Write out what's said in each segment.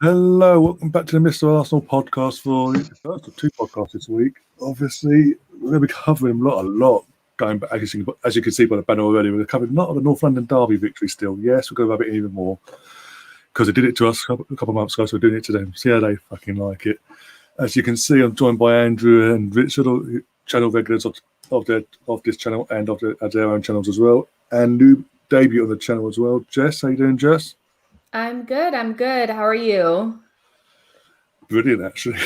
Hello, welcome back to the Mr. Arsenal podcast for the first of two podcasts this week. Obviously, we're going to be covering a lot going back. As you can see by the banner already, we're covering not the North London derby victory still. Yes, we're going to have it even more because they did it to us a couple of months ago, so we're doing it to them. See how they fucking like it. As you can see, I'm joined by Andrew and Richard, channel regulars of this channel and of their own channels as well, and new debut on the channel as well. Jess, how you doing, Jess? I'm good. How are you? Brilliant, actually.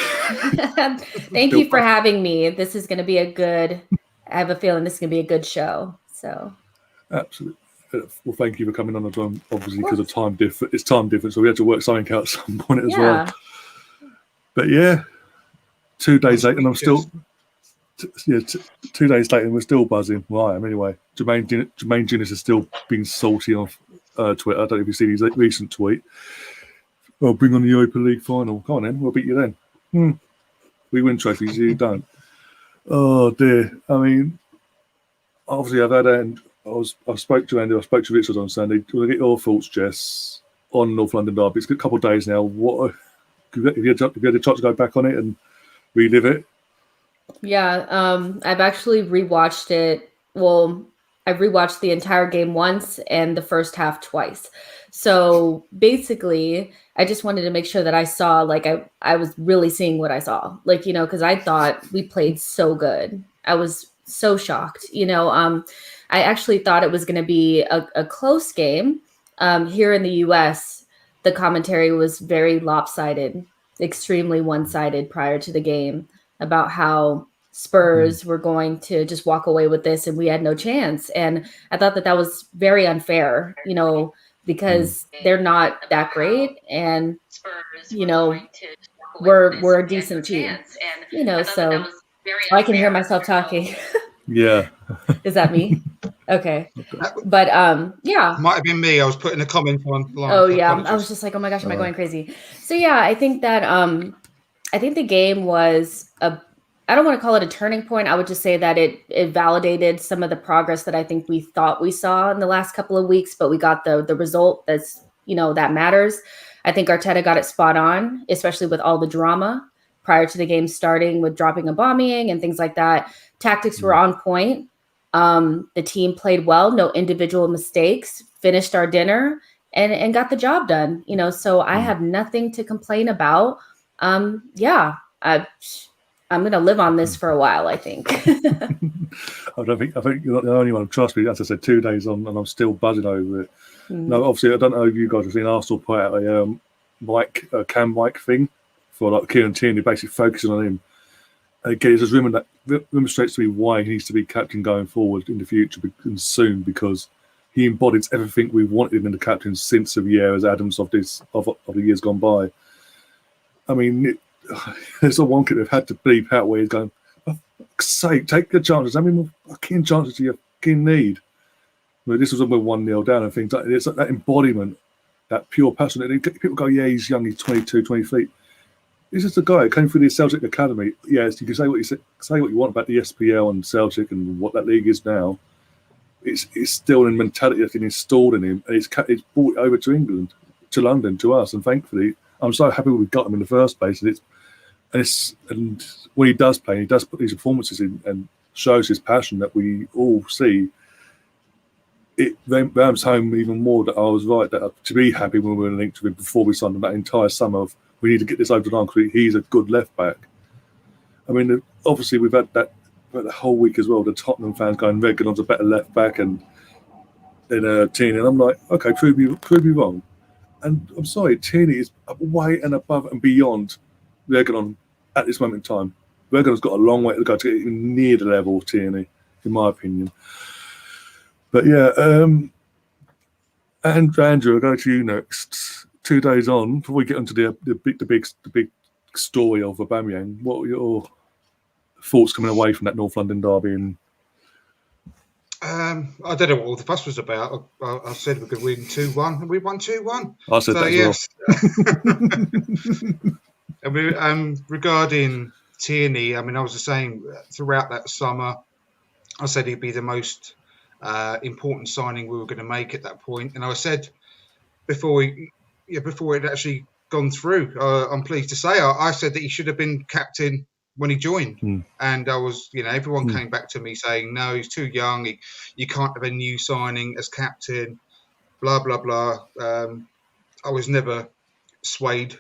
Thank you for having me. This is going to be I have a feeling this is going to be a good show. So, absolutely. Well, thank you for coming on as well. Obviously, because of time difference, it's time difference, so we had to work something out at some point as well. But yeah, 2 days later, and I'm still 2 days later, and we're still buzzing. Well, I am anyway. Jermaine Genius is still being salty on Twitter. I don't know if you see his recent tweet. Well, bring on the Europa League final. Come on, then. We'll beat you then. We win trophies. You don't. Oh dear. I mean, obviously, I spoke to Andy. I spoke to Richard on Sunday. We'll get your thoughts, Jess, on North London derby. It's a couple of days now. What have you had a chance to go back on it and relive it? Yeah, I've actually rewatched it. Well, I've rewatched the entire game once and the first half twice. So basically, I just wanted to make sure that I saw, like, I was really seeing what I saw, like, because I thought we played so good. I was so shocked, I actually thought it was going to be a close game. Here in the US, the commentary was very lopsided, extremely one-sided prior to the game about how Spurs were going to just walk away with this and we had no chance. And I thought that was very unfair, because they're not that great. And, we're a decent team, so I can hear myself talking. Yeah. Is that me? Okay. But yeah. Might have been me. I was putting a comment on. Oh yeah. Apologies. I was just like, oh my gosh, am I going crazy? So yeah, I think that I think the game was I don't want to call it a turning point. I would just say that it validated some of the progress that I think we thought we saw in the last couple of weeks, but we got the result that's, that matters. I think Arteta got it spot on, especially with all the drama prior to the game starting with dropping a bombing and things like that. Tactics were on point. The team played well, no individual mistakes, finished our dinner and got the job done, so I have nothing to complain about. Yeah, I'm going to live on this for a while, I think. I think you're not the only one. Trust me, as I said, 2 days on and I'm still buzzing over it. No, obviously, I don't know if you guys have seen Arsenal put out a cam mic thing for like Kieran Tierney, basically focusing on him. And again, it just demonstrates to me why he needs to be captain going forward in the future and soon, because he embodies everything we wanted in the captain since the years Adams of the years gone by. I mean, there's a one kid they've had to bleep out where he's going, for fuck's sake, take your chances. How many more fucking chances do you fucking need? Well, this was when we're 1-0 down and things like that. It's like that embodiment, that pure passion. People go, yeah, he's young, he's 22, 23. This is the guy who came through the Celtic Academy. Yes, you can say what you want about the SPL and Celtic and what that league is now. It's still a mentality that's been installed in him, and it's brought over to England, to London, to us. And thankfully, I'm so happy we got him in the first place. And when he does play, he does put these performances in and shows his passion that we all see. It rams home even more that I was right, that to be happy when we were linked to him before we signed him that entire summer of we need to get this over the line because he's a good left back. I mean, obviously we've had that the whole week as well. The Tottenham fans going, Reguilon's a better left back, and then Tierney. And I'm like, okay, prove me wrong. And I'm sorry, Tierney is way and above and beyond Reguilon at this moment in time. Reguilon's got a long way to go to get even near the level of Tierney, in my opinion. But yeah, and Andrew, I'll go to you next. 2 days on, before we get onto the big story of Aubameyang, what were your thoughts coming away from that North London derby? And I don't know what all the fuss was about. I said we could win 2-1, and we won 2-1. I said so, that yes. Well. And regarding Tierney, I mean, I was just saying throughout that summer, I said he'd be the most important signing we were going to make at that point. And I said before it actually gone through. I'm pleased to say I said that he should have been captain when he joined, and I was, everyone came back to me saying, no, he's too young. You can't have a new signing as captain. Blah blah blah. I was never swayed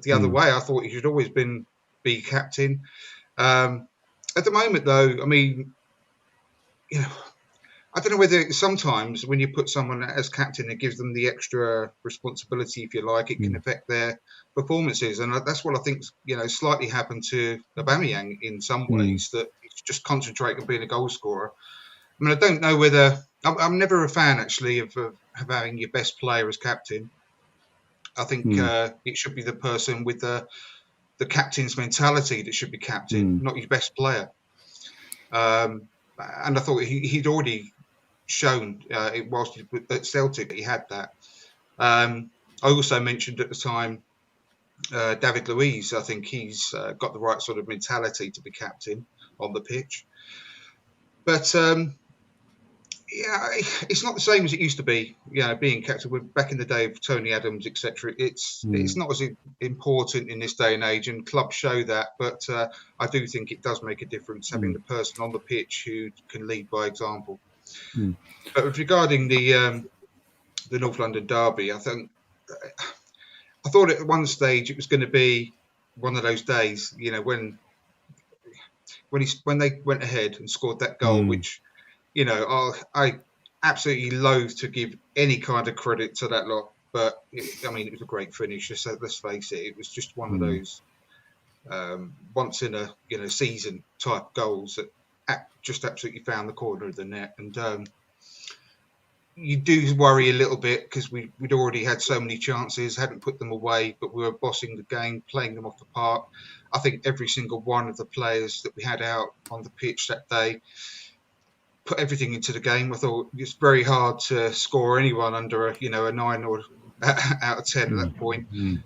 the other way. I thought he should always be captain. At the moment, though, I mean, I don't know whether sometimes when you put someone as captain, it gives them the extra responsibility, if you like. It can affect their performances, and that's what I think, slightly happened to Aubameyang in some ways. That he's just concentrate on being a goal scorer. I mean, I don't know whether I'm never a fan actually of having your best player as captain. I think it should be the person with the captain's mentality that should be captain, not your best player. And I thought he'd already shown whilst he was at Celtic that he had that. I also mentioned at the time David Luiz. I think he's got the right sort of mentality to be captain on the pitch. But it's not the same as it used to be. Being captain back in the day of Tony Adams, etc. It's not as important in this day and age, and clubs show that. But I do think it does make a difference having the person on the pitch who can lead by example. But regarding the North London derby, I thought at one stage it was going to be one of those days, when they went ahead and scored that goal, which. I absolutely loathe to give any kind of credit to that lot, but it was a great finish. So let's face it, it was just one of those once in a season type goals that just absolutely found the corner of the net. And you do worry a little bit because we'd already had so many chances, hadn't put them away, but we were bossing the game, playing them off the park. I think every single one of the players that we had out on the pitch that day put everything into the game. I thought it's very hard to score anyone under a 9 or out of 10 at that point. I'm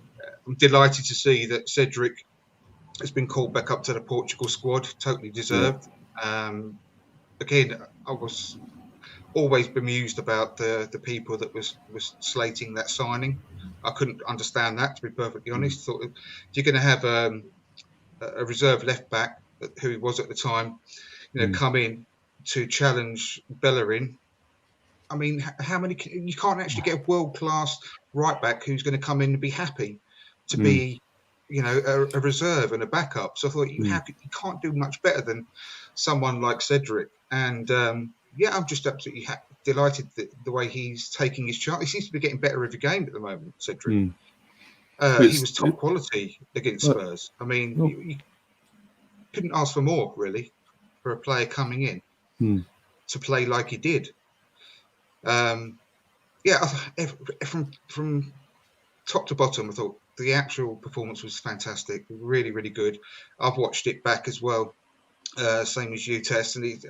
delighted to see that Cedric has been called back up to the Portugal squad, totally deserved. Again, I was always bemused about the people that was slating that signing. I couldn't understand that, to be perfectly honest. Thought if you're going to have a reserve left back, who he was at the time, come in to challenge Bellerin. I mean, how many? You can't actually get a world-class right back who's going to come in and be happy to be, a reserve and a backup. So I thought you can't do much better than someone like Cedric. And I'm just absolutely delighted that the way he's taking his chance. He seems to be getting better every game at the moment, Cedric. He was top quality against Spurs. I mean, you couldn't ask for more, really, for a player coming in. To play like he did. From top to bottom, I thought the actual performance was fantastic, really, really good. I've watched it back as well, same as you, Tess, and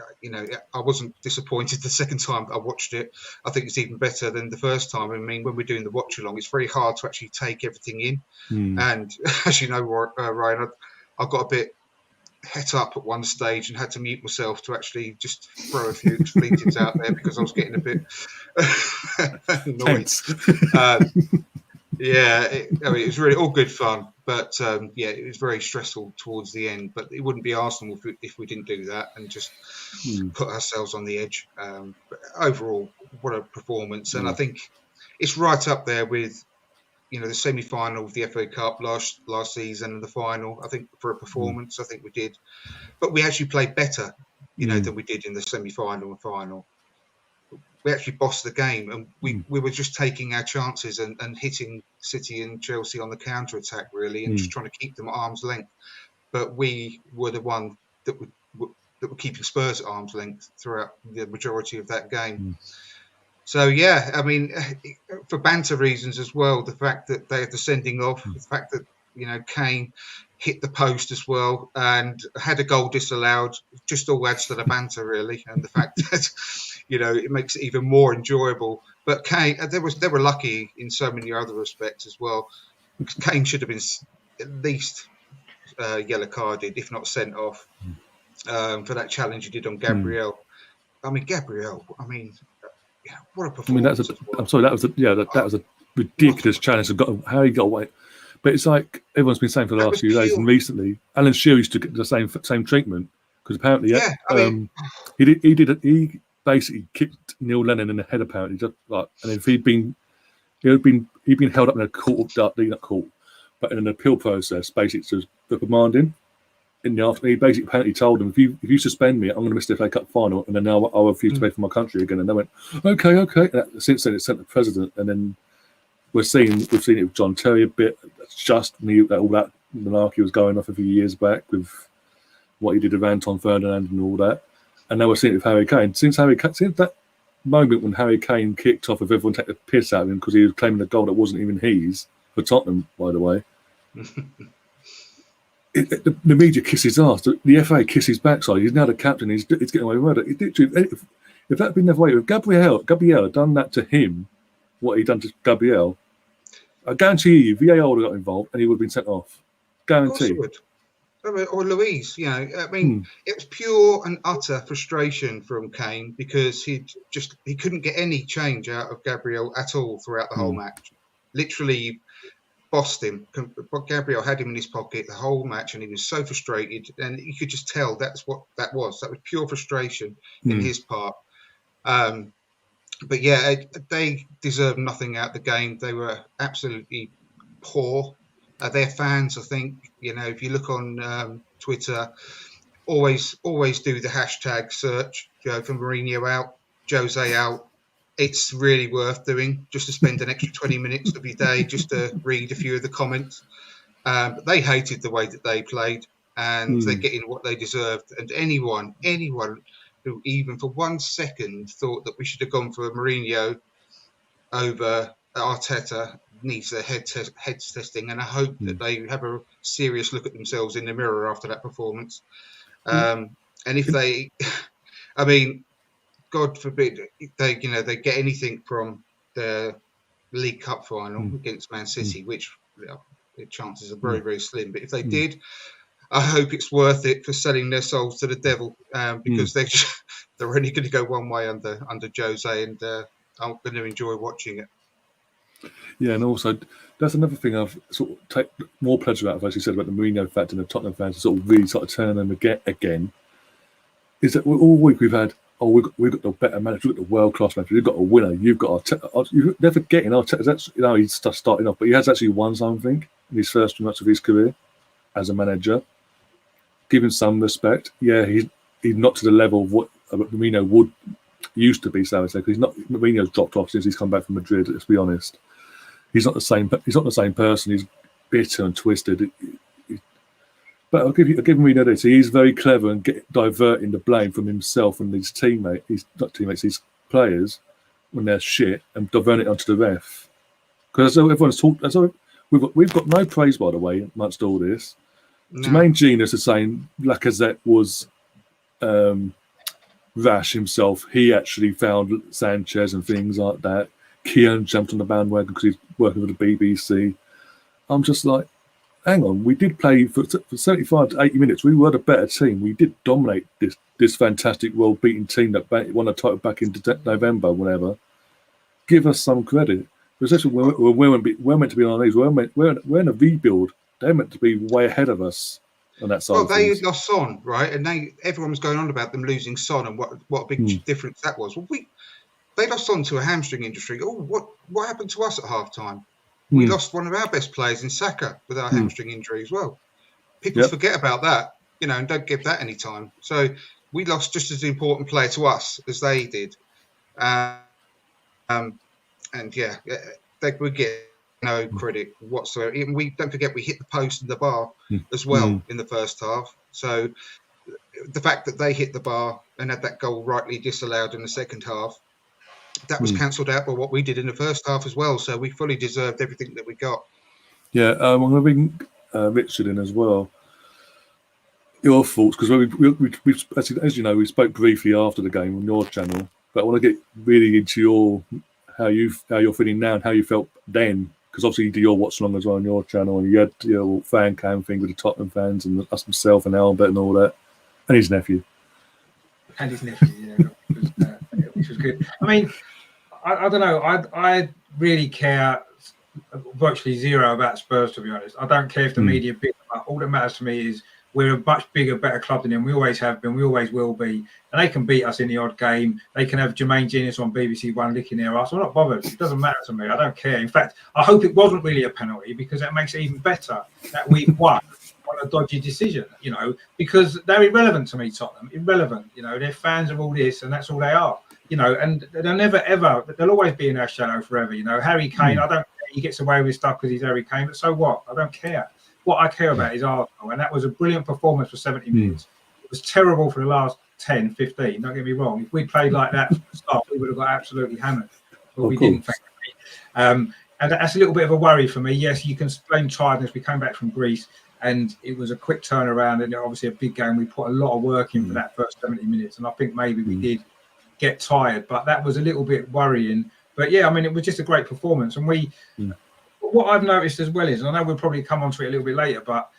I wasn't disappointed the second time I watched it. I think it's even better than the first time. I mean, when we're doing the watch along, it's very hard to actually take everything in. And as you know, Ryan, I got a bit het up at one stage and had to mute myself to actually just throw a few expletives out there because I was getting a bit annoyed. It was really all good fun, but it was very stressful towards the end. But it wouldn't be Arsenal if we didn't do that and just put ourselves on the edge. But overall, what a performance! And I think it's right up there with the semi-final of the FA Cup last season and the final. I think for a performance, I think we did, but we actually played better, than we did in the semi-final and final. We actually bossed the game, and we were just taking our chances and hitting City and Chelsea on the counter attack, really, and just trying to keep them at arm's length. But we were the one that were keeping Spurs at arm's length throughout the majority of that game. So, I mean, for banter reasons as well, the fact that they had the sending off, the fact that, Kane hit the post as well and had a goal disallowed, just all adds to the banter, really. And the fact that, it makes it even more enjoyable. But Kane, they were lucky in so many other respects as well. Kane should have been at least yellow carded, if not sent off, for that challenge he did on Gabriel. I mean, what a performance! That was a ridiculous challenge. How he got away. But it's like everyone's been saying for the last few days and recently, Alan Shearer used to get the same treatment because apparently, he basically kicked Neil Lennon in the head apparently, just like, and if he'd been held up in a court, not court, but in an appeal process, basically to reprimand him. In the afternoon, he basically apparently told them, if you suspend me, I'm going to miss the FA Cup final, and then I'll refuse to play for my country again. And they went, okay. And since then, it sent the president, and then we've seen it with John Terry a bit. Just knew that all that monarchy was going off a few years back with what he did with Anton Ferdinand and all that, and now we're seeing it with Harry Kane. Since that moment when Harry Kane kicked off with everyone taking the piss out of him because he was claiming a goal that wasn't even his for Tottenham, by the way. The media kiss his ass. The FA kiss his backside. He's now the captain. He's getting away with it. If that had been the way, if Gabriel had done that to him, what he'd done to Gabriel, I guarantee you, VAR would have got involved and he would have been sent off. Guarantee. Or Louise, it was pure and utter frustration from Kane because he couldn't get any change out of Gabriel at all throughout the whole match. Literally bossed him. Gabriel had him in his pocket the whole match and he was so frustrated, and you could just tell that's what that was. That was pure frustration in his part. But yeah, they deserved nothing out of the game. They were absolutely poor. Their fans, I think, if you look on Twitter, always do the hashtag search, for Mourinho out, Jose out. It's really worth doing just to spend an extra 20 minutes of your day just to read a few of the comments. But they hated the way that they played, and they're getting what they deserved. And anyone who even for 1 second thought that we should have gone for Mourinho over Arteta needs their heads testing, and I hope that they have a serious look at themselves in the mirror after that performance. And if they, God forbid, they get anything from the League Cup final against Man City, which the chances are very, very slim. But if they did, I hope it's worth it for selling their souls to the devil, because they're only going to go one way under Jose, and I'm going to enjoy watching it. Yeah, and also that's another thing I've sort of take more pleasure out of, as you said, about the Mourinho fact and the Tottenham fans sort of really sort of turn them again. Is that all week we've had, we've got the better manager, we've got the world class manager, you've got a winner, you've got Arteta. You're forgetting Arteta. That's he's just starting off, but he has actually won something in his first 2 months of his career as a manager. Give him some respect. Yeah, he's not to the level of what Mourinho would used to be. So because Mourinho's dropped off since he's come back from Madrid. Let's be honest. He's not the same. He's not the same person. He's bitter and twisted. But I'll give Mourinho this. He's very clever and diverting the blame from himself and his teammates. His players when they're shit, and diverting it onto the ref. Because everyone's talked. We've got no praise, by the way, amongst all this. No. Jermaine Genius is saying Lacazette was rash himself. He actually found Sanchez and things like that. Kean jumped on the bandwagon because he's working with the BBC. I'm just like, hang on, we did play for 75 to 80 minutes. We were the better team. We did dominate this fantastic world-beating team that won the title back in November, whatever. Give us some credit. Especially we're meant to be on our knees. We're in a rebuild. They're meant to be way ahead of us on that side. Well, they lost Son, right? And everyone was going on about them losing Son and what a big difference that was. Well, they lost Son to a hamstring injury. Oh, what happened to us at halftime? We lost one of our best players in Saka with our hamstring injury as well. People forget about that, and don't give that any time. So we lost just as an important player to us as they did. And yeah, they would get no credit whatsoever. Even don't forget we hit the post and the bar as well in the first half. So the fact that they hit the bar and had that goal rightly disallowed in the second half, that was cancelled out by what we did in the first half as well. So we fully deserved everything that we got. Yeah, I'm going to bring Richard in as well. Your thoughts, because we as you know, we spoke briefly after the game on your channel, but I want to get really into how you're feeling now and how you felt then, because obviously you do your watch along as well on your channel, and you had your fan cam thing with the Tottenham fans and us, myself and Albert and all that, and his nephew. And his nephew, which was good. I mean, I don't know. I really care virtually zero about Spurs, to be honest. I don't care if the media big. All that matters to me is we're a much bigger, better club than them. We always have been. We always will be. And they can beat us in the odd game. They can have Jermaine Genius on BBC One licking their ass. I'm not bothered. It doesn't matter to me. I don't care. In fact, I hope it wasn't really a penalty, because that makes it even better that we've won on a dodgy decision, because they're irrelevant to me, Tottenham. Irrelevant. They're fans of all this, and that's all they are. And they'll never, ever, they'll always be in our shadow forever. Harry Kane, I don't care. He gets away with stuff because he's Harry Kane, but so what? I don't care. What I care about is Arsenal, and that was a brilliant performance for 70 minutes. It was terrible for the last 10, 15, don't get me wrong. If we played like that from the start, we would have got absolutely hammered. But we didn't, thankfully. And that's a little bit of a worry for me. Yes, you can blame tiredness. We came back from Greece, and it was a quick turnaround, and obviously a big game. We put a lot of work in for that first 70 minutes, and I think maybe we did get tired, but that was a little bit worrying. But yeah, I mean, it was just a great performance. And what I've noticed as well is, and I know we'll probably come on to it a little bit later, but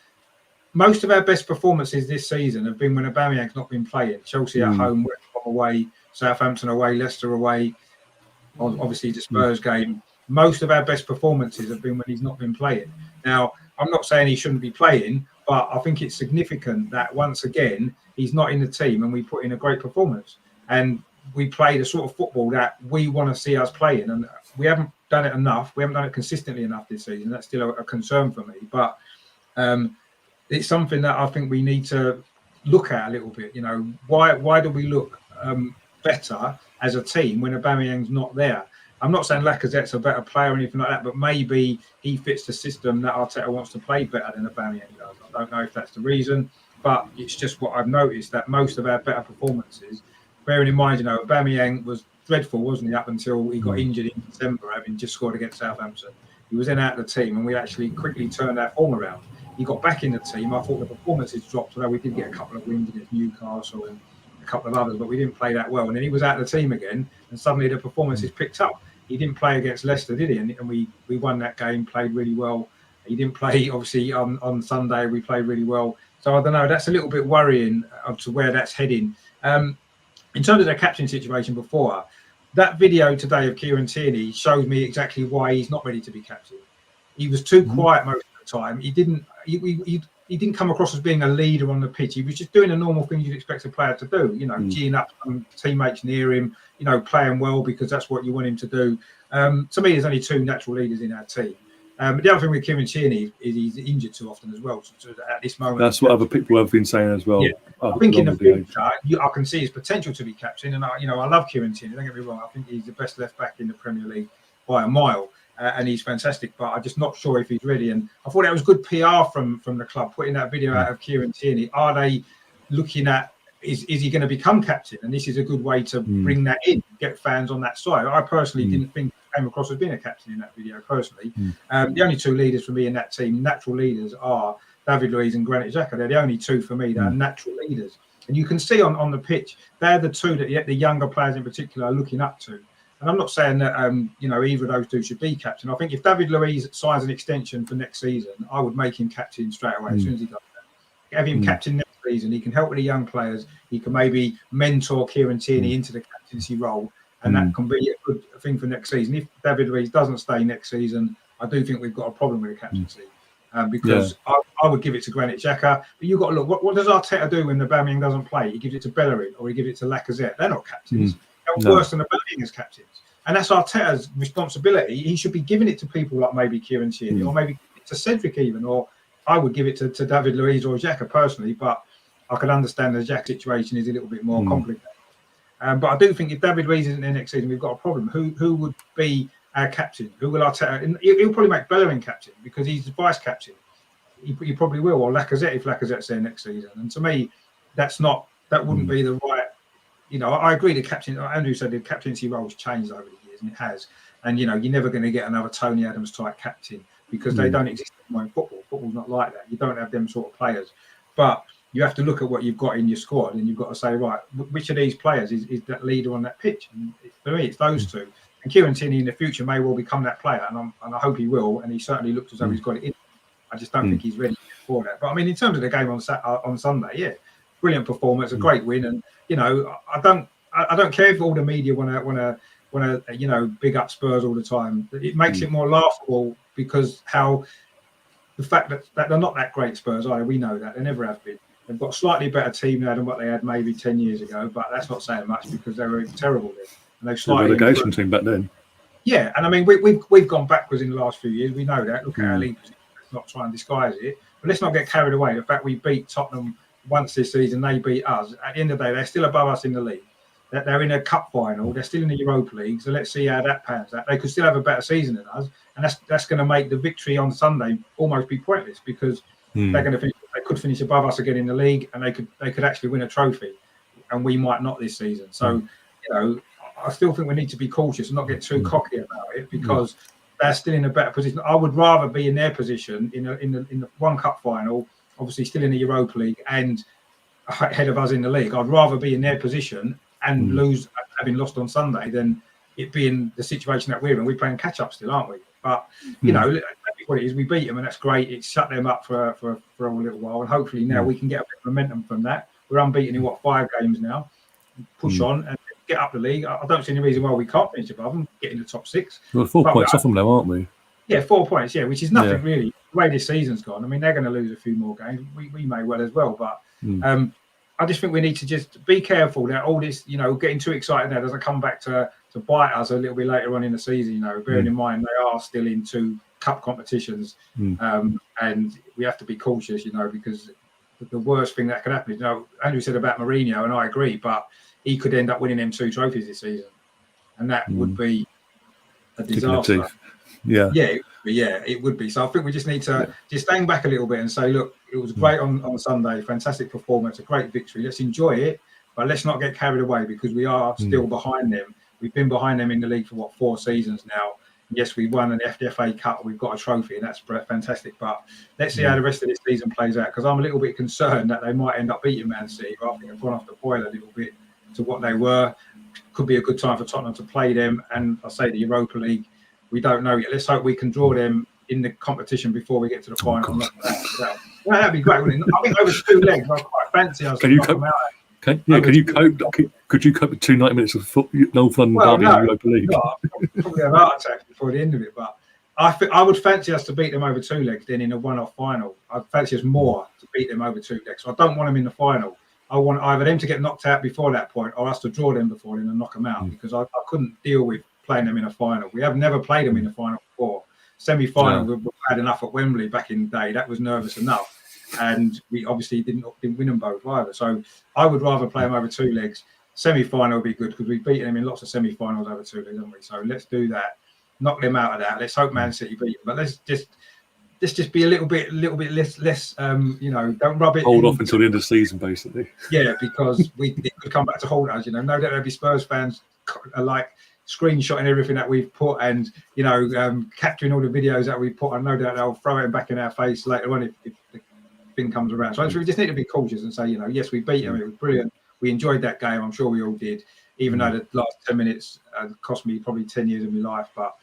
most of our best performances this season have been when Aubameyang's not been playing. Chelsea at home, West Ham away, Southampton away, Leicester away, obviously the Spurs game. Most of our best performances have been when he's not been playing. Now, I'm not saying he shouldn't be playing, but I think it's significant that once again, he's not in the team and we put in a great performance. And we play the sort of football that we want to see us playing, and we haven't done it enough. We haven't done it consistently enough this season. That's still a concern for me. But it's something that I think we need to look at a little bit. Why do we look better as a team when Aubameyang's not there? I'm not saying Lacazette's a better player or anything like that, but maybe he fits the system that Arteta wants to play better than Aubameyang does. I don't know if that's the reason, but it's just what I've noticed, that most of our better performances, bearing in mind, Aubameyang was dreadful, wasn't he, up until he got injured in December, having just scored against Southampton. He was then out of the team, and we actually quickly turned our form around. He got back in the team. I thought the performances dropped, although we did get a couple of wins against Newcastle and a couple of others, but we didn't play that well. And then he was out of the team again, and suddenly the performances picked up. He didn't play against Leicester, did he? And we won that game, played really well. He didn't play, obviously, on Sunday. We played really well. So I don't know. That's a little bit worrying to where that's heading. In terms of the captain situation before, that video today of Kieran Tierney shows me exactly why he's not ready to be captain. He was too quiet most of the time. He didn't come across as being a leader on the pitch. He was just doing the normal things you'd expect a player to do, geeing up some teammates near him, playing well because that's what you want him to do. To me, there's only two natural leaders in our team. But the other thing with Kieran Tierney is he's injured too often as well. So at this moment, that's what other people have been saying as well. Yeah. I think in the future, I can see his potential to be captain, and I love Kieran Tierney. Don't get me wrong. I think he's the best left back in the Premier League by a mile, and he's fantastic. But I'm just not sure if he's ready. And I thought that was good PR from the club, putting that video out of Kieran Tierney. Are they looking at is he going to become captain? And this is a good way to bring that in, get fans on that side. I personally didn't think came across as being a captain in that video personally. The only two leaders for me in that team, natural leaders, are David Luiz and Granit Xhaka. They're the only two for me that are natural leaders. And you can see on the pitch, they're the two that the younger players in particular are looking up to. And I'm not saying that either of those two should be captain. I think if David Luiz signs an extension for next season, I would make him captain straight away as soon as he does that. Have him captain next season. He can help with the young players. He can maybe mentor Kieran Tierney into the captaincy role. And that can be a good thing for next season. If David Luiz doesn't stay next season, I do think we've got a problem with the captaincy. Because I would give it to Granit Xhaka. But you've got to look, what does Arteta do when Aubameyang doesn't play? He gives it to Bellerin or he gives it to Lacazette. They're not captains. They're worse than Aubameyang as captains. And that's Arteta's responsibility. He should be giving it to people like maybe Kieran Tierney or maybe to Cedric even, or I would give it to David Luiz or Xhaka personally, but I can understand the Xhaka situation is a little bit more complicated. But I do think if David Luiz isn't there next season, we've got a problem. Who would be our captain? Who will Arteta? And he'll probably make Bellerin captain because he's the vice captain. He probably will, or Lacazette if Lacazette's there next season. And to me, that wouldn't be the right. I agree. The captain, Andrew said, the captaincy role's changed over the years, and it has. And you're never going to get another Tony Adams type captain because they don't exist anymore in football. Football's not like that. You don't have them sort of players. But you have to look at what you've got in your squad, and you've got to say, right, which of these players is that leader on that pitch? And for me, it's those two. And Kieran Tierney in the future may well become that player, and I hope he will. And he certainly looks as though he's got it in. I just don't think he's ready for that. But I mean, in terms of the game on Sunday, brilliant performance, a great win, and I don't care if all the media want to big up Spurs all the time. It makes it more laughable because how the fact that they're not that great Spurs, are they? We know that. They never have been. They've got a slightly better team now than what they had maybe 10 years ago, but that's not saying much because they were terrible then. And they've slightly the relegation improved. team back then. Yeah, and I mean, we've gone backwards in the last few years. We know that. Look at our league position. Let's not try and disguise it. But let's not get carried away. The fact we beat Tottenham once this season, they beat us. At the end of the day, they're still above us in the league. They're in a cup final. They're still in the Europa League. So let's see how that pans out. They could still have a better season than us. And that's going to make the victory on Sunday almost be pointless because they're going to finish. They could finish above us again in the league, and they could actually win a trophy, and we might not this season. So, I still think we need to be cautious and not get too cocky about it because they're still in a better position. I would rather be in their position in the one cup final, obviously still in the Europa League and ahead of us in the league. I'd rather be in their position and lose, having lost on Sunday, than it being the situation that we're in. We're playing catch up still, aren't we? But that's what it is. We beat them, and that's great. It shut them up for a little while, and hopefully now we can get a bit of momentum from that. We're unbeaten in 5 games now. Push on and get up the league. I don't see any reason why we can't finish above them, get in the top 6. We're 4 points off them now, aren't we? Yeah, 4 points. Yeah, which is nothing really. The way this season's gone, I mean, they're going to lose a few more games. We may well as well, but I just think we need to just be careful that all this, getting too excited now doesn't come back to bite us a little bit later on in the season. Bearing in mind they are still in 2 cup competitions, and we have to be cautious, because the worst thing that could happen is, Andrew said about Mourinho, and I agree, but he could end up winning them 2 trophies this season, and that would be a disaster. It would be. So I think we just need to just stand back a little bit and say, look, it was great on Sunday, fantastic performance, a great victory. Let's enjoy it, but let's not get carried away because we are still behind them. We've been behind them in the league for 4 seasons now. Yes, we won an FA Cup, we've got a trophy, and that's fantastic. But let's see how the rest of this season plays out, because I'm a little bit concerned that they might end up beating Man City. I think they've gone off the boil a little bit to what they were. Could be a good time for Tottenham to play them. And I say the Europa League, we don't know yet. Let's hope we can draw them in the competition before we get to the final. That'd be great, wouldn't it? I think over 2 legs, I quite fancy us. Can you cope? Can you cope? Could you cope with 2 90 minutes of North London derby in the Europa League? No, probably have a heart attack before the end of it. But I would fancy us to beat them over 2 legs than in a one-off final. I'd fancy us more to beat them over 2 legs. So I don't want them in the final. I want either them to get knocked out before that point, or us to draw them before then and knock them out, because I couldn't deal with playing them in a final. We have never played them in a final before. Semi-final, we had enough at Wembley back in the day. That was nervous enough. And we obviously didn't win them both either. So I would rather play them over 2 legs. Semi-final would be good because we've beaten them in lots of semi-finals over 2 legs, haven't we? So let's do that. Knock them out of that. Let's hope Man City beat them. But let's just be a little bit less. Don't rub it. Hold off until the end of the season, basically. Yeah, because it could come back to hold us. No doubt there'll be Spurs fans like screenshotting everything that we've put and capturing all the videos that we put. And no doubt they'll throw it back in our face later on if the thing comes around. So we just need to be cautious and say, yes, we beat them. It was brilliant. We enjoyed that game. I'm sure we all did. Even though the last 10 minutes cost me probably 10 years of my life, but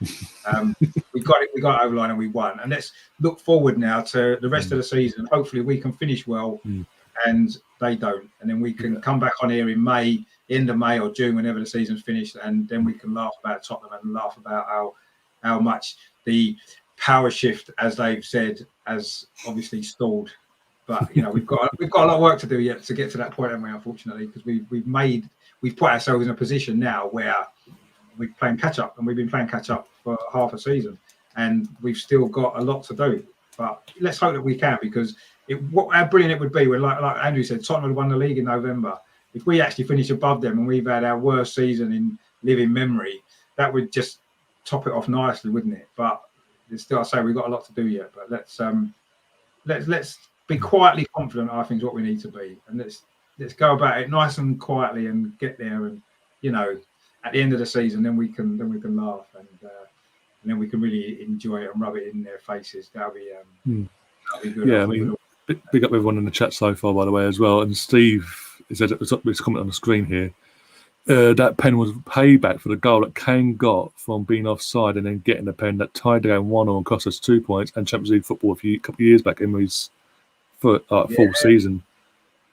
we got it over the line and we won. And let's look forward now to the rest of the season. Hopefully we can finish well and they don't. And then we can come back on here in May, end of May or June, whenever the season's finished. And then we can laugh about Tottenham and laugh about how much the power shift, as they've said, has obviously stalled. But, we've got a lot of work to do yet to get to that point, haven't we, unfortunately, because we've put ourselves in a position now where we're playing catch up, and we've been playing catch up for half a season, and we've still got a lot to do. But let's hope that we can, because how brilliant it would be when, like Andrew said, Tottenham won the league in November. If we actually finish above them and we've had our worst season in living memory, that would just top it off nicely, wouldn't it? But still, I say we've got a lot to do yet. But let's be quietly confident, I think, is what we need to be, and let's go about it nice and quietly and get there. And at the end of the season, then we can laugh and then we can really enjoy it and rub it in their faces. That'll be good. Yeah, I mean, big up everyone in the chat so far, by the way, as well. And Steve said it's comment on the screen here. That pen was payback for the goal that Kane got from being offside and then getting the pen that tied the game 1-1 and cost us 2 points and Champions League football a couple of years back in his full season.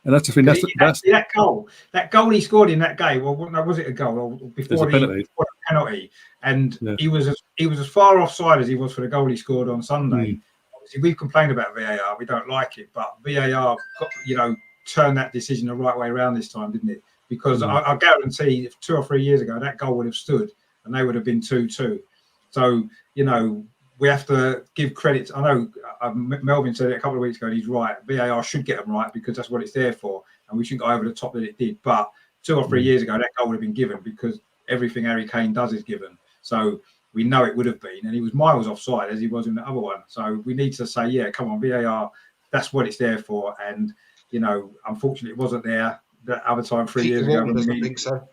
And that's the thing. That's that goal he scored in that game. Well, no, was it a goal or before the penalty? And he was as far offside as he was for the goal he scored on Sunday. Obviously, we've complained about VAR. We don't like it, but VAR turned that decision the right way around this time, didn't it? Because I guarantee, if 2 or 3 years ago that goal would have stood and they would have been 2-2. So we have to give credit. I know Melvin said it a couple of weeks ago, and he's right. VAR should get them right because that's what it's there for, and we shouldn't go over the top that it did. But 2 or 3 years ago, that goal would have been given because everything Harry Kane does is given. So we know it would have been, and he was miles offside as he was in the other one. So we need to say, yeah, come on, VAR, that's what it's there for. And unfortunately, it wasn't there that other time 3 years ago. Doesn't think so.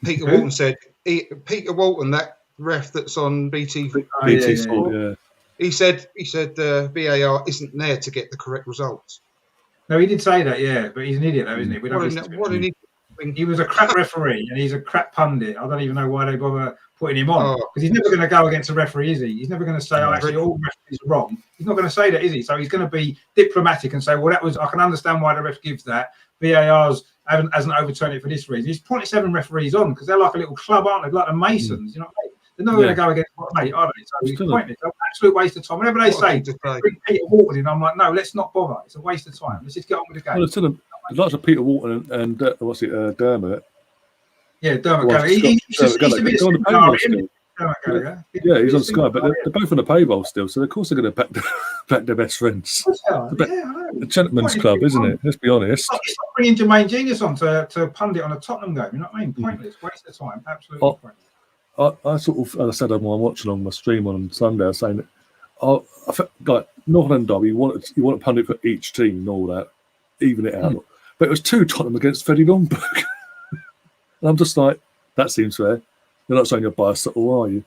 Peter Walton said, Peter Walton, that ref that's on BT Sport, he said VAR isn't there to get the correct results. No, he did say that, yeah, but he's an idiot though, isn't he? We don't he was a crap referee and he's a crap pundit. I don't even know why they bother putting him on because he's never going to go against a referee, is he? He's never going to say, actually, all referees are wrong. He's not going to say that, is he? So he's going to be diplomatic and say, well, I can understand why the ref gives that. VAR's hasn't overturned it for this reason. He's 0.7 referees on because they're like a little club, aren't they? Like the Masons, you know what I mean? They're not going to go against mate, are they? So it's pointless. It's an absolute waste of time. Whenever they say bring Peter Walton in, I'm like, no, let's not bother. It's a waste of time. Let's just get on with the game. Well, lots of Peter Walton and Dermot. Yeah, Dermot. He used to be on the payroll still. Yeah, he's on Sky, but they're both on the payroll still, so of course they're going to back their best friends. The gentleman's club, isn't it? Let's be honest. It's not bringing Jermaine Genius on to pundit on a Tottenham game. You know what I mean? Pointless, waste of time, absolutely pointless. I sort of, as I said, I'm watching on my stream on Sunday, I was saying that I felt like Northern Derby, you want a pundit for each team and all that, even it out. But it was 2 Tottenham against Freddie Longberg. And I'm just like, that seems fair. You're not saying you're biased at all, are you?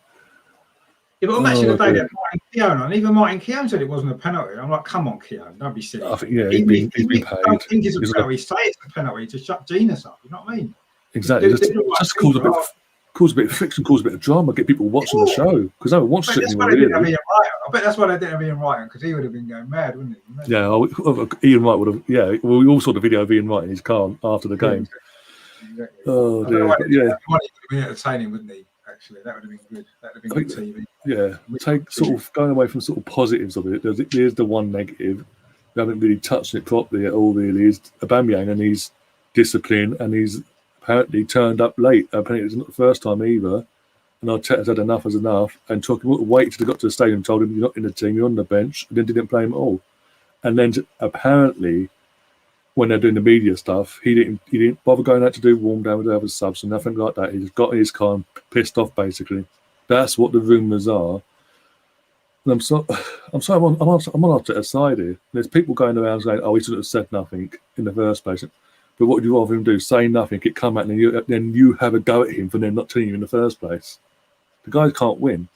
Yeah, but imagine the day that Martin Keown, and even Martin Keown said it wasn't a penalty. I'm like, come on, Keown, don't be silly. I think, he's been paid. I don't think it's a penalty. Say it's a penalty to shut Genius up. You know what I mean? Exactly. Just cause a bit of friction, cause a bit of drama, get people watching the show because no one watches it anymore. I bet that's why they didn't have Ian Wright because he would have been going mad, wouldn't he? Yeah, Ian Wright would have. Yeah, well, we all saw the video of Ian Wright in his car after the game. Exactly. Oh dear, yeah. He would have been entertaining, wouldn't he? Actually, that would have been good. That would have been good TV. Yeah, take sort of going away from sort of positives of it. There's the one negative. We haven't really touched it properly at all. Really, is Aubameyang and his discipline, and he's apparently turned up late. Apparently, it's not the first time either. And Arteta's had enough is enough, and took him to wait till they got to the stadium, told him you're not in the team, you're on the bench, and then didn't play him at all. And then apparently, when they're doing the media stuff, he didn't bother going out to do warm down with the other subs and nothing like that. He just got in his car and pissed off. Basically, that's what the rumours are. And I'm sorry, I'm on Arteta's side here. There's people going around saying, "Oh, he should have said nothing in the first place." But what would you rather him do? Say nothing, it come out, and then you have a go at him for them not telling you in the first place. The guy can't win.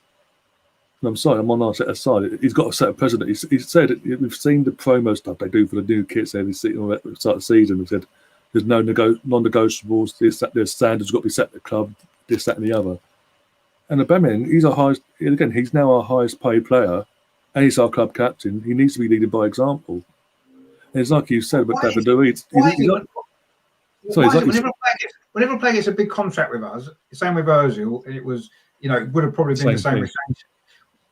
And I'm sorry, I'm on Arteta's side. He's got to set a precedent. He said we've seen the promo stuff they do for the new kits every season at the start of the season. He said there's no non-negotiables. There's standards got to be set at the club. This, that, and the other. And Aubameyang, he's now our highest paid player, and he's our club captain. He needs to be leading by example. And it's like you said, but David Luiz. Whenever a player gets a big contract with us, the same with Ozil, it was, it would have probably been the same with Sanchez.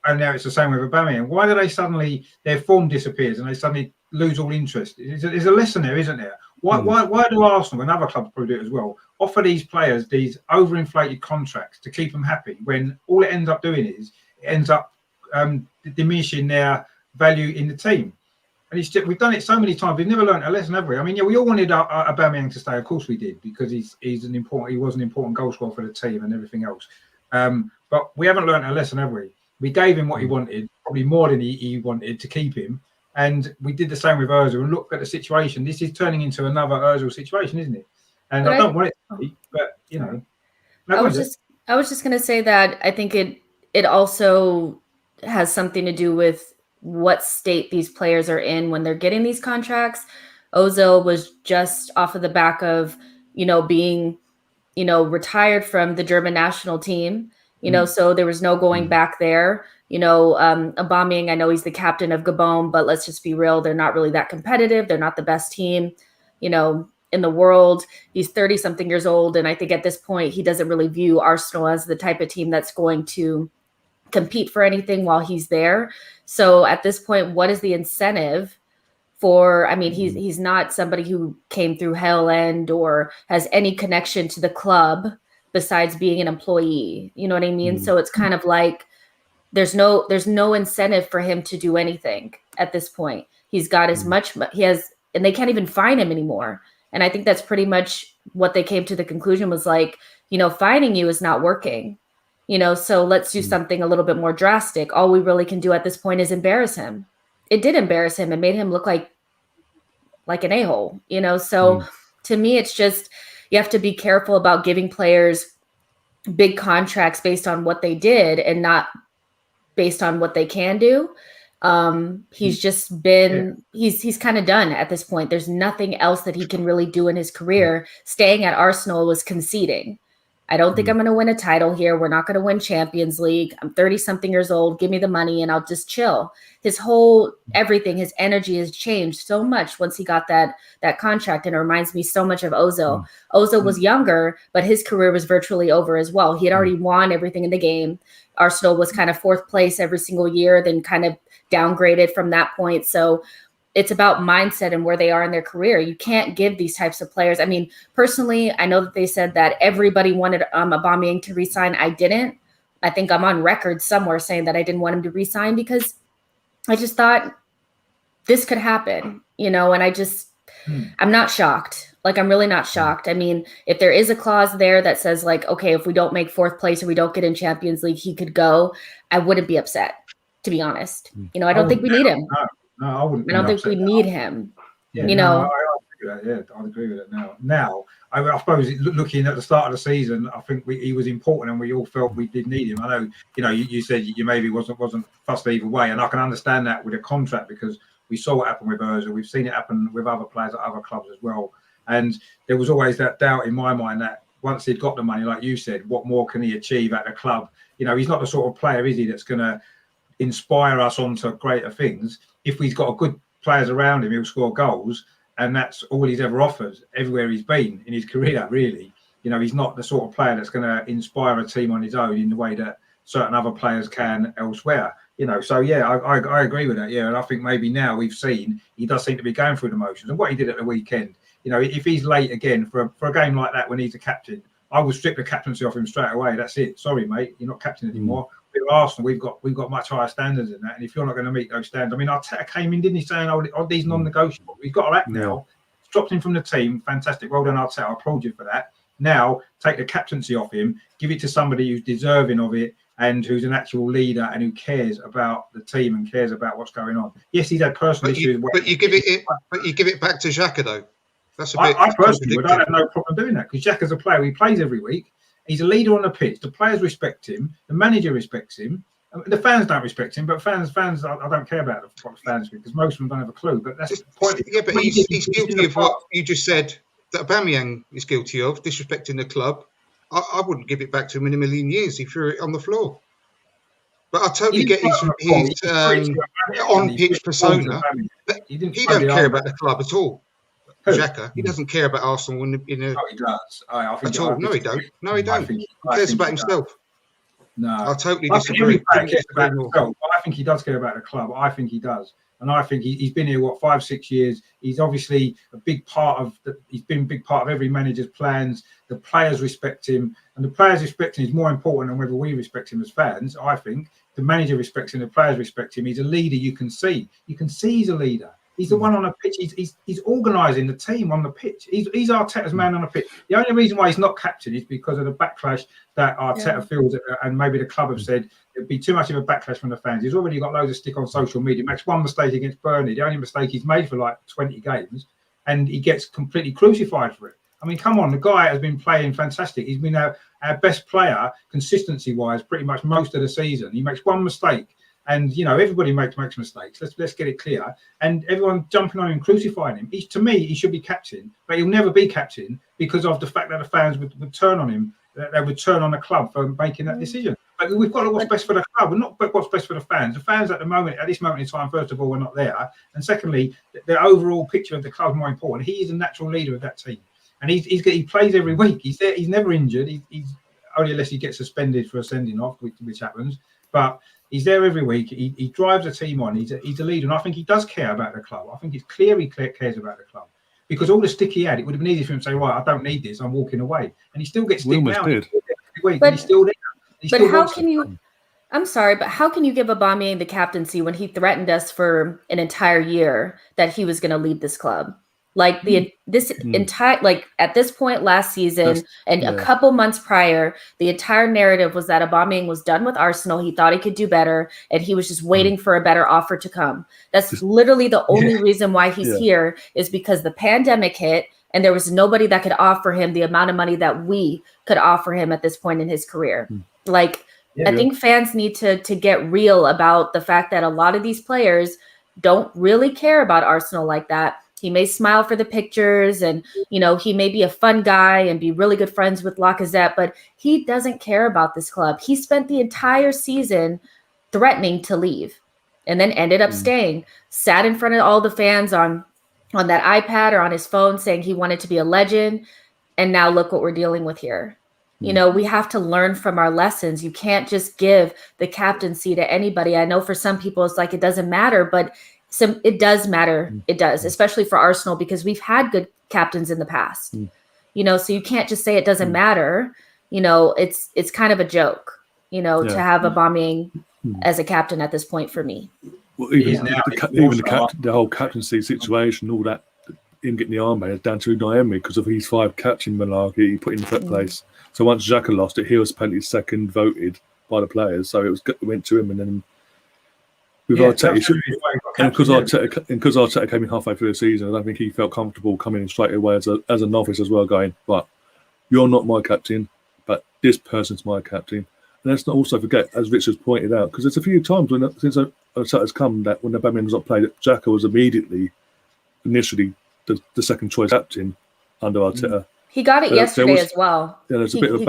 And now it's the same with Aubameyang. Why do they suddenly, their form disappears and they suddenly lose all interest? There's a lesson there, isn't there? Why do Arsenal and other clubs probably do it as well, offer these players these overinflated contracts to keep them happy when all it ends up doing is it ends up diminishing their value in the team? And we've done it so many times. We've never learned a lesson, have we? I mean, yeah, we all wanted Aubameyang to stay. Of course we did, because he was an important goal scorer for the team and everything else. But we haven't learned a lesson, have we? We gave him what he wanted, probably more than he wanted to keep him. And we did the same with Ozil. And look at the situation. This is turning into another Ozil situation, isn't it? And I don't want it to be, but, I was just going to say that I think it also has something to do with what state these players are in when they're getting these contracts. Ozil was just off of the back of, being, retired from the German national team, so there was no going back there. Aubameyang, I know he's the captain of Gabon, but let's just be real. They're not really that competitive. They're not the best team. in the world. He's 30 something years old. And I think at this point, he doesn't really view Arsenal as the type of team that's going to compete for anything while he's there. So at this point, what is the incentive for, I mean, he's not somebody who came through Hell End or has any connection to the club besides being an employee. You know what I mean? So it's kind of like there's no incentive for him to do anything at this point. He's got as much, he has, and they can't even fine him anymore. And I think that's pretty much what they came to the conclusion was like, fining you is not working, so let's do something a little bit more drastic. All we really can do at this point is embarrass him. It did embarrass him and made him look like an a-hole, So to me, it's just, you have to be careful about giving players big contracts based on what they did and not based on what they can do. He's just been, he's kind of done at this point. There's nothing else that he can really do in his career. Staying at Arsenal was conceding. I don't think I'm going to win a title here. We're not going to win Champions League. I'm 30 something years old. Give me the money and I'll just chill. His whole everything, his energy has changed so much once he got that contract. And it reminds me so much of Ozil. Ozil was younger, but his career was virtually over as well. He had already won everything in the game. Arsenal was kind of fourth place every single year, then kind of downgraded from that point. So it's about mindset and where they are in their career. You can't give these types of players. I mean, personally, I know that they said that everybody wanted Aubameyang to resign. I didn't. I think I'm on record somewhere saying that I didn't want him to resign because I just thought this could happen, and I'm not shocked. Like, I'm really not shocked. I mean, if there is a clause there that says like, okay, if we don't make fourth place or we don't get in Champions League, he could go, I wouldn't be upset, to be honest. I don't think we need him. No, I wouldn't. I don't think we need him. Yeah, I'd agree with that now. I suppose looking at the start of the season, I think he was important and we all felt we did need him. I know, you said you maybe wasn't fussed either way, and I can understand that with a contract because we saw what happened with Ozil. We've seen it happen with other players at other clubs as well. And there was always that doubt in my mind that once he'd got the money, like you said, what more can he achieve at the club? He's not the sort of player, is he, that's going to inspire us onto greater things. If he's got good players around him, he'll score goals, and that's all he's ever offered everywhere he's been in his career, really. He's not the sort of player that's going to inspire a team on his own in the way that certain other players can elsewhere. So yeah, I agree with that. Yeah, and I think maybe now we've seen he does seem to be going through the motions, and what he did at the weekend. If he's late again for a game like that when he's a captain, I will strip the captaincy off him straight away. That's it. Sorry, mate, you're not captain anymore. We're Arsenal. We've got much higher standards than that. And if you're not going to meet those standards, I mean, Arteta came in, didn't he, saying, "Oh, these non-negotiable. We've got to act now." Dropped him from the team. Fantastic. Well done, Arteta. I applaud you for that. Now take the captaincy off him. Give it to somebody who's deserving of it and who's an actual leader and who cares about the team and cares about what's going on. Yes, he's had personal issues. But you give it back to Xhaka though. That's a bit. I personally would. I have no problem doing that because Xhaka's a player. He plays every week. He's a leader on the pitch. The players respect him. The manager respects him. The fans don't respect him, but fans, I don't care about what the fans because most of them don't have a clue. But that's the point. Yeah, but he's guilty of what you just said that Aubameyang is guilty of, disrespecting the club. I wouldn't give it back to him in a million years. He threw it on the floor. But I totally get his on-pitch persona. He don't care about the club at all. Xhaka, he doesn't care about Arsenal in a. No, he does. At all. No, he don't. No, he don't. He cares about himself. No, I totally disagree. I think he does care about the club. I think he does, and I think he's been here 5-6 years. He's obviously a big part of. He's been a big part of every manager's plans. The players respect him, and the players respecting is more important than whether we respect him as fans. I think the manager respects him. The players respect him. He's a leader. You can see he's a leader. He's the one on the pitch. He's organising the team on the pitch. He's Arteta's man on the pitch. The only reason why he's not captain is because of the backlash that Arteta feels, and maybe the club have said it'd be too much of a backlash from the fans. He's already got loads of stick on social media. Makes one mistake against Burnley, the only mistake he's made for like 20 games, and he gets completely crucified for it. I mean, come on, the guy has been playing fantastic. He's been our best player consistency-wise pretty much most of the season. He makes one mistake. And everybody makes mistakes. Let's get it clear. And everyone jumping on him, crucifying him. To me, he should be captain, but he'll never be captain because of the fact that the fans would turn on him. That they would turn on the club for making that decision. But we've got to what's best for the club. We're not what's best for the fans. The fans at this moment in time, first of all, are not there, and secondly, the overall picture of the club is more important. He is a natural leader of that team, and he plays every week. He's there. He's never injured. He's only unless he gets suspended for a sending off, which happens. But he's there every week. He drives the team on. He's a leader, and I think he does care about the club. I think it's clear he cares about the club. Because all the stick he had, it would have been easy for him to say, right, I don't need this, I'm walking away. And he still gets stick now. Every week, but he's still there. But how can you, I'm sorry, but how can you give Aubameyang the captaincy when he threatened us for an entire year that he was going to lead this club? Like entire, like at this point last season and a couple months prior, the entire narrative was that Aubameyang was done with Arsenal. He thought he could do better, and he was just waiting for a better offer to come. That's literally the only reason why he's here is because the pandemic hit, and there was nobody that could offer him the amount of money that we could offer him at this point in his career. Like, I think fans need to get real about the fact that a lot of these players don't really care about Arsenal like that. He may smile for the pictures and, you know, he may be a fun guy and be really good friends with Lacazette, but he doesn't care about this club. He spent the entire season threatening to leave and then ended up staying, sat in front of all the fans on that iPad or on his phone saying he wanted to be a legend. And now look what we're dealing with here. You know, we have to learn from our lessons. You can't just give the captaincy to anybody. I know for some people it's like it doesn't matter, but it does matter. It does, especially for Arsenal, because we've had good captains in the past. You know, so you can't just say it doesn't matter. You know, it's kind of a joke, you know, to have Aubameyang as a captain at this point for me. Well, even the whole captaincy situation, all that, him getting the armband is down to Unai Emery because of his 5 catching malarkey he put in the first place. So once Xhaka lost it, he was apparently second voted by the players. So it went to him, and then with Arteta, and because Arteta came in halfway through the season, I don't think he felt comfortable coming in straight away as a novice as well, going, but you're not my captain, but this person's my captain. And let's not also forget, as Richard's pointed out, because there's a few times since Arteta's come that when Aubameyang was not played, Xhaka was initially the second choice captain under Arteta. He got it yesterday as well. Yeah, there was a bit of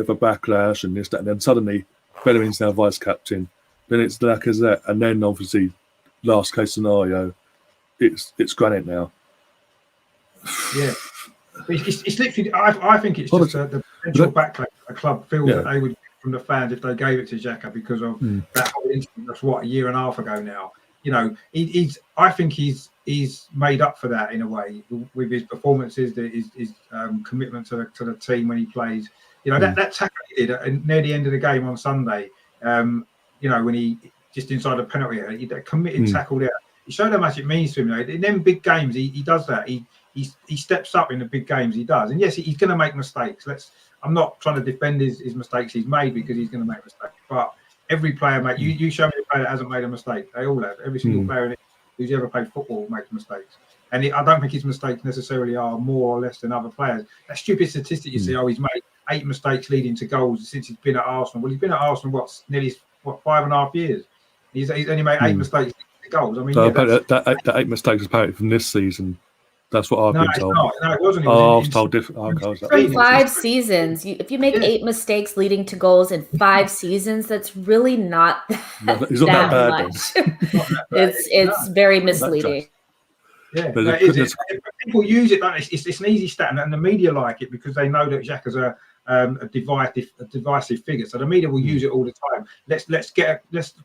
a backlash and this, that, and then suddenly Bellingham's now vice captain. Then it's Lacazette, and then obviously, last case scenario, it's Granit now. Yeah, it's literally. I think it's just the potential backlash a club feels that they would get from the fans if they gave it to Xhaka because of that whole incident. That's a year and a half ago now. You know, I think he's made up for that in a way with his performances, his commitment to the team when he plays. You know, that tackle he did near the end of the game on Sunday, you know, when he just inside the penalty area, that committed tackle there. He showed how much it means to him. You know, in them big games, he does that. He steps up in the big games. He does, and yes, he's going to make mistakes. I'm not trying to defend his mistakes he's made because he's going to make mistakes. But every player, mate, you show me a player that hasn't made a mistake. They all have. Every single player who's ever played football makes mistakes. And I don't think his mistakes necessarily are more or less than other players. That stupid statistic you see, he's made 8 mistakes leading to goals since he's been at Arsenal. Well, he's been at Arsenal, nearly 5.5 years. He's only made 8 mistakes leading to goals. I mean, so that 8 mistakes is apparently from this season. That's what I've been told. No, it wasn't. I was told different. From 5 seasons, if you make 8 mistakes leading to goals in 5 seasons, that's really not that much. It's very misleading. Yeah, people use it. It's an easy stat, and the media like it because they know that Xhaka's a divisive figure. So the media will use it all the time. Let's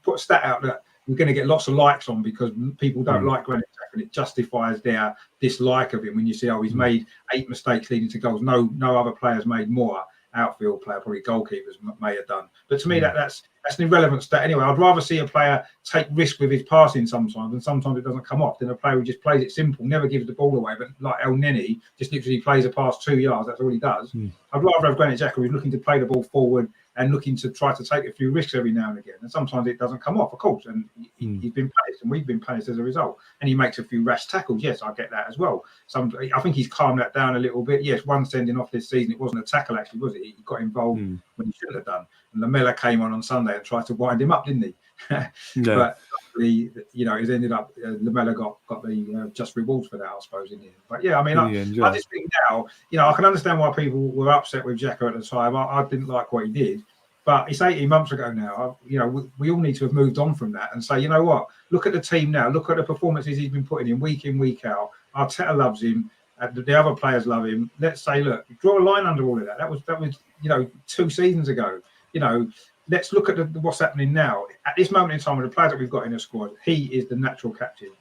put a stat out that we're going to get lots of likes on because people don't like Granit Xhaka, and it justifies their dislike of him when you see, he's made 8 mistakes leading to goals. No other players made more. Outfield player, probably goalkeepers may have done. But to me, that's an irrelevant stat anyway. I'd rather see a player take risk with his passing sometimes, and sometimes it doesn't come off, than a player who just plays it simple, never gives the ball away. But like El Neni, just literally plays a pass 2 yards. That's all he does. I'd rather have Granit Xhaka who's looking to play the ball forward and looking to try to take a few risks every now and again. And sometimes it doesn't come off, of course. And he's been punished, and we've been punished as a result. And he makes a few rash tackles. Yes, I get that as well. I think he's calmed that down a little bit. Yes, one sending off this season, it wasn't a tackle actually, was it? He got involved when he shouldn't have done. And Lamela came on Sunday and tried to wind him up, didn't he? But eventually, he's ended up. Lamela got the just rewards for that, I suppose, in the end. But yeah, I mean, I just think now, I can understand why people were upset with Xhaka at the time. I didn't like what he did, but it's 18 months ago now. We all need to have moved on from that and say, you know what? Look at the team now. Look at the performances he's been putting in, week out. Arteta loves him. The other players love him. Let's say, look, draw a line under all of that. That was 2 seasons ago. Let's look at what's happening now. At this moment in time, with the players that we've got in the squad, he is the natural captain.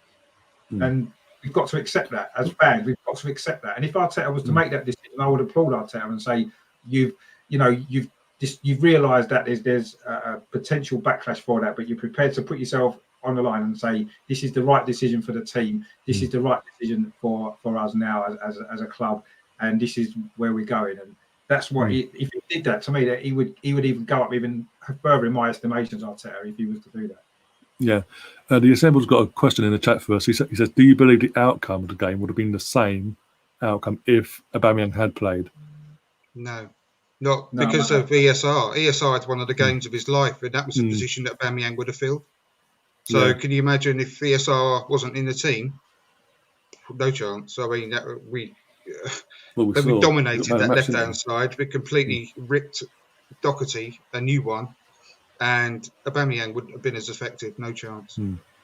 And we've got to accept that as fans. We've got to accept that. And if Arteta was to make that decision, I would applaud Arteta and say, you've realised that there's a potential backlash for that, but you're prepared to put yourself on the line and say, this is the right decision for the team. This is the right decision for us now as a club, and this is where we're going. And that's what if he did that, to me, that he would even go up even further in my estimations, Arteta, if he was to do that. Yeah. The Assemble's got a question in the chat for us. He says, do you believe the outcome of the game would have been the same outcome if Aubameyang had played? No, because of ESR. ESR had one of the games of his life, and that was a position that Aubameyang would have filled. So can you imagine if ESR wasn't in the team? No chance. I mean, we dominated that left-hand side. We completely ripped Doherty a new one, and Aubameyang wouldn't have been as effective. No chance.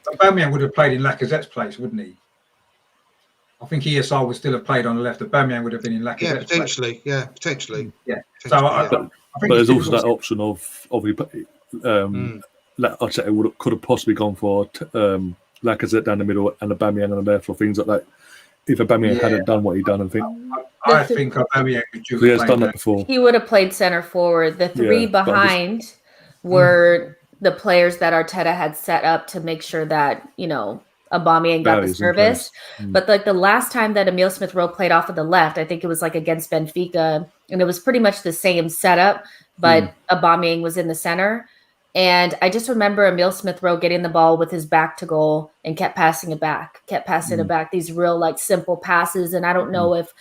Aubameyang would have played in Lacazette's place, wouldn't he? I think ESR would still have played on the left. Aubameyang would have been in Lacazette's place. Potentially. Yeah. Potentially, So I think there's also that option of Arteta could have possibly gone for Lacazette down the middle and Aubameyang on the left, or things like that. If Aubameyang hadn't done what he'd done, I think Aubameyang he has done that before. He would have played center forward. The three behind were the players that Arteta had set up to make sure that Aubameyang got the service. But the last time that Emile Smith-Rowe played off of the left, I think it was against Benfica, and it was pretty much the same setup, but Aubameyang was in the center. And I just remember Emile Smith-Rowe getting the ball with his back to goal and kept passing it back, these real simple passes. And I don't know if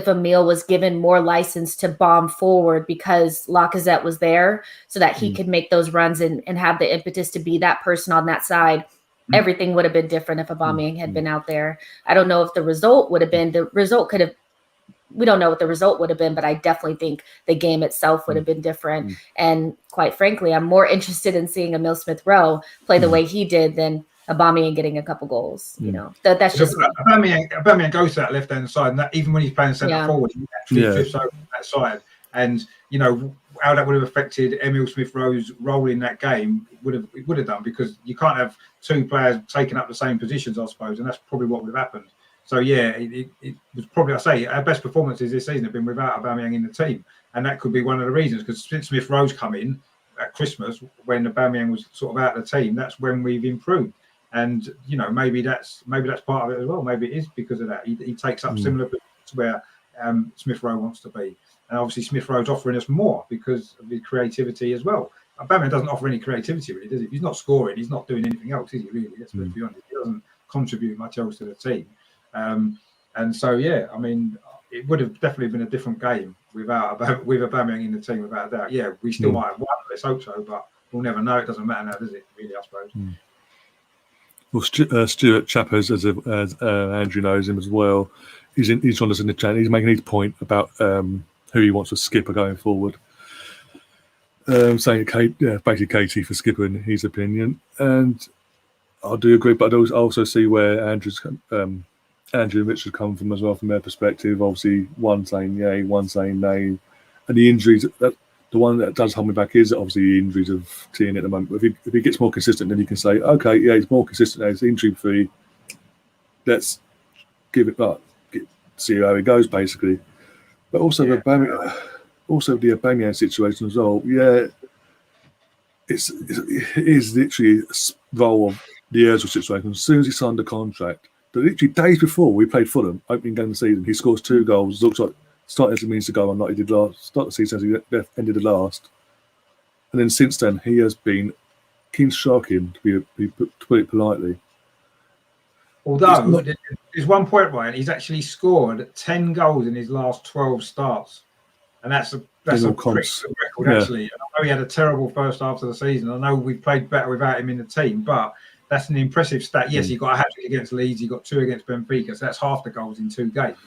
Emile was given more license to bomb forward because Lacazette was there so that he could make those runs and have the impetus to be that person on that side. Everything would have been different if Aubameyang had been out there. I don't know if the result would have been, we don't know what the result would have been, but I definitely think the game itself would have been different. And quite frankly, I'm more interested in seeing Emile Smith-Rowe play the way he did than Aubameyang getting a couple goals. That's just Aubameyang goes to that left-hand side, and that, even when he's playing centre forward, he actually drifts over that side. And how that would have affected Emile Smith-Rowe's role in that game would have done, because you can't have two players taking up the same positions, I suppose, and that's probably what would have happened. So it was probably, I say, our best performances this season have been without Aubameyang in the team, and that could be one of the reasons. Because since Smith-Rowe's come in at Christmas, when Aubameyang was sort of out of the team, that's when we've improved. And maybe that's part of it as well. Maybe it is because of that. He takes up similar positions where Smith-Rowe wants to be, and obviously Smith-Rowe's offering us more because of his creativity as well. Aubameyang doesn't offer any creativity, really, does he? If he's not scoring, he's not doing anything else, is he? Really? Let's be honest. He doesn't contribute much else to the team. And so, I mean, it would have definitely been a different game with Aubameyang in the team, without a doubt. Yeah, we still might have won. Let's hope so, but we'll never know. It doesn't matter now, does it? Really, I suppose. Well, Stuart Chappers, as Andrew knows him as well, he's on us in the chat. He's making his point about who he wants to skipper going forward. Saying basically Katie for skipper in his opinion, and I do agree. But I also see where Andrew and Richard come from as well, from their perspective. Obviously, one saying yay, one saying nay, and the injuries. The one that does hold me back is obviously the injuries of Tierney at the moment. If he gets more consistent, then you can say, okay, he's more consistent. He's injury free. Let's give it up, see how it goes, basically. But also the Aubameyang situation as well. Yeah, it is literally a role of the Ozil situation. As soon as he signed the contract, literally days before we played Fulham, opening game of the season, he scores 2 goals. Looks like starting as it means to go on, like he did start the season as he ended the last. And then since then, he has been keen shocking, to put it politely. Although there's one point, Ryan, he's actually scored 10 goals in his last 12 starts, and that's a pretty good record, actually. I know he had a terrible first half of the season. I know we played better without him in the team, but that's an impressive stat. Yes, he got a hat-trick against Leeds, he got 2 against Benfica, so that's half the goals in 2 games.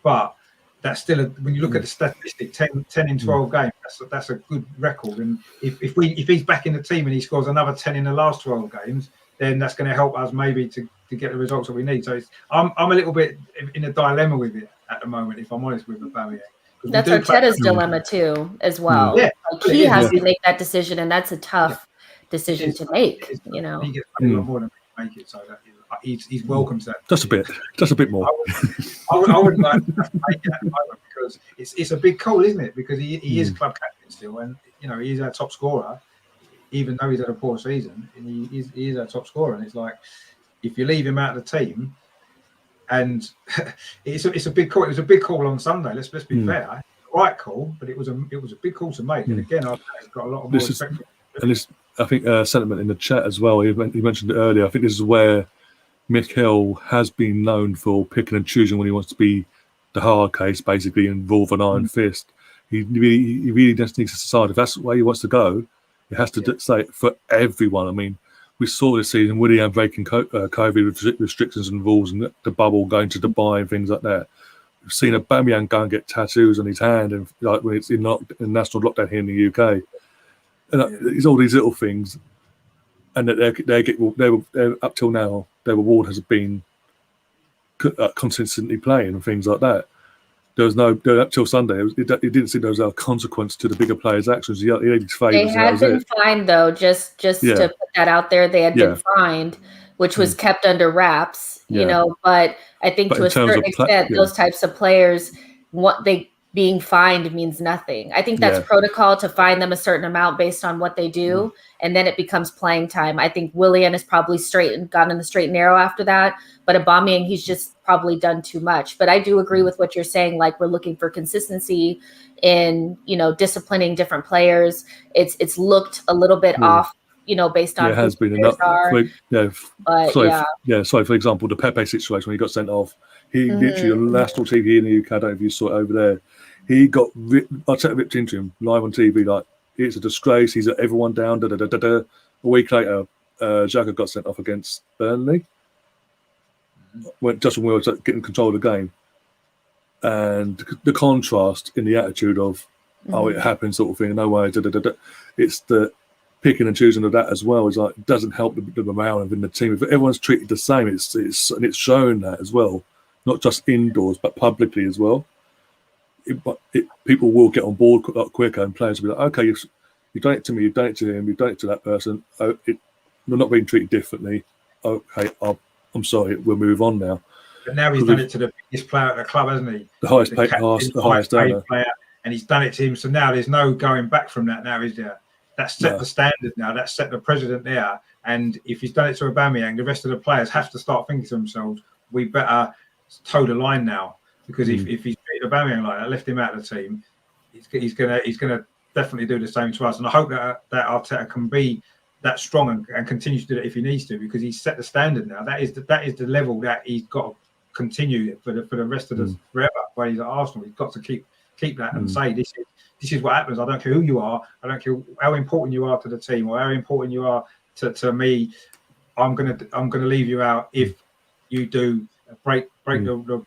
But that's still, when you look at the statistic, 10 in 12 games, that's a good record. And if he's back in the team and he scores another 10 in the last 12 games, then that's going to help us maybe to get the results that we need. So I'm a little bit in a dilemma with it at the moment, if I'm honest with Aubameyang. That's Arteta's dilemma too, as well. Yeah, like he has to make that decision, and that's a tough decision to make. You know, he gets paid a lot more than we make it, so that he's welcome to that. Just a bit more. I wouldn't like to make it at the moment because it's a big call, isn't it? Because he is club captain still, and you know he's our top scorer, even though he's had a poor season. And he is our top scorer, and it's like if you leave him out of the team. And it's a big call. It was a big call on Sunday. Let's be fair. Right call, but it was a big call to make. And again, I've got a lot of more respect. And this, I think, sentiment in the chat as well. He mentioned it earlier. I think this is where Mikel has been known for picking and choosing when he wants to be the hard case, basically, and rule of an iron fist. He really just needs to decide if that's the way he wants to go. He has to say it for everyone. I mean, we saw this season Willian breaking COVID restrictions and rules and the bubble going to Dubai and things like that. We've seen Aubameyang go and get tattoos on his hand and like when it's in national lockdown here in the UK. And it's all these little things, and that up till now their reward has been consistently playing and things like that. There was no up till Sunday. It didn't seem there was a consequence to the bigger players' actions. He had his favours. They had been fined though. Just to put that out there, they had been fined, which was kept under wraps. You know, but I think to a certain extent, those types of players, what they being fined means nothing. I think that's protocol to fine them a certain amount based on what they do, and then it becomes playing time. I think Willian has probably gone in the straight and narrow after that, but Aubameyang, he's just probably done too much. But I do agree with what you're saying. Like, we're looking for consistency in, disciplining different players. It's looked a little bit off, based on it has been enough. For example, the Pepe situation when he got sent off, he literally on national TV in the UK, I don't know if you saw it over there, he got ripped into him live on TV like it's a disgrace. He's let everyone down. A week later, Xhaka got sent off against Burnley. When we were getting control of the game, and the contrast in the attitude of it happened sort of thing. No way. It's the picking and choosing of that as well. It's like it doesn't help the morale within the team. If everyone's treated the same, it's shown that as well, not just indoors but publicly as well. People will get on board a lot quicker, and players will be like, okay, you've done it to me, you've done it to him, you've done it to that person. We're not being treated differently. Okay, I'm sorry, we'll move on now. But now he's done it to the biggest player at the club, hasn't he? The highest paid player, and he's done it to him. So now there's no going back from that now, is there? That's set the standard now. That's set the precedent there. And if he's done it to Aubameyang, the rest of the players have to start thinking to themselves, we better toe the line now. Because if he's treated Aubameyang like that, left him out of the team, he's gonna definitely do the same to us. And I hope that Arteta can be that strong and continue to do it if he needs to, because he's set the standard now. That is the level that he's got to continue for the rest of us forever. While he's at Arsenal, he's got to keep that and say this is what happens. I don't care who you are. I don't care how important you are to the team or how important you are to me. I'm gonna leave you out if you do break the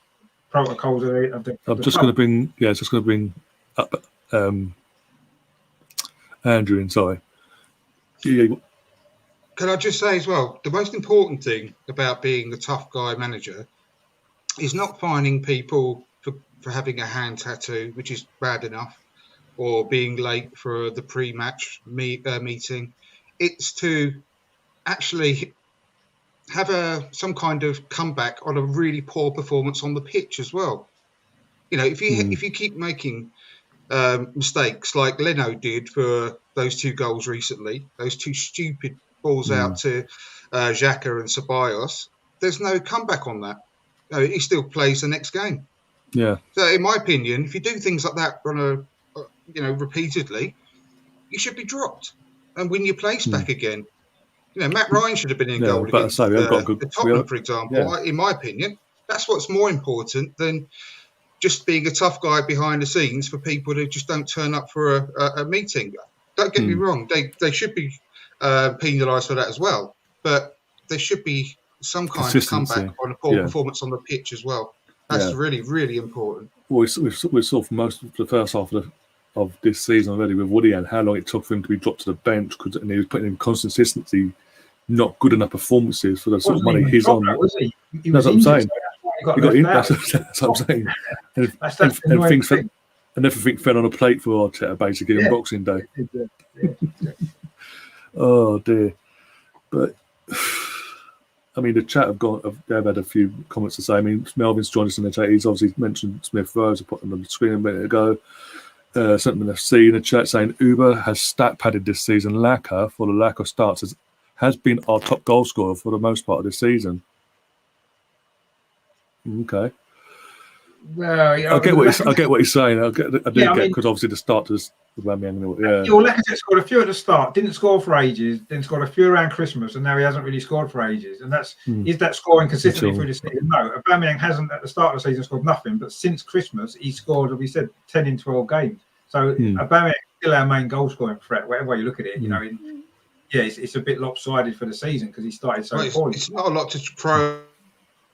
protocols of the I'm just going to bring up Andrew in. Sorry. Can I just say as well, the most important thing about being a tough guy manager is not fining people for having a hand tattoo, which is bad enough, or being late for the pre-match meeting. It's to actually have some kind of comeback on a really poor performance on the pitch as well. If you keep making mistakes like Leno did for those 2 goals recently, those 2 stupid balls out to Xhaka and Ceballos, there's no comeback on that. He still plays the next game. Yeah. So in my opinion, if you do things like that on repeatedly, you should be dropped and win your place back again. Matt Ryan should have been in goal against Tottenham, for example. Yeah. In my opinion, that's what's more important than just being a tough guy behind the scenes for people who just don't turn up for a meeting. Don't get me wrong; they should be penalised for that as well. But there should be some kind of comeback on a poor performance on the pitch as well. That's really, really important. Well, we saw for most of the first half of this season already with Woody and how long it took for him to be dropped to the bench, and he was putting in consistency, not good enough performances for the sort of money he's on. That's what I'm saying. He got in. That's what I'm saying. And everything fell on a plate for Arteta basically on Boxing Day. Oh dear. But I mean, the chat they've had a few comments to say. I mean, Melvin's joined us in the chat. He's obviously mentioned Smith Rowe. I put them on the screen a minute ago. Something FC in the chat saying Uber has stat padded this season. Laka, for the lack of starts, has been our top goal scorer for the most part of the season. Okay. Well, I get what he's saying. I get because obviously the starters. Lacazette scored a few at the start, didn't score for ages, then scored a few around Christmas, and now he hasn't really scored for ages. And is that scoring consistently through the season? No, Aubameyang hasn't at the start of the season scored nothing, but since Christmas he scored, as we said, 10 in 12 games. So Aubameyang is still our main goal scoring threat, whatever way you look at it. You know, it's a bit lopsided for the season because he started so poorly. It's not a lot to crow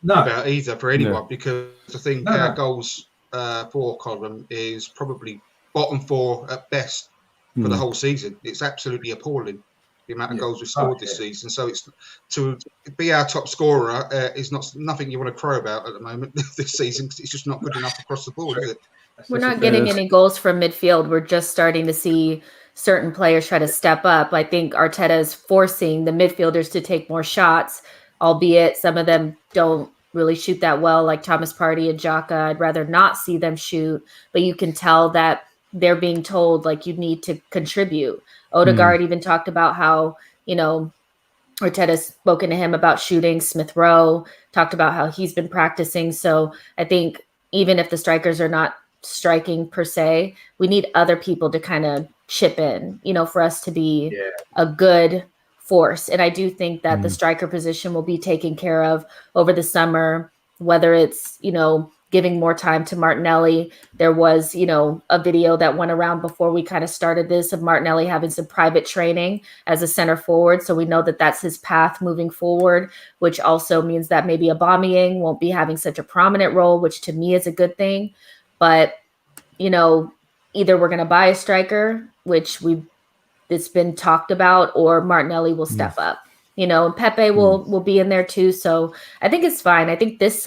about either for anyone because I think our goals for column is probably bottom 4 at best for the whole season. It's absolutely appalling the amount of goals we've scored this season. So it's to be our top scorer is nothing you want to crow about at the moment this season because it's just not good enough across the board, is it? We're not getting any goals from midfield. We're just starting to see certain players try to step up. I think Arteta is forcing the midfielders to take more shots, albeit some of them don't really shoot that well, like Thomas Partey and Xhaka. I'd rather not see them shoot, but you can tell that they're being told like you need to contribute. Odegaard even talked about how, Arteta's spoken to him about shooting. Smith Rowe talked about how he's been practicing. So I think even if the strikers are not striking per se, we need other people to kind of chip in, for us to be a good force. And I do think that the striker position will be taken care of over the summer, whether it's, giving more time to Martinelli. There was, a video that went around before we kind of started this of Martinelli having some private training as a center forward. So we know that that's his path moving forward, which also means that maybe Aubameyang won't be having such a prominent role, which to me is a good thing. But, either we're going to buy a striker, which it's been talked about, or Martinelli will step up, and Pepe will be in there too. So I think it's fine. I think this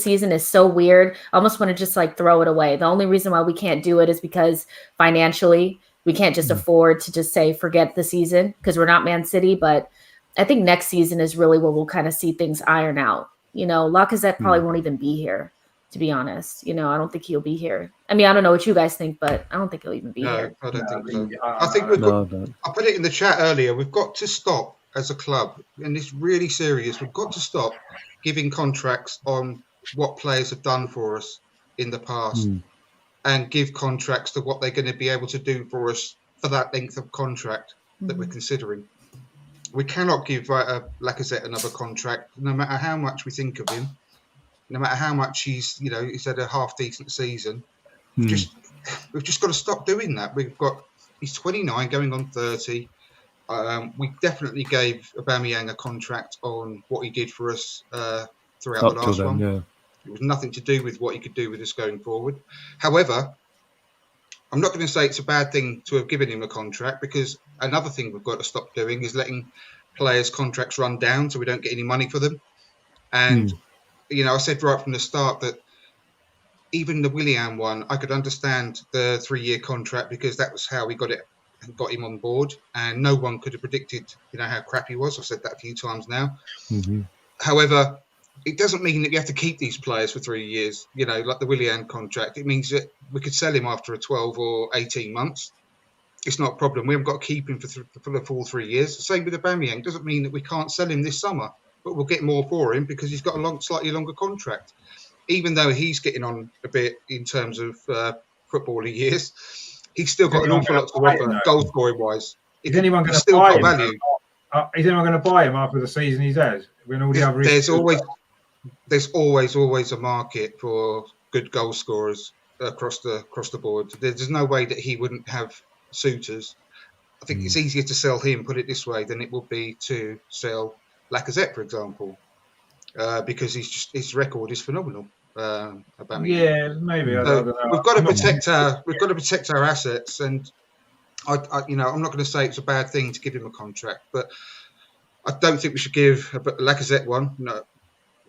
season is so weird. I almost want to just like throw it away. The only reason why we can't do it is because financially we can't just afford to just say, forget the season because we're not Man City. But I think next season is really where we'll kind of see things iron out. Lacazette probably won't even be here, to be honest. I don't think he'll be here. I mean, I don't know what you guys think, but I don't think he'll even be here. I don't think so. I think I put it in the chat earlier. We've got to stop as a club, and it's really serious. We've got to stop giving contracts on what players have done for us in the past and give contracts to what they're going to be able to do for us for that length of contract that we're considering. We cannot give Lacazette another contract, no matter how much we think of him, no matter how much he's had a half decent season. We've just got to stop doing that. He's 29 going on 30. We definitely gave Aubameyang a contract on what he did for us throughout the last one. Yeah. It was nothing to do with what he could do with us going forward. However, I'm not going to say it's a bad thing to have given him a contract, because another thing we've got to stop doing is letting players' contracts run down so we don't get any money for them. And, I said right from the start that even the Willian one, I could understand the 3-year contract because that was how we got him on board, and no one could have predicted, how crap he was. I've said that a few times now. However, it doesn't mean that you have to keep these players for 3 years, like the Willian contract. It means that we could sell him after 12 or 18 months. It's not a problem. We haven't got to keep him for the full 3 years. The same with Aubameyang. It doesn't mean that we can't sell him this summer, but we'll get more for him because he's got a slightly longer contract. Even though he's getting on a bit in terms of footballing years, he's still got an awful lot to offer, goal scoring wise. Is anyone going to buy him? Is anyone going to buy him after the season he's had? When all the other there's always a market for good goal scorers across the board. There's no way that he wouldn't have suitors. I think it's easier to sell him, put it this way, than it would be to sell Lacazette, for example, because his record is phenomenal. About Yeah, maybe. I don't know. We've got to protect our assets, and I'm not going to say it's a bad thing to give him a contract, but I don't think we should give Lacazette one. No,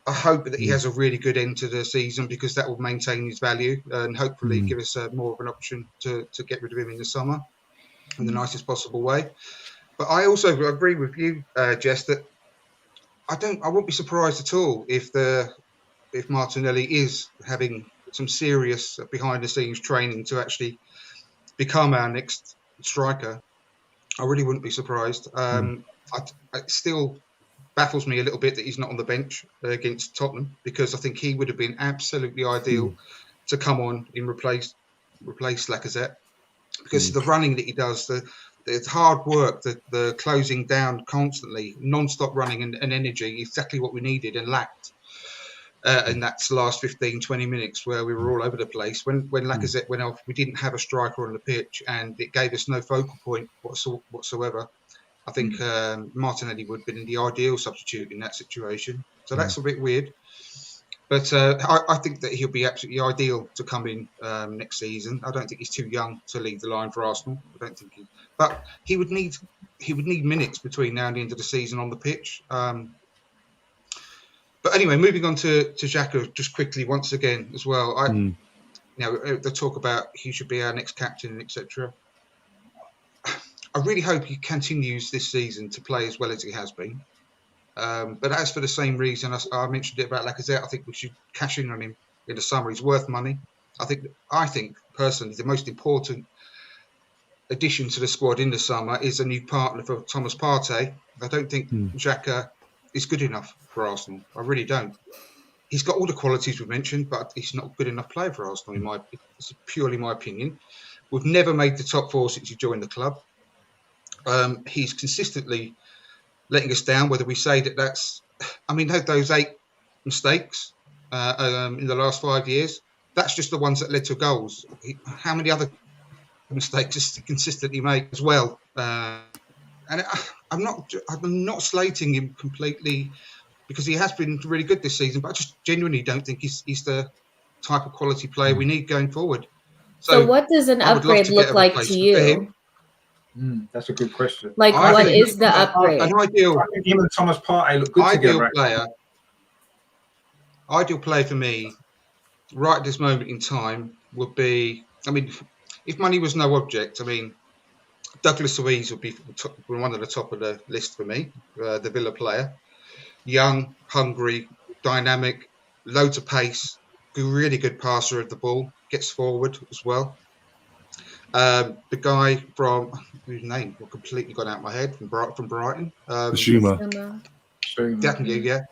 I hope that he has a really good end to the season, because that will maintain his value and hopefully give us more of an option to get rid of him in the summer in the nicest possible way. But I also agree with you, Jess, that I won't be surprised at all if Martinelli is having some serious behind the scenes training to actually become our next striker. I really wouldn't be surprised. It still baffles me a little bit that he's not on the bench against Tottenham, because I think he would have been absolutely ideal to come on and replace Lacazette, because the running that he does, the hard work, the closing down constantly, non-stop running and energy, exactly what we needed and lacked in that last 15, 20 minutes where we were all over the place. When Lacazette went off, we didn't have a striker on the pitch, and it gave us no focal point whatsoever. I think Martinelli would have been the ideal substitute in that situation. So that's a bit weird. But I think that he'll be absolutely ideal to come in next season. I don't think he's too young to lead the line for Arsenal. But he would need minutes between now and the end of the season on the pitch. But anyway, moving on to Xhaka just quickly once again as well. The talk about he should be our next captain, etc. I really hope he continues this season to play as well as he has been. But as for the same reason I mentioned it about Lacazette, I think we should cash in on him in the summer. He's worth money. I think personally the most important addition to the squad in the summer is a new partner for Thomas Partey. I don't think Xhaka is good enough for Arsenal. I really don't. He's got all the qualities we mentioned, but he's not a good enough player for Arsenal. It's purely my opinion. We've never made the top four since he joined the club. He's consistently letting us down, whether we say that's... I mean, those 8 mistakes in the last 5 years, that's just the ones that led to goals. How many other mistakes does he consistently make as well? And I'm not slating him completely, because he has been really good this season, but I just genuinely don't think he's the type of quality player we need going forward. So what does an upgrade look like to you? That's a good question. Like, what is the upgrade? An ideal, I think him and Thomas Partey look good together. Ideal player for me, right at this moment in time, would be... I mean, if money was no object, I mean, Douglas Luiz would be one of the top of the list for me, the Villa player. Young, hungry, dynamic, loads of pace, really good passer of the ball, gets forward as well. The guy from whose name completely got out of my head from Brighton, Bissouma. Definitely, yeah.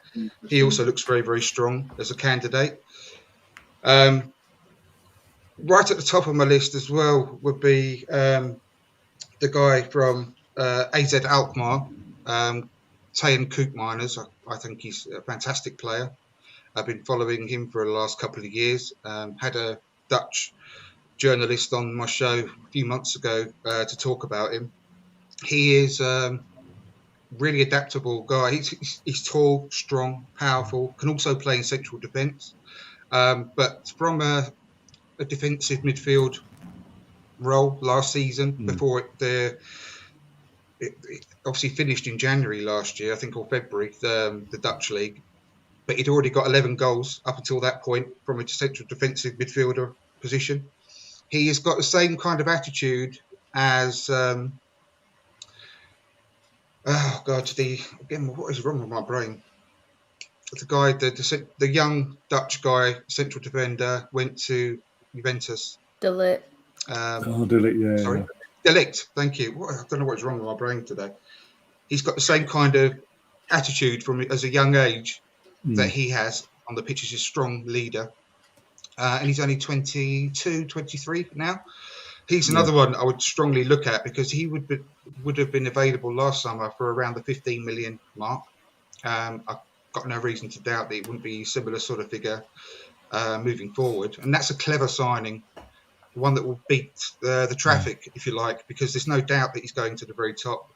He also looks very, very strong as a candidate. Right at the top of my list as well would be the guy from AZ Alkmaar, Tayan Koopmeiners. I think he's a fantastic player. I've been following him for the last couple of years. Had a Dutch journalist on my show a few months ago to talk about him. He is really adaptable guy. He's tall, strong, powerful, can also play in central defence. But from a defensive midfield role last season, before it obviously finished in January last year, I think, or February, the Dutch league. But he'd already got 11 goals up until that point from a central defensive midfielder position. He has got the same kind of attitude as what is wrong with my brain? The guy, the young Dutch guy, central defender, went to Juventus. De Ligt. De Ligt, yeah. Sorry, De Ligt. Thank you. I don't know what's wrong with my brain today. He's got the same kind of attitude from as a young age that he has on the pitch. He's a strong leader. And he's only 22, 23 now. He's another one I would strongly look at, because he would have been available last summer for around the 15 million mark. I've got no reason to doubt that it wouldn't be a similar sort of figure moving forward. And that's a clever signing, one that will beat the traffic, if you like, because there's no doubt that he's going to the very top.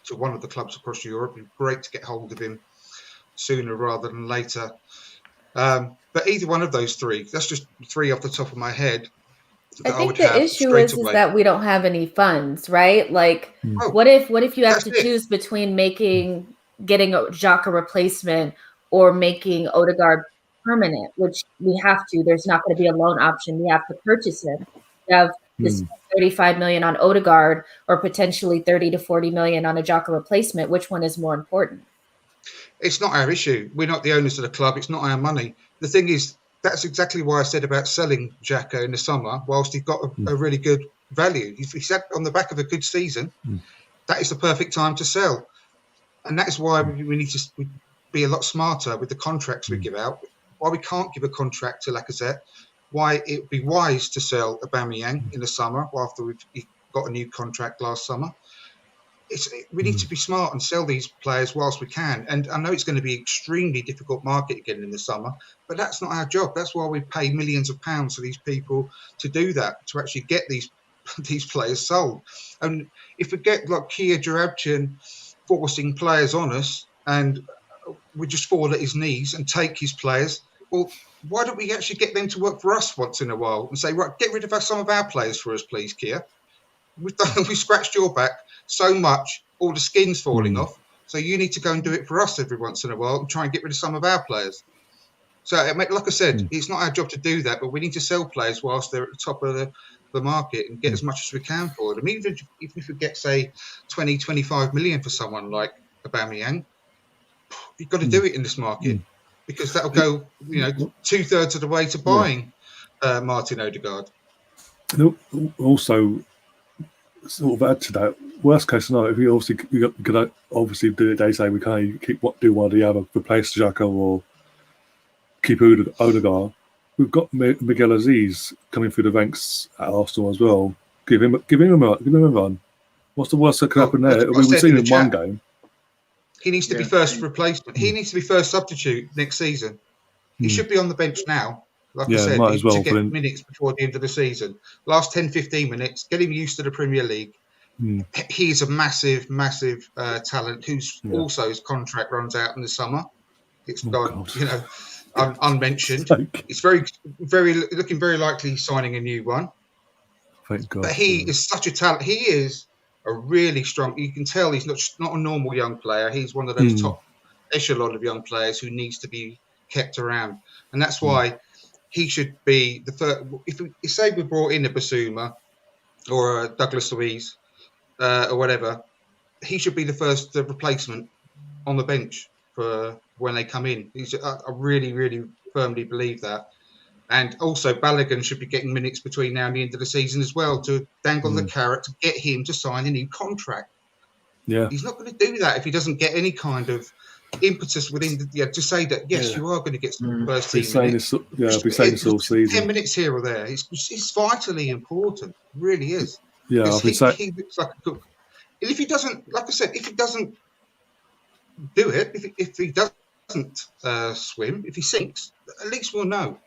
to one of the clubs across Europe. It'd be great to get hold of him sooner rather than later. But either one of those three, that's just three off the top of my head. I think the issue is that we don't have any funds, right? Like, what if you have to choose between getting a Xhaka replacement or making Odegaard permanent, which we have to. There's not going to be a loan option. We have to purchase him. We have this 35 million on Odegaard or potentially 30 to 40 million on a Xhaka replacement. Which one is more important? It's not our issue. We're not the owners of the club. It's not our money. The thing is, that's exactly why I said about selling Xhaka in the summer, whilst he's got a really good value. If he's on the back of a good season, that is the perfect time to sell. And that's why we need to be a lot smarter with the contracts we give out. Why we can't give a contract to Lacazette, why it would be wise to sell Aubameyang in the summer after he got a new contract last summer. We need to be smart and sell these players whilst we can. And I know it's going to be an extremely difficult market again in the summer, but that's not our job. That's why we pay millions of pounds for these people to do that, to actually get these players sold. And if we get like Kia Jarabchin forcing players on us and we just fall at his knees and take his players, well, why don't we actually get them to work for us once in a while and say, right, get rid of some of our players for us, please, Kia. We've scratched your back so much, all the skin's falling off. So you need to go and do it for us every once in a while and try and get rid of some of our players. So, like I said, it's not our job to do that, but we need to sell players whilst they're at the top of the market and get as much as we can for them. Even if we get, say, 20, 25 million for someone like Aubameyang, you've got to do it in this market because that'll go, 2/3 of the way to buying Martin Odegaard. Also, sort of add to that, worst case scenario, if you could obviously do it, they say we can't do one or the other, replace Xhaka or keep Odegaard. We've got Miguel Aziz coming through the ranks at Arsenal as well. Give him a run. What's the worst that could happen there? We've seen in one game. He needs to be first replacement. He needs to be first substitute next season. He should be on the bench now. Like I said, to get minutes before the end of the season. Last 10, 15 minutes, get him used to the Premier League. He's a massive, massive talent who's also his contract runs out in the summer. It's gone, unmentioned. It's looking very likely signing a new one. Thank God. But he is such a talent. He is a really strong. You can tell he's not a normal young player. He's one of those top echelon of young players who needs to be kept around, and that's why he should be the first. If say we brought in a Basuma or a Douglas Luiz or whatever, he should be the first replacement on the bench for when they come in. I really, really firmly believe that. And also Balogun should be getting minutes between now and the end of the season as well to dangle the carrot to get him to sign a new contract. Yeah, he's not going to do that if he doesn't get any kind of impetus within to say that you are going to get some first team minutes. I'll be saying this all season. 10 minutes here or there. It's vitally important. It really is. Yeah, he looks like a good. And if he doesn't, like I said, if he doesn't do it, if he doesn't swim, if he sinks, at least we'll know.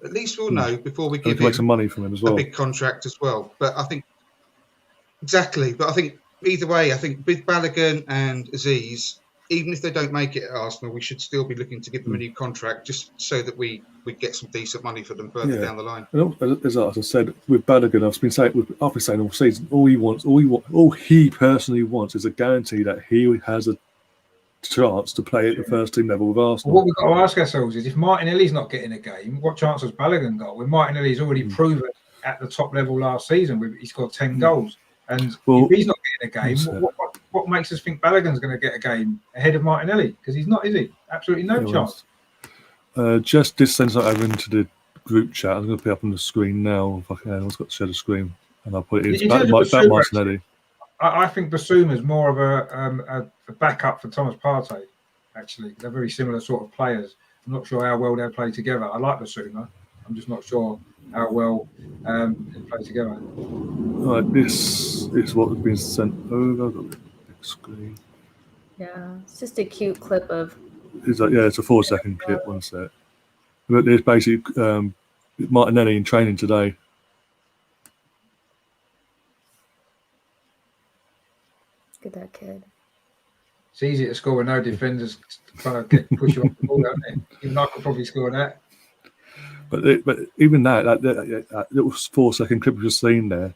At least we'll know before we give him some money from him as well. A big contract as well. But I think exactly. But I think either way, I think with Balogun and Aziz, even if they don't make it at Arsenal, we should still be looking to give them a new contract just so that we get some decent money for them further down the line. And as I said, with Balogun, I've been saying all season, all he personally wants is a guarantee that he has a chance to play at the first team level with Arsenal. What we've got to ask ourselves is if Martinelli's not getting a game, what chance has Balogun got? When Martinelli's already proven at the top level last season, he scored 10 goals. And if he's not getting a game, what makes us think Balogun's going to get a game ahead of Martinelli? Because he's not, is he? Absolutely no chance. Just this sends that over into the group chat. I'm going to put it up on the screen now. If I can, I've got to share the screen, and I'll put it in. Back Martinelli. I think Basuma's more of a backup for Thomas Partey. Actually, they're very similar sort of players. I'm not sure how well they play together. I like Basuma. I'm just not sure how well they play together. All right, this is what has been sent over. I've got the big screen. Yeah, it's just a cute clip of. It's a 4-second clip. One sec. But there's basically Martinelli in training today. Look at that kid. It's easy to score with no defenders trying to push you off the ball, don't it? Even I could probably score that. But even that little 4-second clip we've just seen there,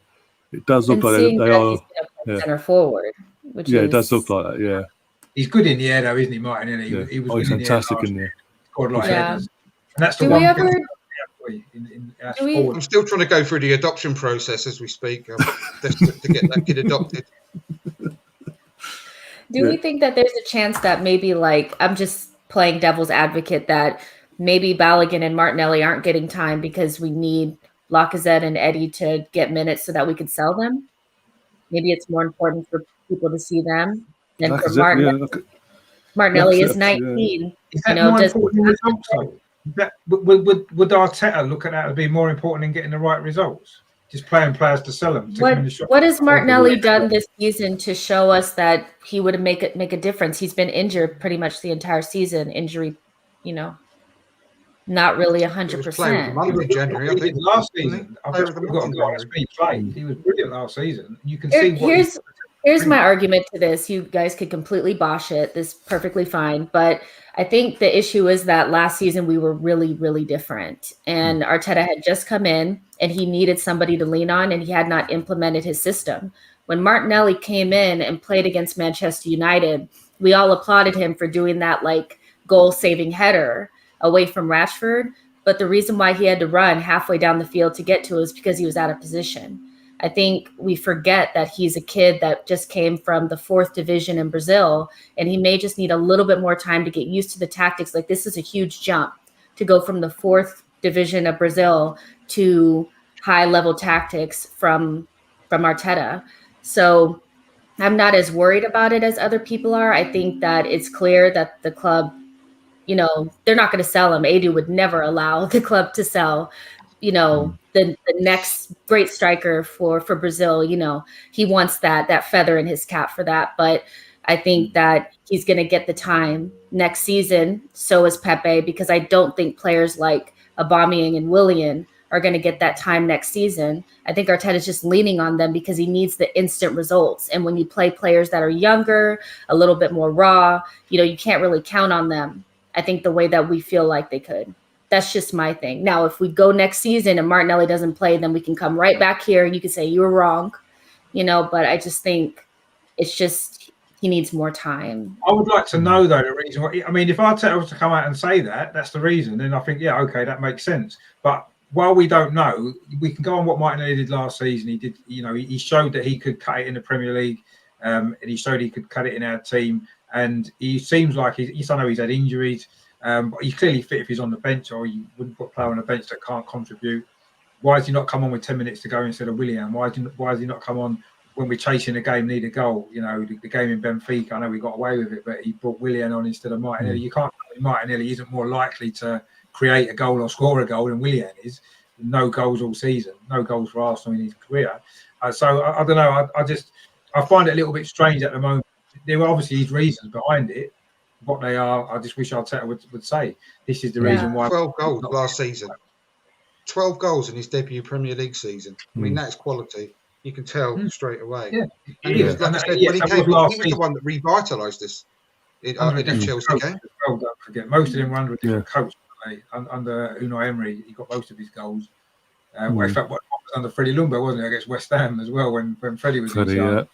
it does look And like seeing they that are. he's gonna play Yeah. center forward, which Yeah, is, it does look like that. Yeah. He's good in the air, though, isn't he, Martin? Yeah. He was Oh, he's good in the air fantastic last in year. there. Scored a lot of Yeah. headers. And that's the Do one we ever? thing in our Do we- sport. I'm still trying to go through the adoption process as we speak. I'm desperate to get that kid adopted. Do we think that there's a chance that maybe, like, I'm just playing devil's advocate, that maybe Balogun and Martinelli aren't getting time because we need Lacazette and Eddie to get minutes so that we could sell them? Maybe it's more important for people to see them than for Martinelli. Martinelli is 19. Is that more important than results, though? Would Arteta look at that as being more important than getting the right results? Just playing players to sell them. What has Martinelli done this season to show us that he would make a difference? He's been injured pretty much the entire season. Injury, not really 100%. In January, I think. Last season, he was brilliant last season. You can see Here's my argument to this. You guys could completely bosh it. This is perfectly fine. But I think the issue is that last season we were really, really different. And Arteta had just come in and he needed somebody to lean on, and he had not implemented his system. When Martinelli came in and played against Manchester United, we all applauded him for doing that like goal-saving header away from Rashford. But the reason why he had to run halfway down the field to get to it was because he was out of position. I think we forget that he's a kid that just came from the 4th division in Brazil, and he may just need a little bit more time to get used to the tactics. Like, this is a huge jump to go from the 4th division of Brazil to high level tactics from Arteta. So I'm not as worried about it as other people are. I think that it's clear that the club, they're not going to sell him. Edu would never allow the club to sell, the next great striker for Brazil. He wants that feather in his cap for that. But I think that he's going to get the time next season. So is Pepe, because I don't think players like Aubameyang and Willian are going to get that time next season. I think Arteta is just leaning on them because he needs the instant results. And when you play players that are younger, a little bit more raw, you can't really count on them, I think, the way that we feel like they could. That's just my thing. Now, if we go next season and Martinelli doesn't play, then we can come right back here and you can say you were wrong, but I just think it's just he needs more time. I would like to know, though, the reason why. I mean, if Arteta was to come out and say that's the reason, then I think, okay, that makes sense. But while we don't know, we can go on what Martinelli did last season. He did, he showed that he could cut it in the Premier League, and he showed he could cut it in our team. And he seems like I know he's had injuries. But he's clearly fit if he's on the bench, or you wouldn't put a player on the bench that can't contribute. Why does he not come on with 10 minutes to go instead of Willian? Why does he not come on when we're chasing a game, need a goal? The game in Benfica, I know we got away with it, but he brought Willian on instead of Martinelli. You can't tell me Martinelli isn't more likely to create a goal or score a goal than Willian is. No goals all season, no goals for Arsenal in his career. So I don't know. I find it a little bit strange at the moment. There are obviously his reasons behind it. What they are, I just wish Arteta would say this is the reason why. 12 goals last season. 12 goals in his debut Premier League season. I mean, that's quality. You can tell straight away. Yeah. And he was, like I said, when he came, he was the one that revitalised us in Chelsea game. Well, don't forget, most of them were under a different coach. Under Unai Emery, he got most of his goals. Well, in fact, what was under Freddie Ljungberg, wasn't it, against West Ham as well when Freddie was in charge.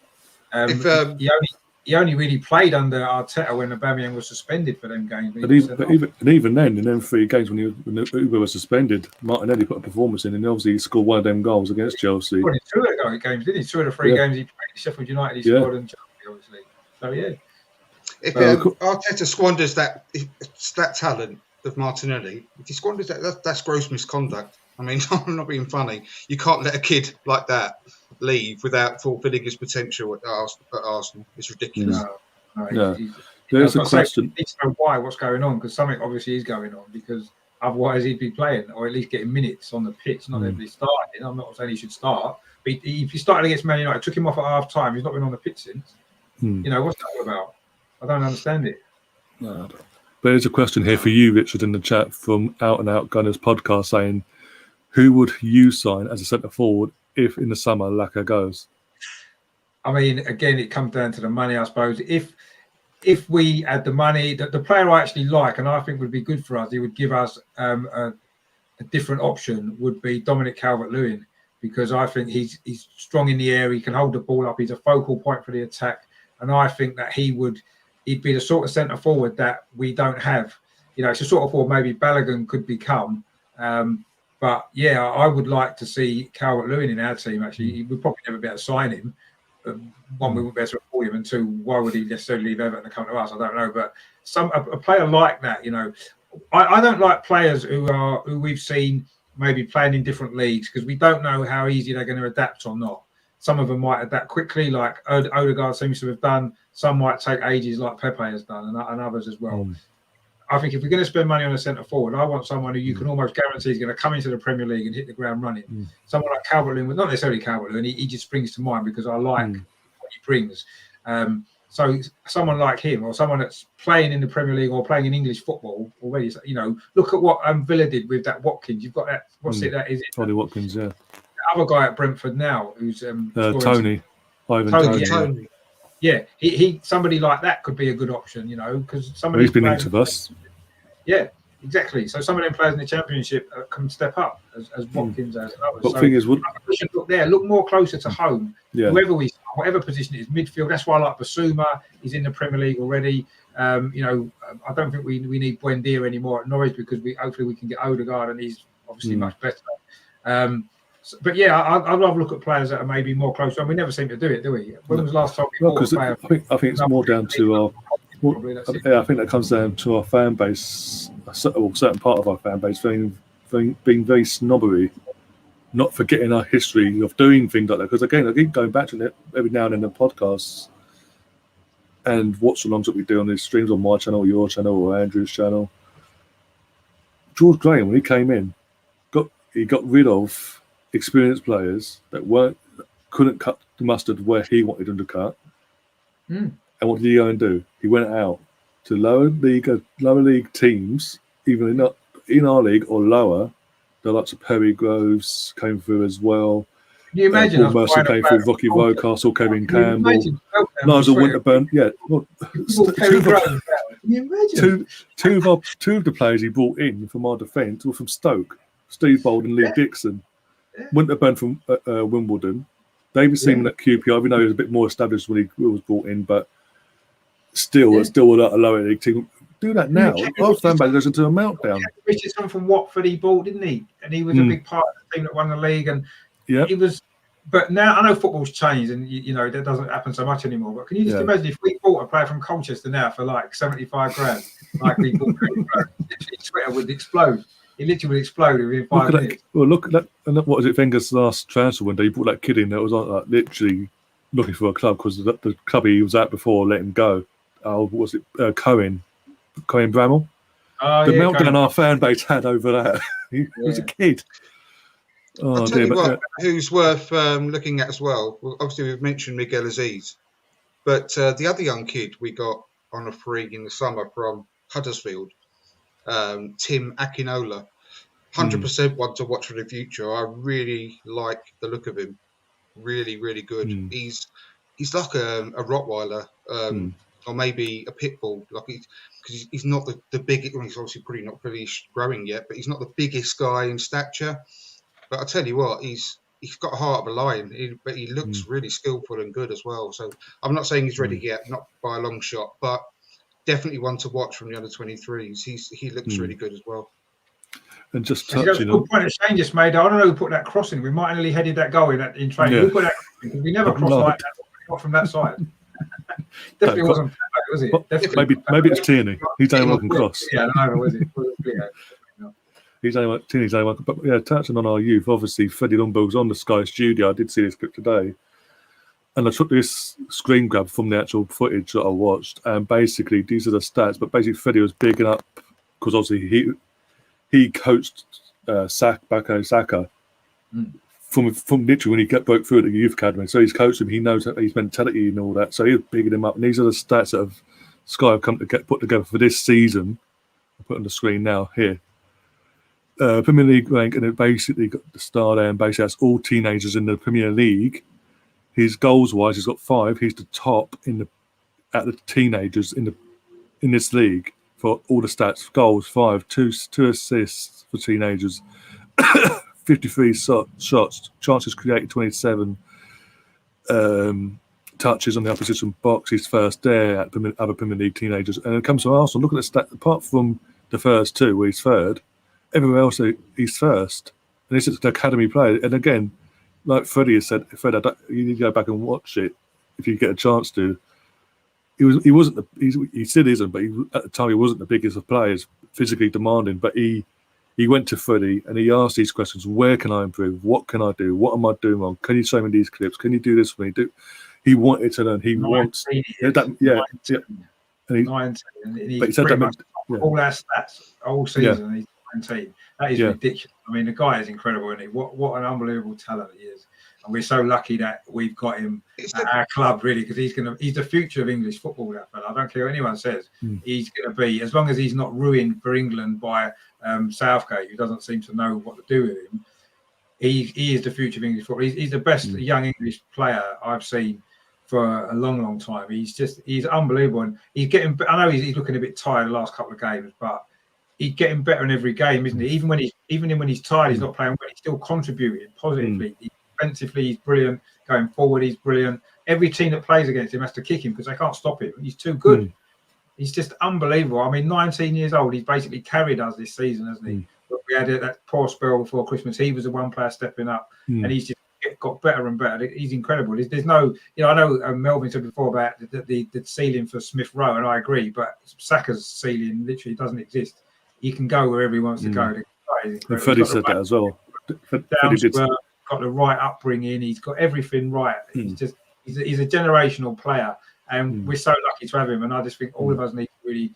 He only really played under Arteta when Aubameyang was suspended for them games. Even then, in them 3 games when Uber was suspended, Martinelli put a performance in, and obviously he scored one of them goals against Chelsea. Well, 2 of the games, didn't he? 2 of the 3 games he played. Sheffield United, he scored, and Chelsea, obviously. So if Arteta squanders that talent of Martinelli, if he squanders that's gross misconduct. I mean, I'm not being funny. You can't let a kid like that leave without fulfilling his potential at Arsenal. It's ridiculous. There's a question. I need to know what's going on, because something obviously is going on, because otherwise he'd be playing, or at least getting minutes on the pitch, not every starting. I'm not saying he should start, but if he started against Man United, took him off at half time, he's not been on the pitch since. What's that all about? I don't understand it. No, but there's a question here for you, Richard, in the chat from Out and Out Gunners podcast saying, who would you sign as a centre forward if in the summer Laka goes? I mean, again, it comes down to the money, I suppose. If if we had the money, the player I actually like, and I think would be good for us, he would give us a different option, would be Dominic Calvert-Lewin, because I think he's strong in the air, he can hold the ball up, he's a focal point for the attack, and I think that he'd be the sort of centre forward that we don't have. You know, it's a sort of forward maybe Balogun could become. But yeah, I would like to see Calvert-Lewin in our team. Actually, we'd probably never be able to sign him. One, we wouldn't be able to afford him, and two, why would he necessarily leave Everton to come to us? I don't know. But a player like that, you know, I don't like players who we've seen maybe playing in different leagues, because we don't know how easy they're going to adapt or not. Some of them might adapt quickly, like Odegaard seems to have done. Some might take ages, like Pepe has done, and others as well. I think if we're going to spend money on a centre forward, I want someone who you can almost guarantee is going to come into the Premier League and hit the ground running. Someone like Calvert-Lewin, not necessarily Calvert-Lewin, he just springs to mind because I like what he brings. So someone like him, or someone that's playing in the Premier League or playing in English football already, you know, look at what Villa did with that Watkins. You've got that. What's it? That is it. Tony Watkins, yeah. The other guy at Brentford now, who's Tony. Tony. Yeah, he somebody like that could be a good option, you know, because somebody he's been linked with us. Yeah, exactly. So some of them players in the Championship can step up as Watkins as others. But the thing is, we should look there, look more closer to home. Yeah. Whatever position it is, midfield. That's why I like Basuma. He's in the Premier League already. You know, I don't think we need Buendia anymore at Norwich, because hopefully we can get Odegaard, and he's obviously much better. But yeah, I'd rather look at players that are maybe more close. And we never seem to do it, do we? When was the last time we bought a player? I think it's more down to our. I think that comes down to our fan base, a certain part of our fan base being very snobbery, not forgetting our history of doing things like that. Because again, I keep going back to it every now and then in the podcasts and watch-alongs that we do on these streams on my channel, your channel, or Andrew's channel. George Graham, when he came in, he got rid of experienced players that couldn't cut the mustard where he wanted them to cut. And what did he go and do? He went out to lower league teams, even in our league or lower. The likes of Perry Groves came through as well. Can you imagine? Paul Mercer came through, Rocky Rocastle, Kevin Campbell, Nigel Winterburn. Yeah, two of the players he brought in from our defence were from Stoke. Steve Bold and Lee Dixon. Winterburn from Wimbledon. David Seaman at QPR, even though he was a bit more established when he was brought in, but still a lower league team. Do that now. Our fan base goes into a meltdown. Richardson from Watford, he bought, didn't he? And he was a big part of the team that won the league. And he was. But now I know football's changed, and you know that doesn't happen so much anymore. But can you just imagine if we bought a player from Colchester now for like 75 grand, like we bought, Twitter would explode. It literally would explode within 5 minutes. Look at that. And what was it? Wenger's last transfer window, he brought that kid in that was like literally looking for a club because the club he was at before let him go. What was it? Cohen Bramall. The meltdown our fan base had over that. He was a kid. I'll tell you what, who's worth looking at as well. Obviously, we've mentioned Miguel Aziz, but the other young kid we got on a free in the summer from Huddersfield, Tim Akinola, 100% one to watch for the future. I really like the look of him. Really, really good. He's like a Rottweiler, or maybe a pit bull. Like because he's not the biggest. Well, he's obviously pretty not really growing yet, but he's not the biggest guy in stature. But I tell you what, he's got a heart of a lion. But he looks really skillful and good as well. So I'm not saying he's ready yet, not by a long shot, but definitely one to watch from the under 23s. He looks really good as well. And just touching on... Good point that Shane just made. I don't know who put that cross in. We might have nearly headed that goal in training. Yeah. Who put that cross in? We never crossed like that, not from that side. Definitely wasn't, was it? Maybe it's Tierney. He's only one can cross. Yeah, I know, was it? He's only one. But yeah, touching on our youth, obviously Freddie Lundberg's on the Sky Studio. I did see this clip today. And I took this screen grab from the actual footage that I watched. And basically, these are the stats. But basically, Freddie was bigging up because obviously he coached Bako Saka from literally when he broke through at the youth academy. So he's coached him. He knows his mentality and all that. So he was bigging him up. And these are the stats that Sky have come to put together for this season. I'll put on the screen now here. Premier League rank, and it basically got the star there, and basically that's all teenagers in the Premier League. His goals-wise, he's got 5. He's the top in the at the teenagers in this league for all the stats: goals 5, two assists for teenagers, 53 shots, chances created 27, touches on the opposition box. He's first there at other Premier League teenagers. And it comes to Arsenal. Look at the stat. Apart from the first two, where he's third, everywhere else he's first. And this is an academy player. And again, like Freddie has said, Fred, you need to go back and watch it if you get a chance to. He wasn't he still isn't, but at the time he wasn't the biggest of players, physically demanding. But he went to Freddie and he asked these questions: where can I improve? What can I do? What am I doing wrong? Can you show me these clips? Can you do this for me? He wanted to learn. He wants. And he, 19, and he's but he said that all our stats all season. He's 19. That is ridiculous. I mean, the guy is incredible, isn't he? What an unbelievable talent he is. And we're so lucky that we've got him at our club, really, because he's the future of English football, that fella. I don't care what anyone says. He's going to be, as long as he's not ruined for England by Southgate, who doesn't seem to know what to do with him, he is the future of English football. He's the best young English player I've seen for a long, long time. He's unbelievable. And he's getting, I know he's looking a bit tired the last couple of games, but he's getting better in every game, isn't he? Even when he's tired, he's not playing well, he's still contributing positively. Defensively, he's brilliant. Going forward, he's brilliant. Every team that plays against him has to kick him because they can't stop him. He's too good. He's just unbelievable. I mean, 19 years old, he's basically carried us this season, hasn't he? But we had that poor spell before Christmas. He was the one player stepping up, and he's just got better and better. He's incredible. There's no, I know Melvin said before about the ceiling for Smith Rowe, and I agree, but Saka's ceiling literally doesn't exist. He can go wherever he wants to go. And Freddie said that as well. Got the right upbringing. He's got everything right. He's a generational player, and we're so lucky to have him. And I just think all of us need to really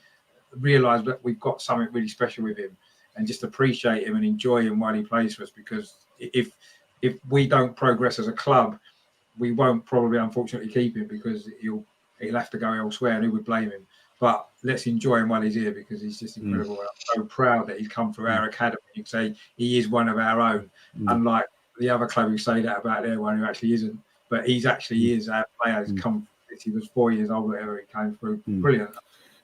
realise that we've got something really special with him, and just appreciate him and enjoy him while he plays for us. Because if we don't progress as a club, we won't probably, unfortunately, keep him because he'll have to go elsewhere, and who would blame him? But let's enjoy him while he's here because he's just incredible. I'm so proud that he's come through our academy. You can say he is one of our own, unlike the other club who say that about their one who actually isn't. But he's actually is our player. He's come since he was 4 years old, whatever he came through. Brilliant.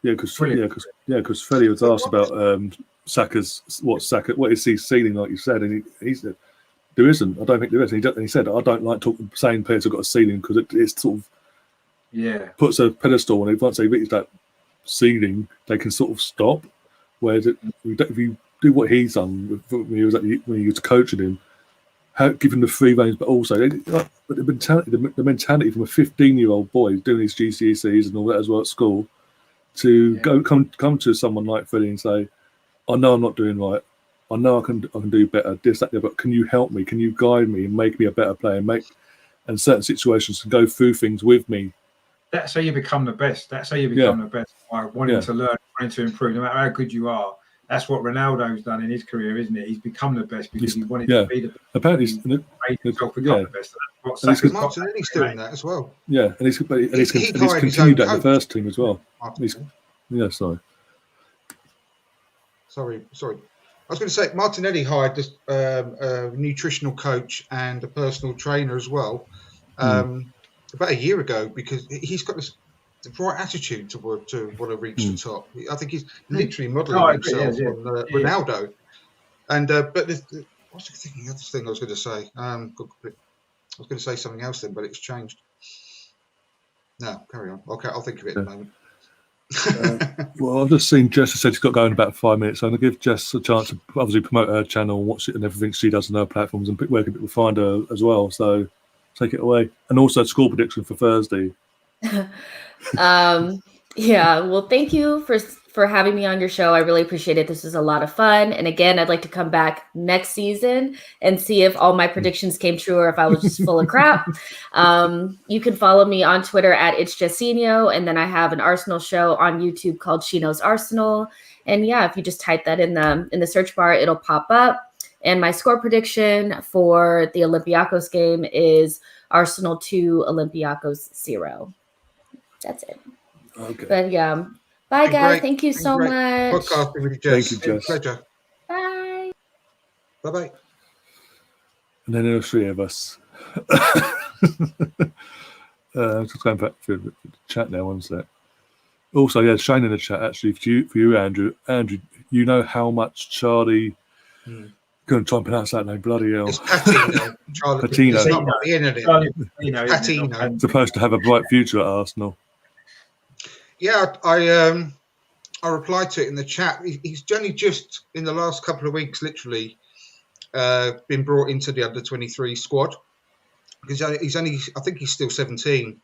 Because Freddie was asked about Saka's what is his ceiling, like you said, and he said there isn't. I don't think there is. And he said I don't like saying players have got a ceiling because it's sort of puts a pedestal on it. Once they reach that ceiling, they can sort of stop. Whereas if you do what he's done when he was coaching him, give him the free reins, but also the mentality from a 15-year-old boy doing his GCSEs and all that as well at school to come to someone like Freddie and say, I know I'm not doing right. I know I can do better. This, that, but can you help me? Can you guide me and make me a better player? And certain situations to go through things with me. That's how you become the best. That's how you become the best. By wanting to learn, wanting to improve, no matter how good you are. That's what Ronaldo's done in his career, isn't it? He's become the best because he wanted to be the best. Apparently, he's made himself become the best. Martinelli's doing that as well. Yeah, and he's continued that in the first team as well. Sorry. I was going to say Martinelli hired this a nutritional coach and a personal trainer as well about a year ago because he's got the right attitude to want to reach the top. I think he's literally modelling himself on Ronaldo. And but what's the other thing I was going to say? I was going to say something else then, but it's changed. No, carry on. Okay, I'll think of it in a moment. Well, I've just seen Jess said she's got to go in about 5 minutes. So I'm going to give Jess a chance to obviously promote her channel and watch it and everything she does on her platforms and where can people find her as well. So take it away. And also score prediction for Thursday. Well, thank you for having me on your show. I really appreciate it. This is a lot of fun. And again, I'd like to come back next season and see if all my predictions came true or if I was just full of crap. You can follow me on Twitter at @It'sJessinho. And then I have an Arsenal show on YouTube called She Knows Arsenal. And if you just type that in the search bar, it'll pop up. And my score prediction for the Olympiacos game is Arsenal 2, Olympiacos 0. That's it. Okay. But bye guys. Great. Thank you so much. Podcasting with you, Jess. Thank you, Jess. Pleasure. Bye. Bye. And then there are 3 of us. I'm just going back to the chat now. One sec. Also, yeah, Shane in the chat, actually, for you, Andrew, you know how much Charlie, going to try and pronounce that name, bloody hell. It's Patino. Charlie, Patino. It's not at the end of it. Charlie Patino, isn't it? Patino. Supposed to have a bright future at Arsenal. Yeah, I replied to it in the chat. He's only just in the last couple of weeks, literally, been brought into the under-23 squad because I think he's still 17.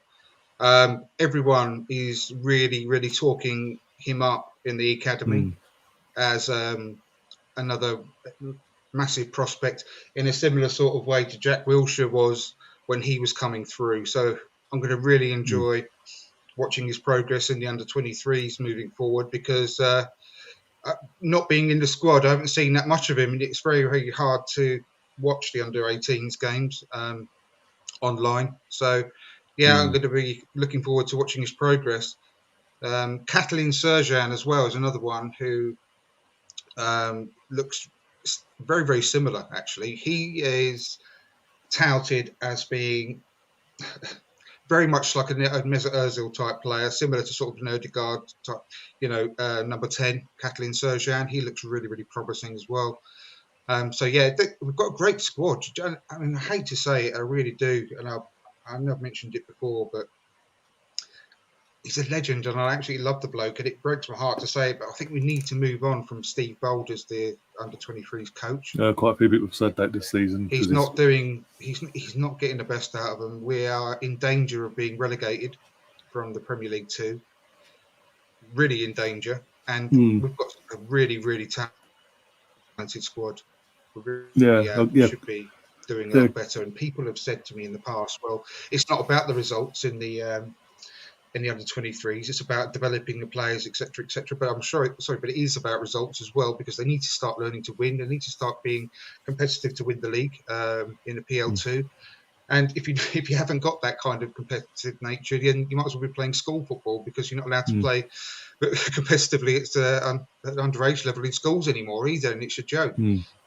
Everyone is really, really talking him up in the academy as another massive prospect in a similar sort of way to Jack Wilshere was when he was coming through. So I'm going to really enjoy watching his progress in the under-23s moving forward because not being in the squad, I haven't seen that much of him. And it's very, very hard to watch the under-18s games online. So, yeah, I'm going to be looking forward to watching his progress. Kathleen Serjan as well is another one who looks very, very similar, actually. He is touted as being very much like a Mesut Ozil type player, similar to sort of an Odegaard type, number 10, Kathleen Serjan. He looks really, really promising as well. So, yeah, we've got a great squad. I mean, I hate to say it, I really do. And I know I've mentioned it before, but he's a legend, and I actually love the bloke, and it breaks my heart to say it, but I think we need to move on from Steve Bold as the under-23s coach. Quite a few people have said that this season. He's not getting the best out of them. We are in danger of being relegated from the Premier League 2. Really in danger, and we've got a really, really talented squad. We really should be doing a lot better. And people have said to me in the past, well, it's not about the results in the under-23s. It's about developing the players, etc., etc. But but it is about results as well because they need to start learning to win. They need to start being competitive to win the league in the PL2. And if you haven't got that kind of competitive nature, then you might as well be playing school football because you're not allowed to play competitively at underage level in schools anymore either, and it's a joke.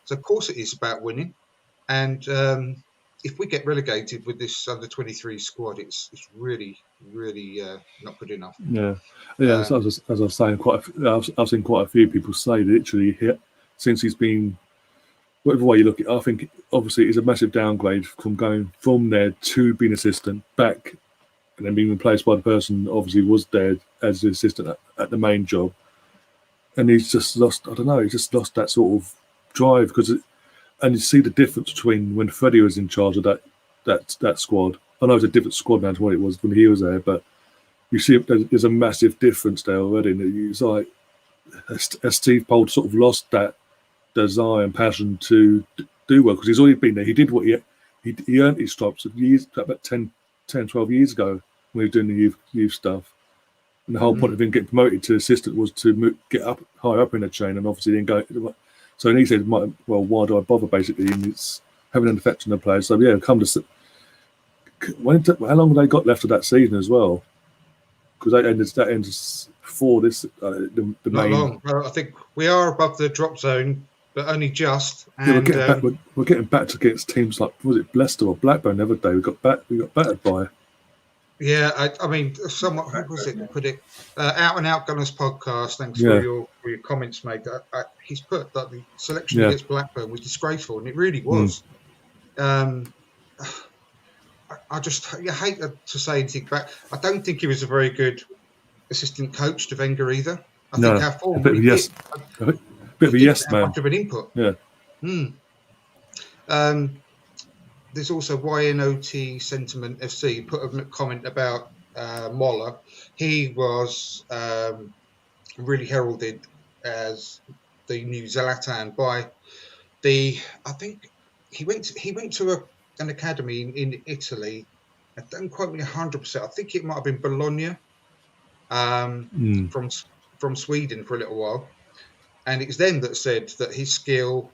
So of course it is about winning. And if we get relegated with this under-23 squad, it's really, really not good enough. As I was saying, I've seen quite a few people say literally since he's been, whatever way you look at it, I think obviously it's a massive downgrade from going from there to being assistant back and then being replaced by the person that obviously was there as the assistant at the main job. And he's just lost, he's just lost that sort of drive and you see the difference between when Freddie was in charge of that squad. I know it's a different squad now to what it was when he was there, but you see there's a massive difference there already. And it's like, as Steve Bold sort of lost that desire and passion to do well, because he's already been there. He did what he earned his stripes about 10, 12 years ago when he was doing the youth stuff. And the whole point of him getting promoted to assistant was to get up higher up in the chain, and obviously then go. So he said, well, why do I bother, basically? And it's having an effect on the players. So, yeah, how long have they got left of that season as well? Because that ends before this, the Not main... long. Well, I think we are above the drop zone, but only just. And, we're getting back against teams like, was it Leicester or Blackburn the other day? We got battered by. Yeah, I mean, somewhat. Who was it? Put it Out and Out Gunners podcast. Thanks for your comments, mate. He's put that the selection against Blackburn was disgraceful, and it really was. I hate to say anything back. I don't think he was a very good assistant coach to Wenger either. I think our form. A bit of a yes man. Much of an input. Yeah. There's also YNOT Sentiment FC put a comment about Moller. He was really heralded as the new Zlatan by I think he went to an academy in Italy. Don't quote me 100%. I think it might have been Bologna from Sweden for a little while. And it's them that said that his skill,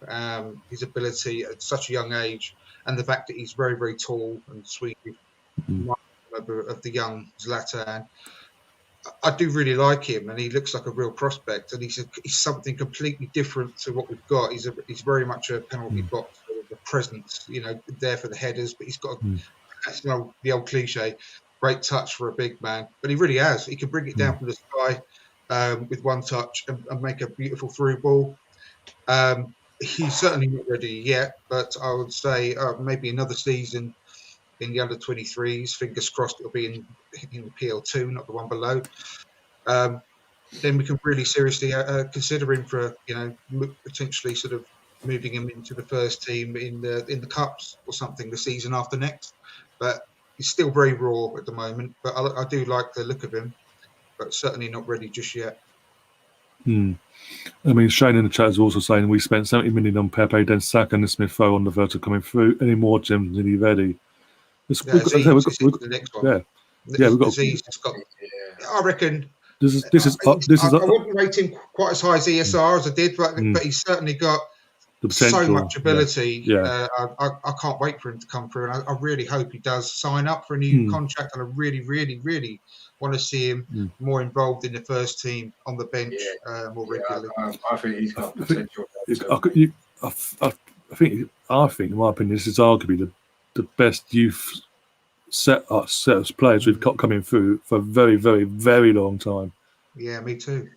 his ability at such a young age, and the fact that he's very, very tall and sweet, of the young Zlatan, I do really like him, and he looks like a real prospect. And he's something completely different to what we've got. He's very much a penalty box sort of a presence, there for the headers. But he's got that's the old cliche. great touch for a big man, but he really has. He can bring it down from the sky with one touch and make a beautiful through ball. He's certainly not ready yet, but I would say maybe another season in the under 23s. Fingers crossed it'll be in the PL2, not the one below. Then we can really seriously consider him for potentially sort of moving him into the first team in the cups or something the season after next. But he's still very raw at the moment. But I do like the look of him, but certainly not ready just yet. I mean, Shane in the chat is also saying we spent 70 million on Pepe, then Saka and Smith Rowe on the verge of coming through. Any more gems than he ready? We've got the next one. We've got. I reckon. This is. I wouldn't rate him quite as high as ESR as I did, but he's certainly got so much ability. Yeah. I can't wait for him to come through, and I really hope he does sign up for a new contract. And I really, really, really want to see him more involved in the first team on the bench more regularly. I think he's got potential. I think, in my opinion, this is arguably the best youth set of players we've got coming through for a very, very, very long time. Yeah, me too.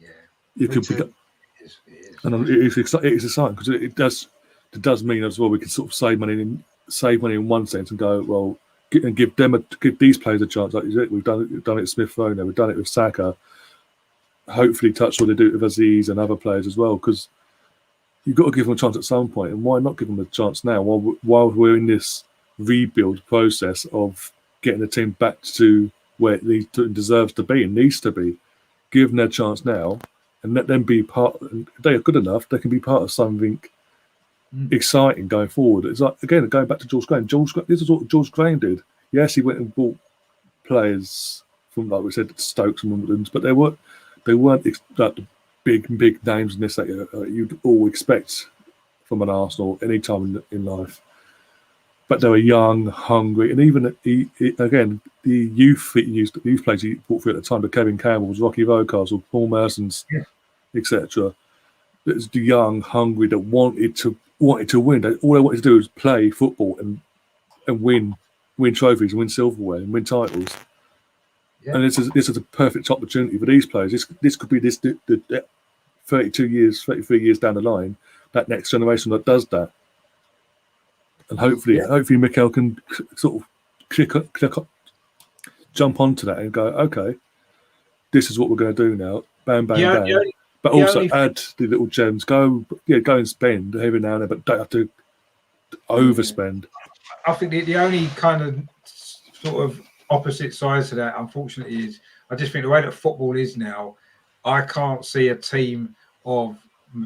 Yeah, it could be. And it's exciting because it does mean as well we can sort of save money in one sense and go, well, give these players a chance. Like we've done it with Smith Rowe, we've done it with Saka. Hopefully, touch what they do with Aziz and other players as well, because you've got to give them a chance at some point. And why not give them a chance now while we're in this rebuild process of getting the team back to where it deserves to be and needs to be? Give them their chance now and let them be part. If they are good enough, they can be part of something exciting going forward. It's like, again, going back to George Graham. This is what George Graham did. Yes, he went and bought players from, like we said, Stokes and Wimbledon's, but they weren't like the big names in this that you'd all expect from an Arsenal any time in life. But they were young, hungry, and even again the youth players he brought through at the time, the Kevin Campbells, Rocky Rocastle, Paul Merson's, etc. It was the young, hungry that wanted to win. All they wanted to do was play football and win trophies, and win silverware, and win titles. Yeah. And this is a perfect opportunity for these players. This could be the 33 years down the line, that next generation that does that. And hopefully Mikel can sort of jump onto that and go, okay, this is what we're going to do now. Bam, bam, bam. But also add the little gems. Go and spend every now and then, but don't have to overspend. I think the only kind of sort of opposite sides to that, unfortunately, is I just think the way that football is now, I can't see a team of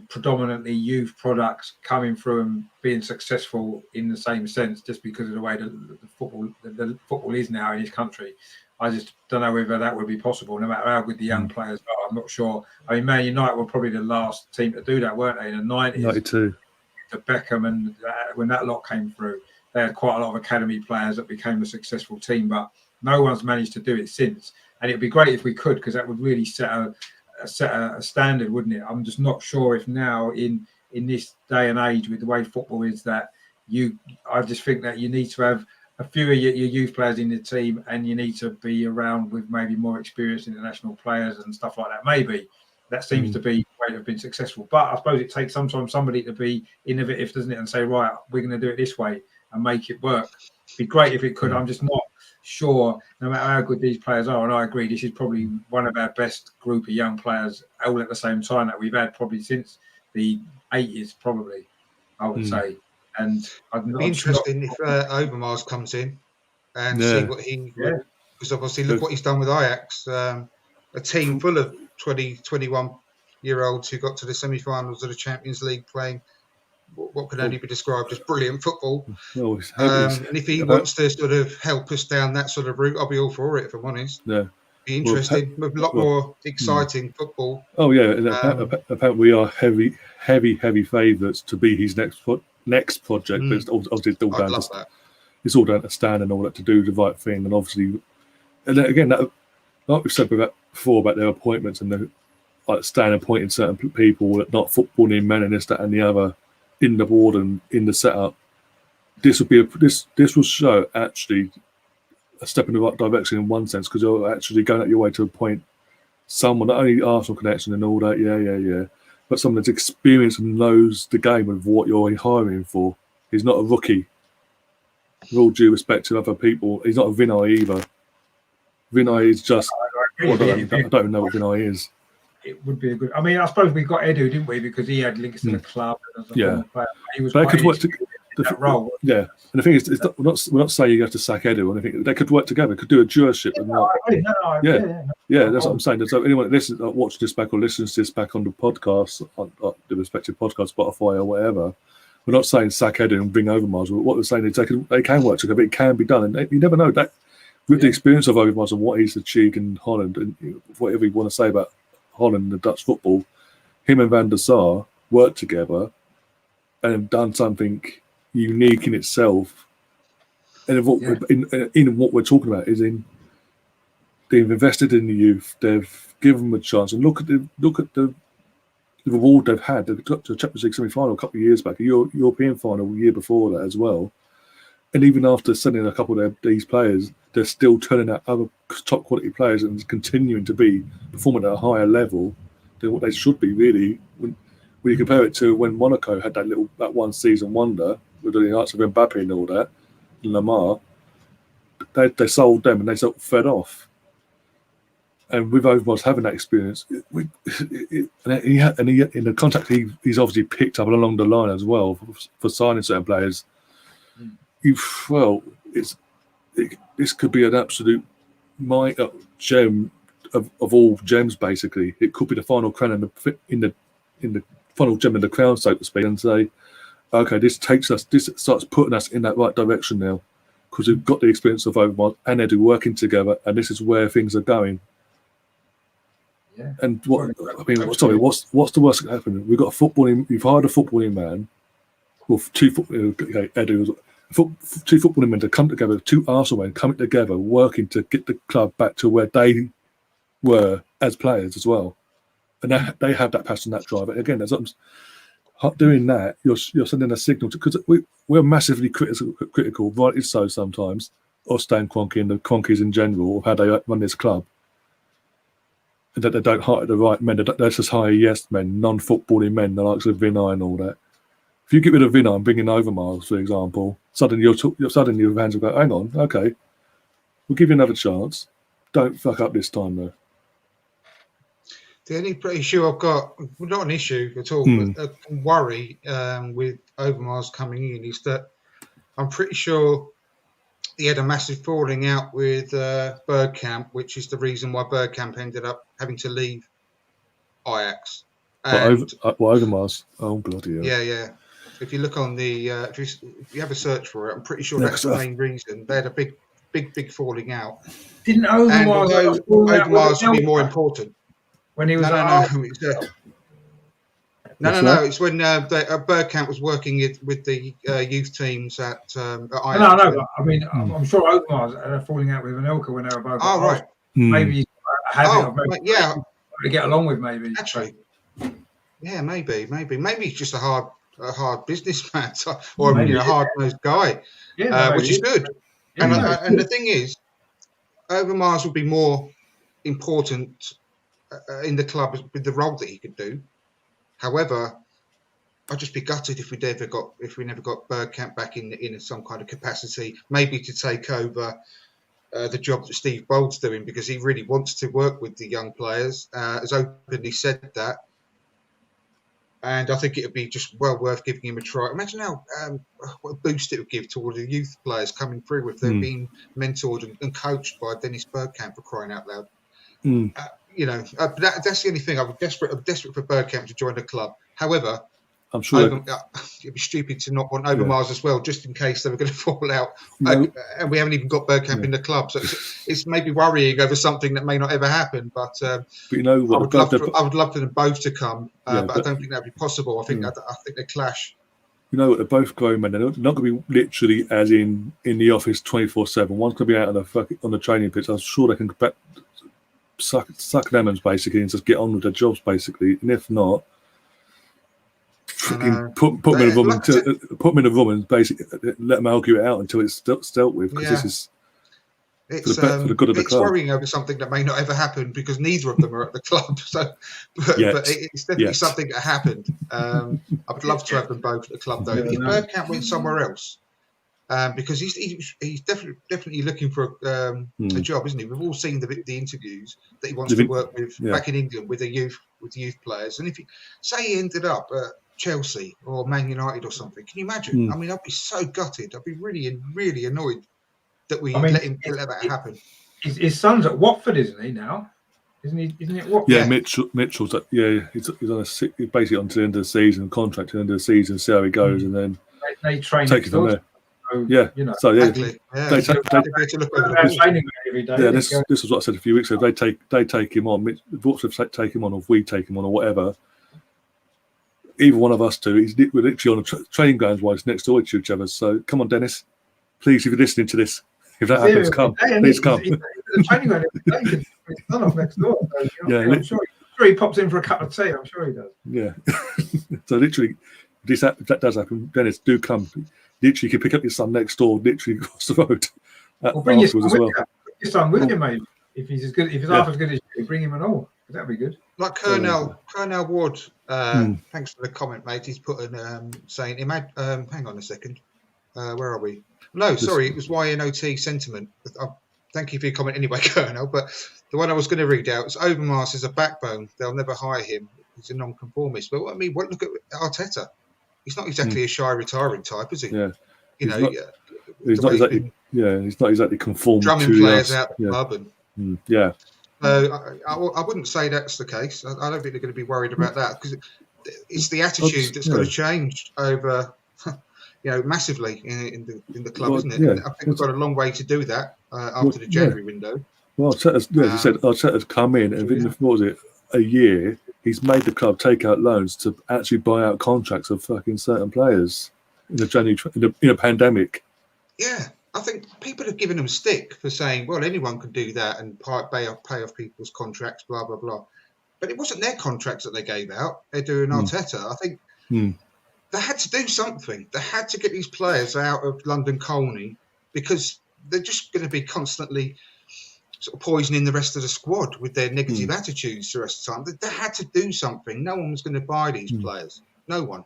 predominantly youth products coming through and being successful in the same sense, just because of the way the football is now in this country. I just don't know whether that would be possible, no matter how good the young players are. I'm not sure. I mean, Man United were probably the last team to do that, weren't they, in the 90s? 92. To Beckham, and when that lot came through, they had quite a lot of academy players that became a successful team, but no one's managed to do it since. And it'd be great if we could, because that would really set a standard, wouldn't it? I'm just not sure if now in this day and age with the way football is that I just think that you need to have a few of your youth players in the team, and you need to be around with maybe more experienced international players and stuff like that. Maybe that seems to be the way to have been successful. But I suppose it takes sometimes somebody to be innovative, doesn't it? And say, right, we're going to do it this way and make it work. It'd be great if it could. I'm just not sure, no matter how good these players are, and I agree, this is probably one of our best group of young players all at the same time that we've had probably since the 80s, probably, I would say. And It'd be interesting if Overmars comes in and see what he... Because obviously, look what he's done with Ajax. A team full of 20, 21-year-olds who got to the semi-finals of the Champions League playing what can only be described as brilliant football. And if he wants to sort of help us down that sort of route, I'll be all for it, if I'm honest. Yeah. Be interesting, with a lot more exciting football. Oh, yeah. And apparently we are heavy favourites to be his next project. But obviously it's all down to Stan and all that to do the right thing. And obviously, and then again, like we said before about their appointments and like Stan appointing certain people, not footballing men and this, that, and the other in the board and in the setup. This will show actually a step in the right direction in one sense, because you're actually going out your way to appoint someone, not only Arsenal connection and all that, yeah, but someone that's experienced and knows the game of what you're hiring for. He's not a rookie. With all due respect to other people, he's not a Vinay either. Vinay is just... I don't even know what Vinay is. It would be a good... I mean, I suppose we got Edu, didn't we? Because he had links to the club. Yeah. He was quite in that role. Yeah. And the thing is, we're not saying you have to sack Edu or anything. They could work together, could do a duoship. That's what I'm saying. So anyone that watches this back or listens to this back on the podcast, on the respective podcast, Spotify or whatever, we're not saying sack Edu and bring Overmars. What we're saying is they can work together. It can be done. And you never know that with the experience of Overmars and what he's achieved in Holland, and whatever you want to say about Holland and the Dutch football, him and Van der Sar worked together and have done something unique in itself. And in what we're talking about is in they've invested in the youth, they've given them a chance, and look at the reward they've had. They've got to a Champions League semi-final a couple of years back, a European final a year before that as well. And even after sending a couple of these players, they're still turning out other top quality players and continuing to be performing at a higher level than what they should be, really. When you compare it to when Monaco had that one season wonder with the likes of Mbappe and all that, and Lamar, they sold them and they sort of fed off. And with Overmars having that experience, in the contract he's obviously picked up along the line as well for signing certain players. This could be an absolute gem of all gems. Basically, it could be the final crown in the final gem in the crown, so to speak, and say, okay, this starts putting us in that right direction now, because we've got the experience of Overmars and Edu working together, and this is where things are going. Yeah. And what's the worst that can happen? We've got you've hired a footballing man, well, two footballing men to come together, two Arsenal men coming together, working to get the club back to where they were as players as well. And they have that passion, that drive. And again, doing that, you're sending a signal because we're massively critical, rightly so sometimes, of Stan Kroenke and the Kroenkes in general, of how they run this club. And that they don't hire the right men. They just hire yes men, non-footballing men, the likes of Vinay and all that. If you get rid of Vinay and bring in Overmars, for example, suddenly your fans will go, hang on, okay, we'll give you another chance. Don't fuck up this time, though. The only issue I've got, well, not an issue at all, but a worry with Overmars coming in is that I'm pretty sure he had a massive falling out with Bergkamp, which is the reason why Bergkamp ended up having to leave Ajax. Overmars? Oh, bloody hell. Yeah. If you look on the, if you have a search for it, I'm pretty sure that's the main reason. They had a big falling out. Didn't Overmars? Overmars would be more important. When he was No. It's when Bergkamp was working with the youth teams at Ajax. No. I mean, I'm sure Overmars had a falling out with Anelka when they were both. Oh, right. Maybe he's a habit of to get along with, maybe. Actually, yeah, maybe he's just a hard businessman or a hard-nosed guy, which is good. Yeah, and the thing is, Overmars would be more important in the club with the role that he could do. However, I'd just be gutted if we never got Bergkamp back in some kind of capacity, maybe to take over the job that Steve Bold's doing, because he really wants to work with the young players, has openly said that. And I think it would be just well worth giving him a try. Imagine how what a boost it would give to all the youth players coming through if they're being mentored and coached by Dennis Bergkamp, for crying out loud. That's the only thing. I'm desperate for Bergkamp to join the club. However, I'm sure it'd be stupid to not want Overmars as well, just in case they were going to fall out. And we haven't even got Bergkamp in the club, so it's maybe worrying over something that may not ever happen. But you know what, I would love for them both to come, but I don't think that'd be possible. I think they clash. You know what? They're both grown men. They're not going to be literally as in the office 24/7. One's going to be out on the training pitch. I'm sure they can suck lemons basically and just get on with their jobs basically. And if not, put them in a room and basically let them argue it out until it's dealt with. Because this is It's for the good of the it's club. worrying over something that may not ever happen because neither of them are at the club. So, but it's definitely something that happened. I would love to have them both at the club though. If Bergkamp went somewhere else, because he's definitely looking for a job, isn't he? We've all seen the interviews that he wants to work with back in England with the youth players. And if he ended up at Chelsea or Man United or something, can you imagine? I mean, I'd be so gutted. I'd be really annoyed that we let that happen. His son's at Watford, isn't he now? Isn't it Watford? Yeah, Mitchell's he's on basically on to the end of the season, contract to the end of the season, see how he goes, and then they train take it from there. So, Exactly. They training every day. Yeah, this was what I said a few weeks ago. They take him on. Watford take him on, or if we take him on, or whatever. Either one of us two, we're literally on a training grounds wise next door to each other. So come on, Dennis, please, if you're listening to this, if that happens, come. Please come. The training ground every day. His son off next door. So, I'm sure he pops in for a cup of tea. I'm sure he does. Yeah. So literally, if that does happen, Dennis, do come. Literally, you can pick up your son next door, literally across the road. Or bring your son with you. Your son with you, maybe. If he's as good, if he's half as good as you, bring him and all. That'd be good. Like Colonel Ward. Thanks for the comment, mate. He's put saying, hang on a second. Where are we? No, sorry, it was YNOT sentiment. Thank you for your comment anyway, Colonel. But the one I was going to read out was Overmars is a backbone. They'll never hire him. He's a non-conformist. But I mean, look at Arteta. He's not exactly a shy retiring type, is he? Yeah. He's not exactly conformed drumming to players out the club and yeah. So I wouldn't say that's the case. I don't think they're going to be worried about that because it's the attitude that's got to change over, massively in the club, isn't it? Yeah. I think we've got a long way to do that after the January window. Well, as you said, Arteta's come in and within a year, he's made the club take out loans to actually buy out contracts of fucking certain players in a pandemic. Yeah. I think people have given him stick for saying, well, anyone can do that and pay off people's contracts, blah, blah, blah. But it wasn't their contracts that they gave out. They're doing Arteta. I think they had to do something. They had to get these players out of London Colney because they're just going to be constantly sort of poisoning the rest of the squad with their negative attitudes the rest of the time. They had to do something. No one was going to buy these players. No one.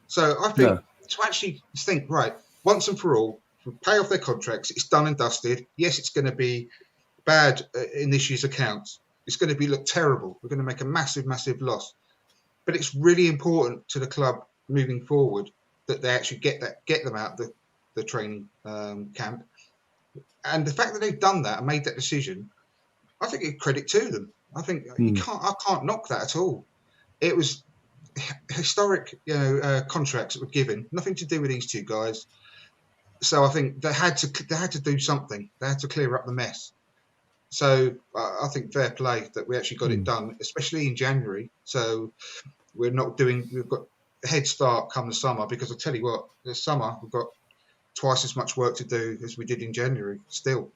So I think to actually think, right, once and for all, pay off their contracts. It's done and dusted. Yes, it's going to be bad in this year's accounts. It's going to look terrible. We're going to make a massive, massive loss. But it's really important to the club moving forward that they actually get them out the training camp. And the fact that they've done that and made that decision, I think it's credit to them. I think I can't knock that at all. It was historic, contracts that were given, nothing to do with these two guys. So I think they had to do something. They had to clear up the mess. So I think fair play that we actually got it done, especially in January. So we've got a head start come the summer because I tell you what, this summer we've got twice as much work to do as we did in January still.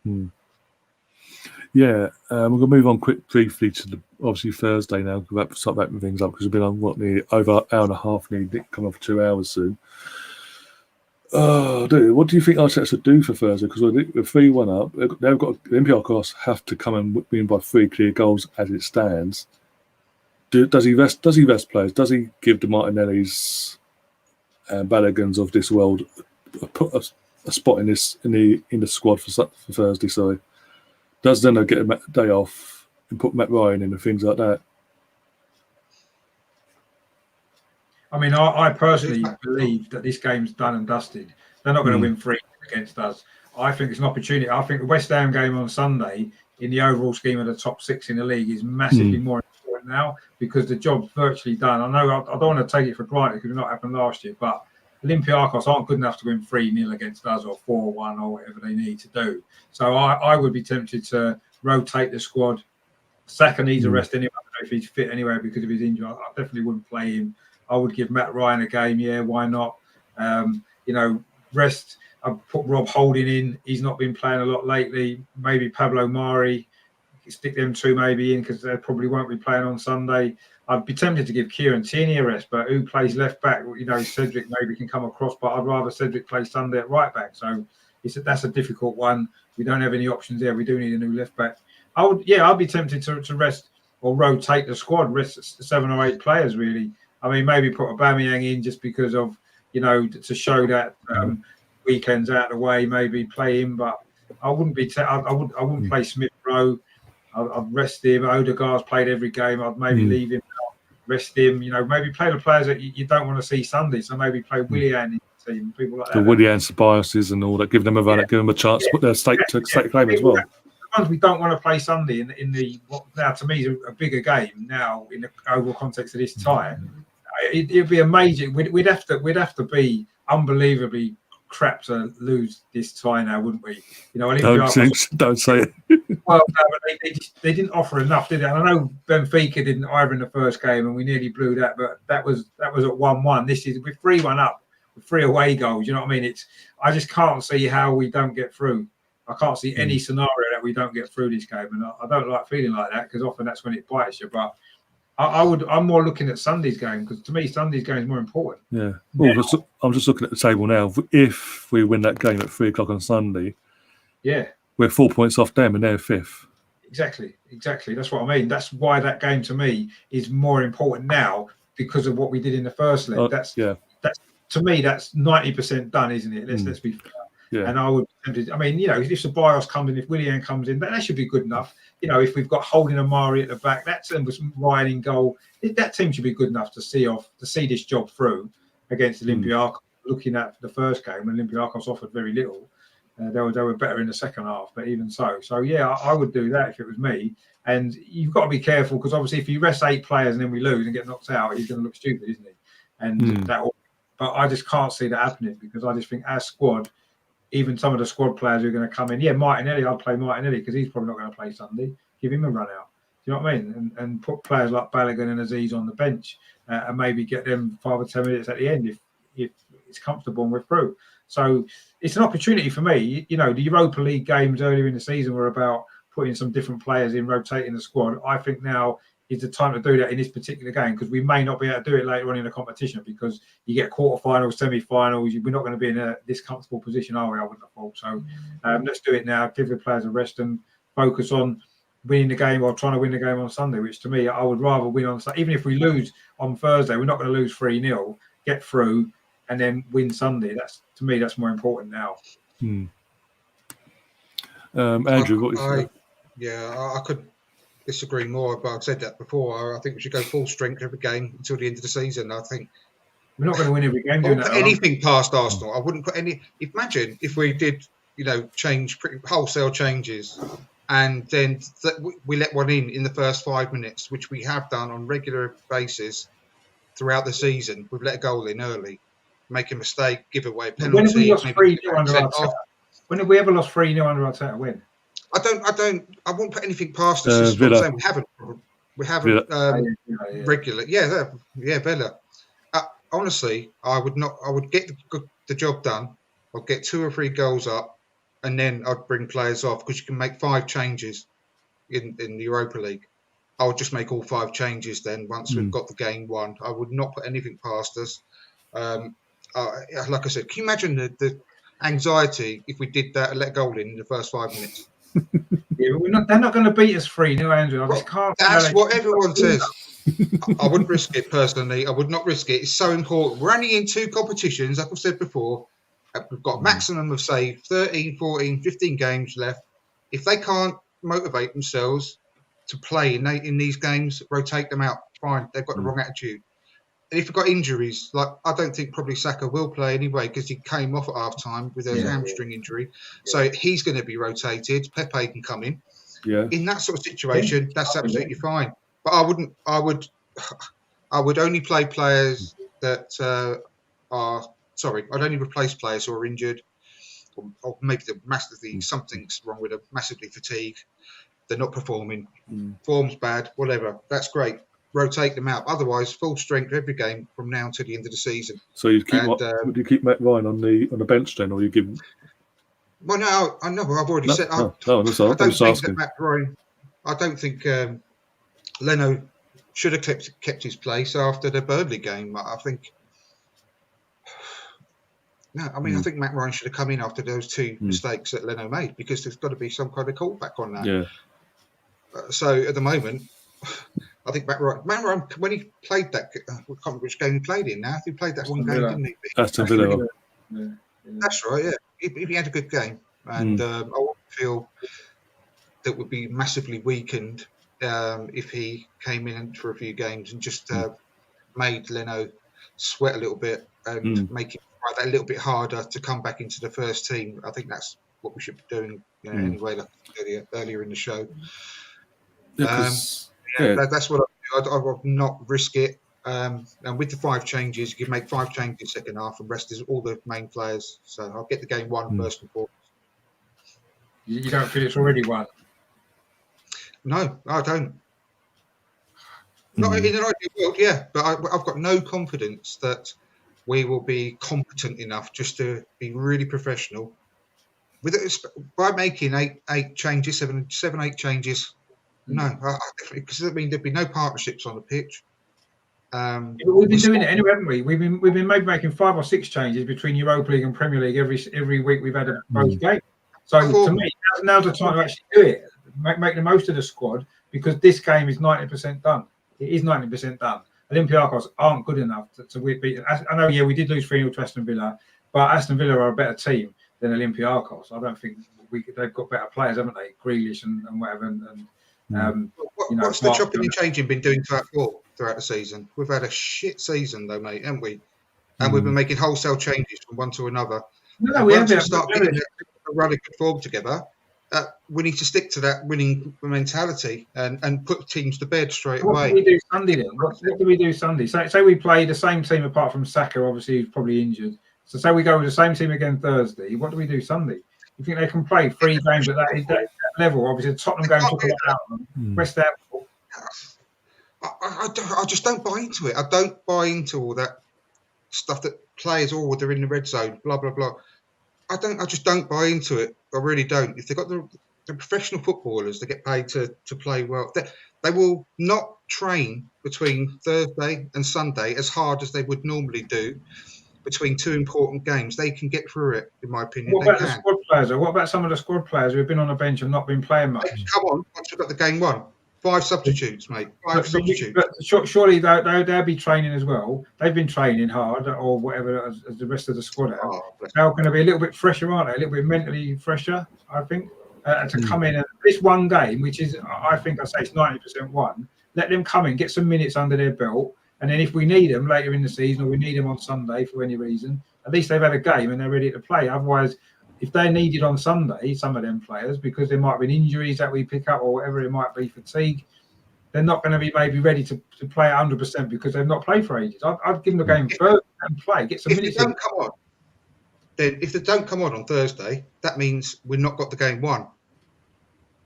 Yeah, we're going to move on briefly to obviously Thursday now. We're about to start wrapping things up because we've been on over an hour and a half, coming off 2 hours soon. Oh, dude, what do you think Arteta should do for Thursday? Because we're 3-1 up. They've got Olympiacos have to come and win by 3 clear goals as it stands. Does he rest players? Does he give the Martinellis and Baloguns of this world a spot in the squad for Thursday? Sorry. Does Zeno get a day off and put Matt Ryan in and things like that? I mean, I personally believe that this game's done and dusted. They're not going to win 3 against us. I think it's an opportunity. I think the West Ham game on Sunday, in the overall scheme of the top 6 in the league, is massively more important now because the job's virtually done. I know I don't want to take it for granted because it not happened last year, but Olympiacos aren't good enough to win 3-0 against us or 4-1 or whatever they need to do. So I would be tempted to rotate the squad. Saka needs a rest anyway. I don't know if he's fit anyway because of his injury. I definitely wouldn't play him. I would give Matt Ryan a game. Yeah, why not? Rest. I put Rob Holding in. He's not been playing a lot lately. Maybe Pablo Mari. Stick them 2 maybe in because they probably won't be playing on Sunday. I'd be tempted to give Kieran Tierney a rest, but who plays left back? Cedric maybe can come across, but I'd rather Cedric play Sunday at right back. So that's a difficult one. We don't have any options there. We do need a new left back. I'd be tempted to rest or rotate the squad, rest 7 or 8 players really. I mean, maybe put Aubameyang in just because of, to show that weekends out of the way, maybe play him, but I wouldn't be. I wouldn't play Smith Rowe. I'd rest him. Odegaard's played every game. I'd maybe leave him out, rest him. Maybe play the players that you don't want to see Sunday. So maybe play Willian in the team, people like that. The Willian, Ceballos and all that. Give them a run, give them a chance to put their stake claim as well. The ones we don't want to play Sunday in the what now to me is a bigger game now in the overall context of this tie. It'd be amazing. We'd have to be unbelievably crap to lose this tie now, wouldn't we? Don't say it. Well, no, but they didn't offer enough, did they? And I know Benfica didn't either in the first game, and we nearly blew that. But that was at 1-1. This is we're 3-1 up with 3 away goals. You know what I mean? I just can't see how we don't get through. I can't see any scenario that we don't get through this game, and I don't like feeling like that because often that's when it bites you. But I'm more looking at Sunday's game because to me Sunday's game is more important. Yeah. Well, I'm just looking at the table now. If we win that game at 3:00 on Sunday, we're 4 points off them and they're 5th. Exactly. That's what I mean. That's why that game to me is more important now because of what we did in the first leg. That's to me that's 90% done, isn't it? Let's be fair. Yeah. And I would, I mean, if Ceballos comes in, if Willian comes in, that should be good enough. If we've got Holding Amari at the back, that's Ryan in goal. That team should be good enough to see this job through against Olympiacos. Looking at the first game, when Olympiacos offered very little, they were better in the second half. But even so, I would do that if it was me. And you've got to be careful because obviously, if you rest 8 players and then we lose and get knocked out, he's going to look stupid, isn't he? And but I just can't see that happening because I just think our squad. Even some of the squad players who are going to come in. Martinelli, I'd play Martinelli because he's probably not going to play Sunday. Give him a run out. Do you know what I mean? And put players like Balogun and Aziz on the bench and maybe get them 5 or 10 minutes at the end if it's comfortable and we're through. So it's an opportunity for me. The Europa League games earlier in the season were about putting some different players in, rotating the squad. I think now is the time to do that in this particular game because we may not be able to do it later on in the competition because you get quarterfinals, semi-finals. We're not going to be in this comfortable position, are we? I wouldn't have thought. So let's do it now. Give the players a rest and focus on winning the game or trying to win the game on Sunday, which to me, I would rather win on Sunday. Even if we lose on Thursday, we're not going to lose 3-0, get through and then win Sunday. To me, that's more important now. Andrew, what is I could disagree more, but I've said that before. I think we should go full strength every game until the end of the season. I think we're not going to win every game doing that. Anything past Arsenal, I wouldn't put any. Imagine if we did, change wholesale changes, and then we let one in the first 5 minutes, which we have done on regular basis throughout the season. We've let a goal in early, make a mistake, give away a penalty. When have we lost 3-0 under Arteta? When have we ever lost 3-0 under Arteta? When? I won't put anything past us. Villa. We haven't regular. Yeah, Villa. Honestly, I would get the job done. I'd get 2 or 3 goals up, and then I'd bring players off because you can make 5 changes in the Europa League. I would just make all 5 changes then once we've got the game won. I would not put anything past us. Like I said, can you imagine the anxiety if we did that and let a goal in the first 5 minutes? They're not going to beat us 3-0, Andrew. I just can't. That's what everyone says. I wouldn't risk it personally. I would not risk it. It's so important. We're only in 2 competitions, like I've said before. We've got a maximum of, say, 13, 14, 15 games left. If they can't motivate themselves to play in these games, rotate them out. Fine, they've got the wrong attitude. And if you've got injuries, like I don't think probably Saka will play anyway because he came off at half-time with a hamstring injury. So he's going to be rotated. Pepe can come in. Yeah. In that sort of situation, that's absolutely fine. But I would only play players that I'd only replace players who are injured or maybe they're massively, something's wrong with them, massively fatigued. They're not performing. Form's bad, whatever. That's great. Rotate them out. Otherwise, full strength every game from now to the end of the season. So you keep would you keep Matt Ryan on the bench then, or you give? Well, no, I know. I've already said. I don't think that Matt Ryan. I don't think Leno should have kept his place after the Burnley game. I think No, I mean, I think Matt Ryan should have come in after those two mistakes that Leno made, because there's got to be some kind of callback on that. Yeah. So at the moment, I think Matt Ryan, when he played that, I can't remember which game he played in now. He played that one game, didn't he? Aston Villa. That's right, yeah. He had a good game. And I wouldn't feel that would be massively weakened if he came in for a few games and just made Leno sweat a little bit and make it that a little bit harder to come back into the first team. I think that's what we should be doing anyway, like earlier in the show. That's what I would not risk it. And with the 5 changes, you can make 5 changes second half and rest is all the main players. So I'll get the game won first and foremost. You don't feel it's already won? No, I don't. Not in an ideal world, yeah, but I've got no confidence that we will be competent enough just to be really professional by making 8 changes, 7, 8 changes. No, definitely, because there'd be no partnerships on the pitch. We've been doing it anyway, haven't we? We've been maybe making 5 or 6 changes between Europa League and Premier League every week. We've had a both game. So to me, now's the time to actually do it. Make the most of the squad, because this game is 90% done. It is 90% done. Olympiacos aren't good enough to beat. I know, we did lose 3-0 to Aston Villa, but Aston Villa are a better team than Olympiacos. I don't think they've got better players, haven't they? Grealish and whatever. What's the chopping and changing been doing to our football throughout the season? We've had a shit season, though, mate, haven't we? And we've been making wholesale changes from one to another. No, we haven't. Start getting a run of good form together. We need to stick to that winning mentality and put teams to bed straight away. What do we do Sunday then? What do we do Sunday? Say we play the same team apart from Saka, obviously, who's probably injured. So say we go with the same team again Thursday. What do we do Sunday? You think they can play 3 games at that level? Obviously, Tottenham going to put out, West Ham. I just don't buy into it. I don't buy into all that stuff that players, they're in the red zone, blah, blah, blah. I just don't buy into it. I really don't. If they've got the professional footballers that get paid to play well, they will not train between Thursday and Sunday as hard as they would normally do between 2 important games. They can get through it, in my opinion. What about the squad players? What about some of the squad players who have been on the bench and not been playing much? Come on, once we've got the game won. 5 substitutes, mate. 5 substitutes. But surely they'll be training as well. They've been training hard or whatever as the rest of the squad have. They're going to be a little bit fresher, aren't they? A little bit mentally fresher, I think, to come in. And this one game, which is, I think I say it's 90% won, let them come in, get some minutes under their belt. And then if we need them later in the season or we need them on Sunday for any reason, at least they've had a game and they're ready to play. Otherwise, if they're needed on Sunday, some of them players, because there might have been injuries that we pick up or whatever it might be, fatigue, they're not going to be maybe ready to play 100% because they've not played for ages. I'd give them the game first and play, get some minutes. If they don't come on Thursday, that means we've not got the game won.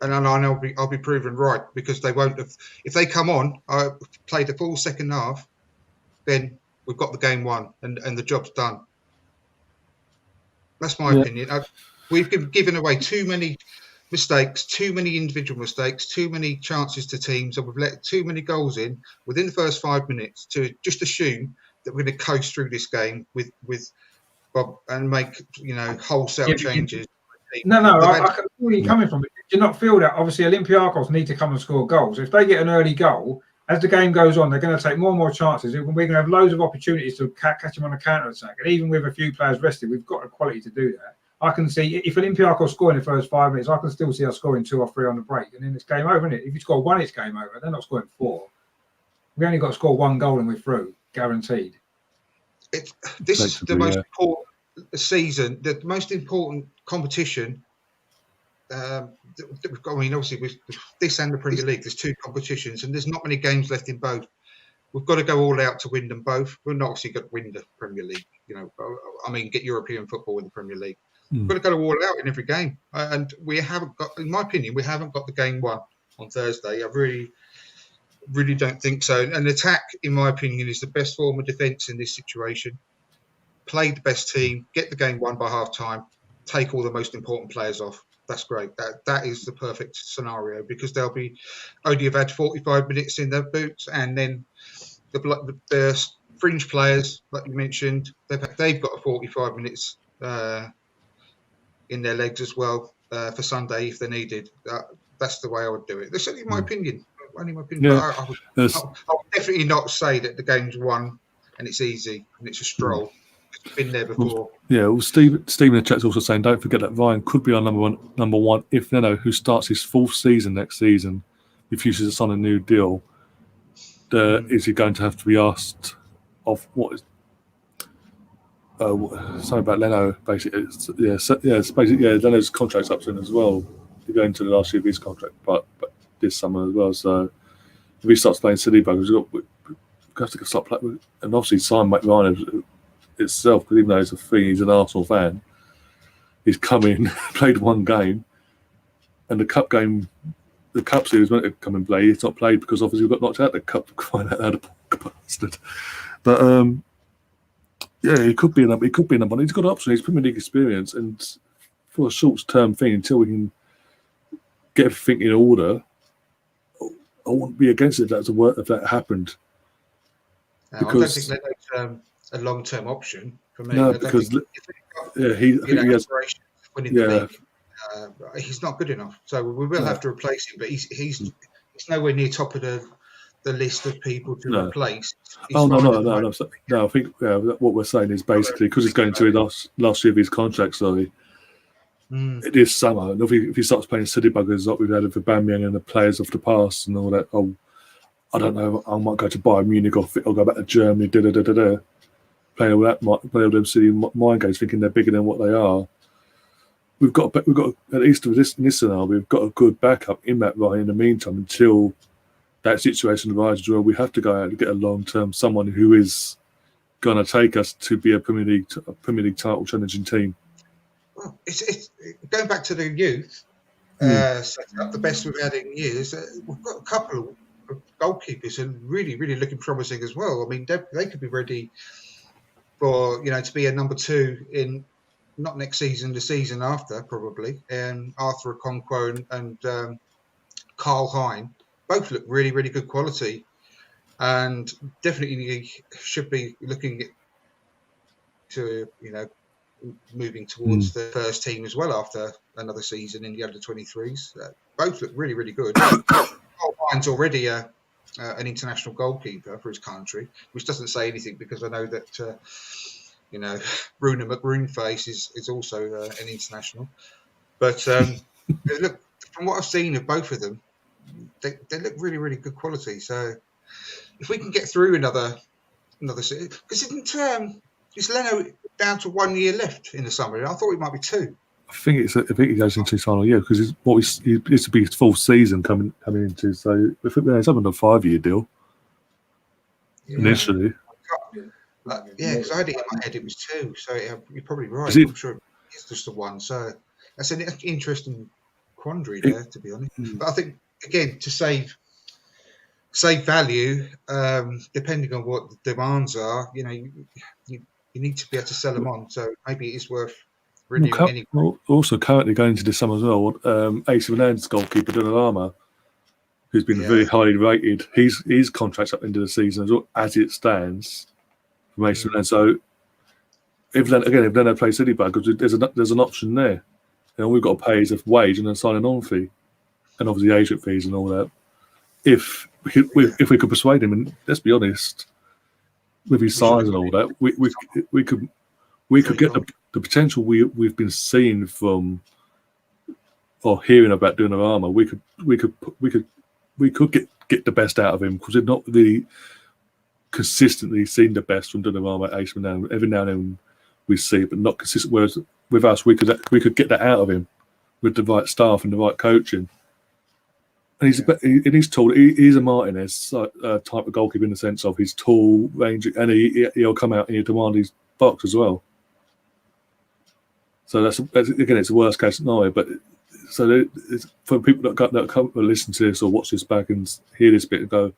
And I know I'll be proven right, because they won't have. If they come on, play the full second half, then we've got the game won and the job's done. That's my opinion. We've given away too many mistakes, too many individual mistakes, too many chances to teams, and we've let too many goals in within the first 5 minutes to just assume that we're going to coast through this game with Bob and make wholesale changes. No, I can see where you're coming from. Do you not feel that obviously Olympiacos need to come and score goals? If they get an early goal, as the game goes on, they're going to take more and more chances. We're going to have loads of opportunities to catch them on a counter-attack. And even with a few players rested, we've got the quality to do that. I can see if Olympiacos score in the first 5 minutes, I can still see us scoring 2 or 3 on the break. And then it's game over, isn't it? If you score 1, it's game over. They're not scoring 4. We only got to score 1 goal and we're through, guaranteed. This is the most important season, the most important competition that we've got. I mean, obviously, with this and the Premier League, there's 2 competitions, and there's not many games left in both. We've got to go all out to win them both. We're not obviously going to win the Premier League, get European football in the Premier League. We've got to go all out in every game, and we haven't got, in my opinion, the game won on Thursday. I really don't think so. An attack, in my opinion, is the best form of defence in this situation. Play the best team, get the game won by half time, take all the most important players off. That's great. That is the perfect scenario, because they'll be only have had 45 minutes in their boots, and then the fringe players, like you mentioned, they've got 45 minutes in their legs as well for Sunday if they needed. That's the way I would do it. That's only my opinion. Only my opinion. Yeah. But I would definitely not say that the game's won and it's easy and it's a stroll. It's been there before. Well, Steve in the chat's also saying, don't forget that Ryan could be our number one if Leno, who starts his 4th season next season, refuses to sign a new deal. Is he going to have to be asked of what is something about Leno? Basically, it's basically Leno's contract's up soon as well. They're going to the last year of his contract, but this summer as well. So if he starts playing silly buggers, we have to start playing. And obviously, sign McRyan itself, because even though it's a thing, he's an Arsenal fan. He's come in, played one game, and the cup game. The cup series meant to come and play. It's not played because obviously we got knocked out the cup. Find out how the bastard. But he could be number one. He's got options. He's Premier League experience, and for a short-term thing until we can get everything in order, I wouldn't be against it if that happened. Because I don't think Leno's a long-term option for me. No, because he has winning the league. He's not good enough, so we will have to replace him. But he's nowhere near top of the list of people to replace. No. I think what we're saying is basically because he's going to his last year of his contract. Sorry, it is summer, and if he starts playing silly buggers like we've had with Aubameyang and the players of the past and all that, I don't know. I might go to Bayern Munich or go back to Germany. Playing all them silly mind games, thinking they're bigger than what they are. We've got at least in this scenario, we've got a good backup in that right in the meantime until that situation arises where we have to go out and get a long-term someone who is going to take us to be a Premier League title challenging team. Well, it's going back to the youth setting up the best we've had in years. We've got a couple of goalkeepers and really, really looking promising as well. I mean, they could be ready for to be a number 2 in. Not next season, the season after, probably. And Arthur Okonkwo and Carl Hein both look really, really good quality, and definitely should be looking to moving towards the first team as well after another season in the under 23s. Both look really, really good. Carl Hein's already an international goalkeeper for his country, which doesn't say anything because I know that. Runa McRoonface is also an international. But look, from what I've seen of both of them, they look really, really good quality. So if we can get through another season, because is Leno down to 1 year left in the summer? I thought it might be 2. I think he goes into his final year because he used to be his 4th season coming into. So I think it's up on a 5-year deal initially. Because I had it in my head it was 2, so you're probably right. I'm sure it's just the 1. So that's an interesting quandary there, to be honest. But I think again to save value, depending on what the demands are, you need to be able to sell them on. So maybe it is worth renewing. Also, currently going into this summer as well, AC Milan's goalkeeper Donnarumma, who's been very highly rated, his contract's up into the season as well as it stands. And so, if Leno plays City back, there's an option there, and all we've got to pay is a wage and a sign-on fee, and obviously agent fees and all that. If we could persuade him, and let's be honest, with his size and all that, we could get the potential we've been seeing from or hearing about Donnarumma. We could get the best out of him because we've not really consistently seen the best from Donnarumma at AC Milan. Every now and then we see it, but not consistent. Whereas with us, we could get that out of him with the right staff and the right coaching. And he's tall. He's a Martinez type of goalkeeper in the sense of he's tall, range, and he'll come out and he'll demand his box as well. So that's again, it's a worst case scenario. But so for people that come and listen to this or watch this back and hear this bit and go,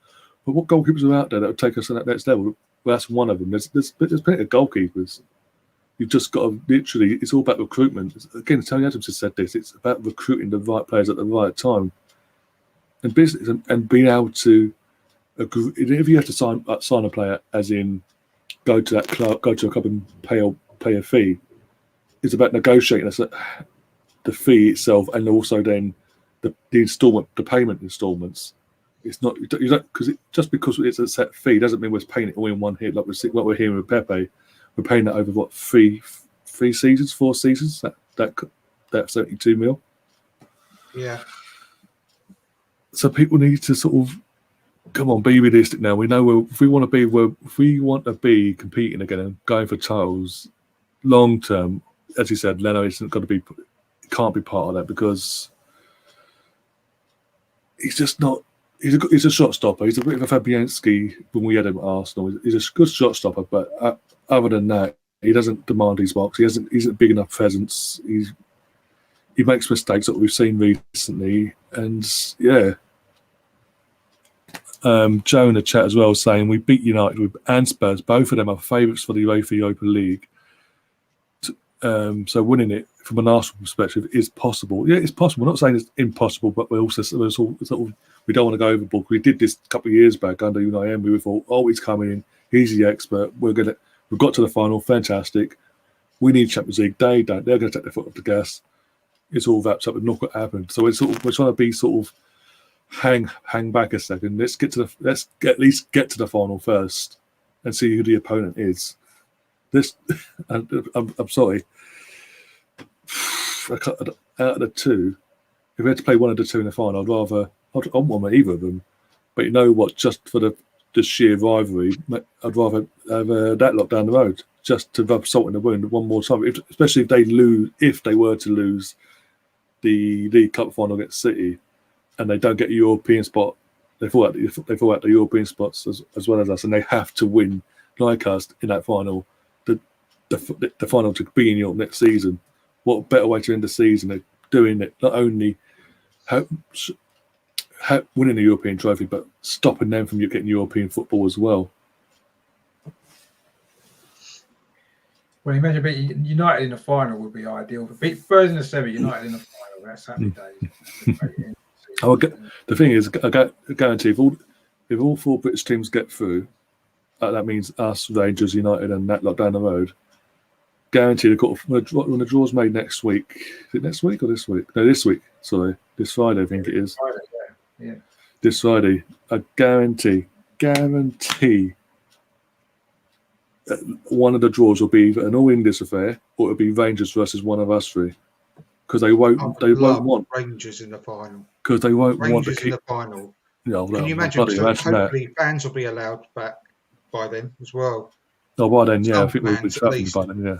but what goalkeepers are out there that would take us to that next level? Well, that's one of them. There's plenty of goalkeepers. You've just got to literally, it's all about recruitment. Again, Tony Adams has said this, it's about recruiting the right players at the right time. And business and being able to agree, if you have to sign a player, as in go to that club, go to a club and pay a fee. It's about negotiating the fee itself, and also then the payment installments. It's not you don't just because it's a set fee doesn't mean we're paying it all in one hit. Like we're hearing with Pepe, we're paying that over what 4 seasons. That 72 mil. Yeah. So people need to sort of come on, be realistic now. We know if we want to be competing again and going for titles long term. As you said, Leno can't be part of that because he's just not. He's a shot stopper. He's a bit of a Fabianski when we had him at Arsenal. He's a good shot stopper, but other than that, he doesn't demand his box. He isn't big enough presence. He makes mistakes that we've seen recently, and yeah. Joe in the chat as well saying we beat United and Spurs. Both of them are favourites for the UEFA Europa League. So winning it from an Arsenal perspective is possible. Yeah, it's possible. We're not saying it's impossible, but we don't want to go overboard. We did this a couple of years back under Unai Emery. We thought, oh, he's coming in. He's the expert. We've got to the final. Fantastic. We need Champions League. They don't. They're going to take their foot off the gas. It's all wrapped up and look what happened. So we're trying to be sort of hang back a second. Let's at least get to the final first and see who the opponent is. I'm sorry. Out of the two, if we had to play one of the two in the final, I don't want either of them. But you know what? Just for the sheer rivalry, I'd rather have that lot down the road just to rub salt in the wound one more time. Especially if they were to lose the League Cup final against City, and they don't get a European spot, they fall out the European spots as well as us, and they have to win like us in that final. The final to be in Europe next season. What better way to end the season than doing it? Not only winning the European trophy, but stopping them from getting European football as well. Well, imagine beating United in the final would be ideal. Beat Spurs in the semi, United in the final. That's happy days. The thing is, I guarantee if all 4 British teams get through, that means us, Rangers, United, and that lot down the road. Guaranteed, when the draw's made next week. Is it next week or this week? No, this week. Sorry, this Friday, I think it is. Friday, yeah. This Friday, I guarantee one of the draws will be either an All England affair or it'll be Rangers versus one of us three. Because they won't want Rangers in the final. Because they won't want Rangers in the final. Yeah, can you imagine? So hopefully fans will be allowed back by then as well. Oh, by then, yeah. I think we'll be travelling by then, yeah.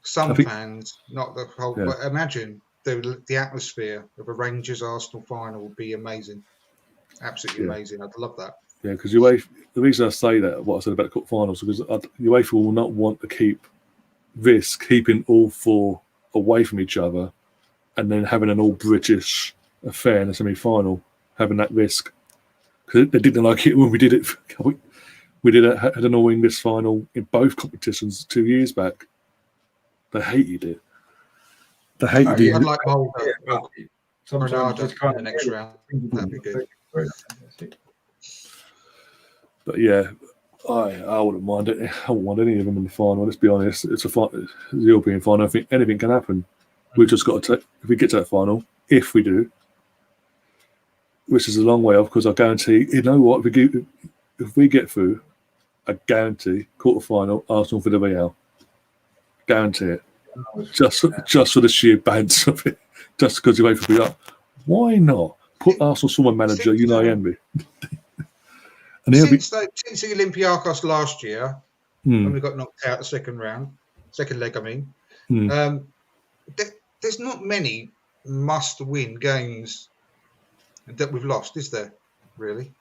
Some fans, not the whole. Yeah. But imagine the atmosphere of a Rangers Arsenal final would be amazing, absolutely amazing. I'd love that. Yeah, because the reason I say that, what I said about the cup finals, because UEFA will not want to risk keeping all 4 away from each other, and then having an all British affair in the semi-final, having that risk. Because they didn't like it when we did it. Had an all English final in both competitions 2 years back. They hated it. I'd like Mulder. Sometimes just in the next round. That'd be good. But yeah, I wouldn't mind it. I wouldn't mind any of them in the final. Let's be honest. It's a European final. I think anything can happen. We've just got to if we get to that final, if we do, which is a long way off. Because I guarantee, you know what, if we get through, I guarantee quarter-final Arsenal for the Real. Guarantee it. Just for the sheer banter of it. Just because you wait for me up. Why not put Arsenal's former manager Unai Emery? Since the Olympiacos last year, when we got knocked out the second leg, I mean, there's not many must-win games that we've lost, is there? Really,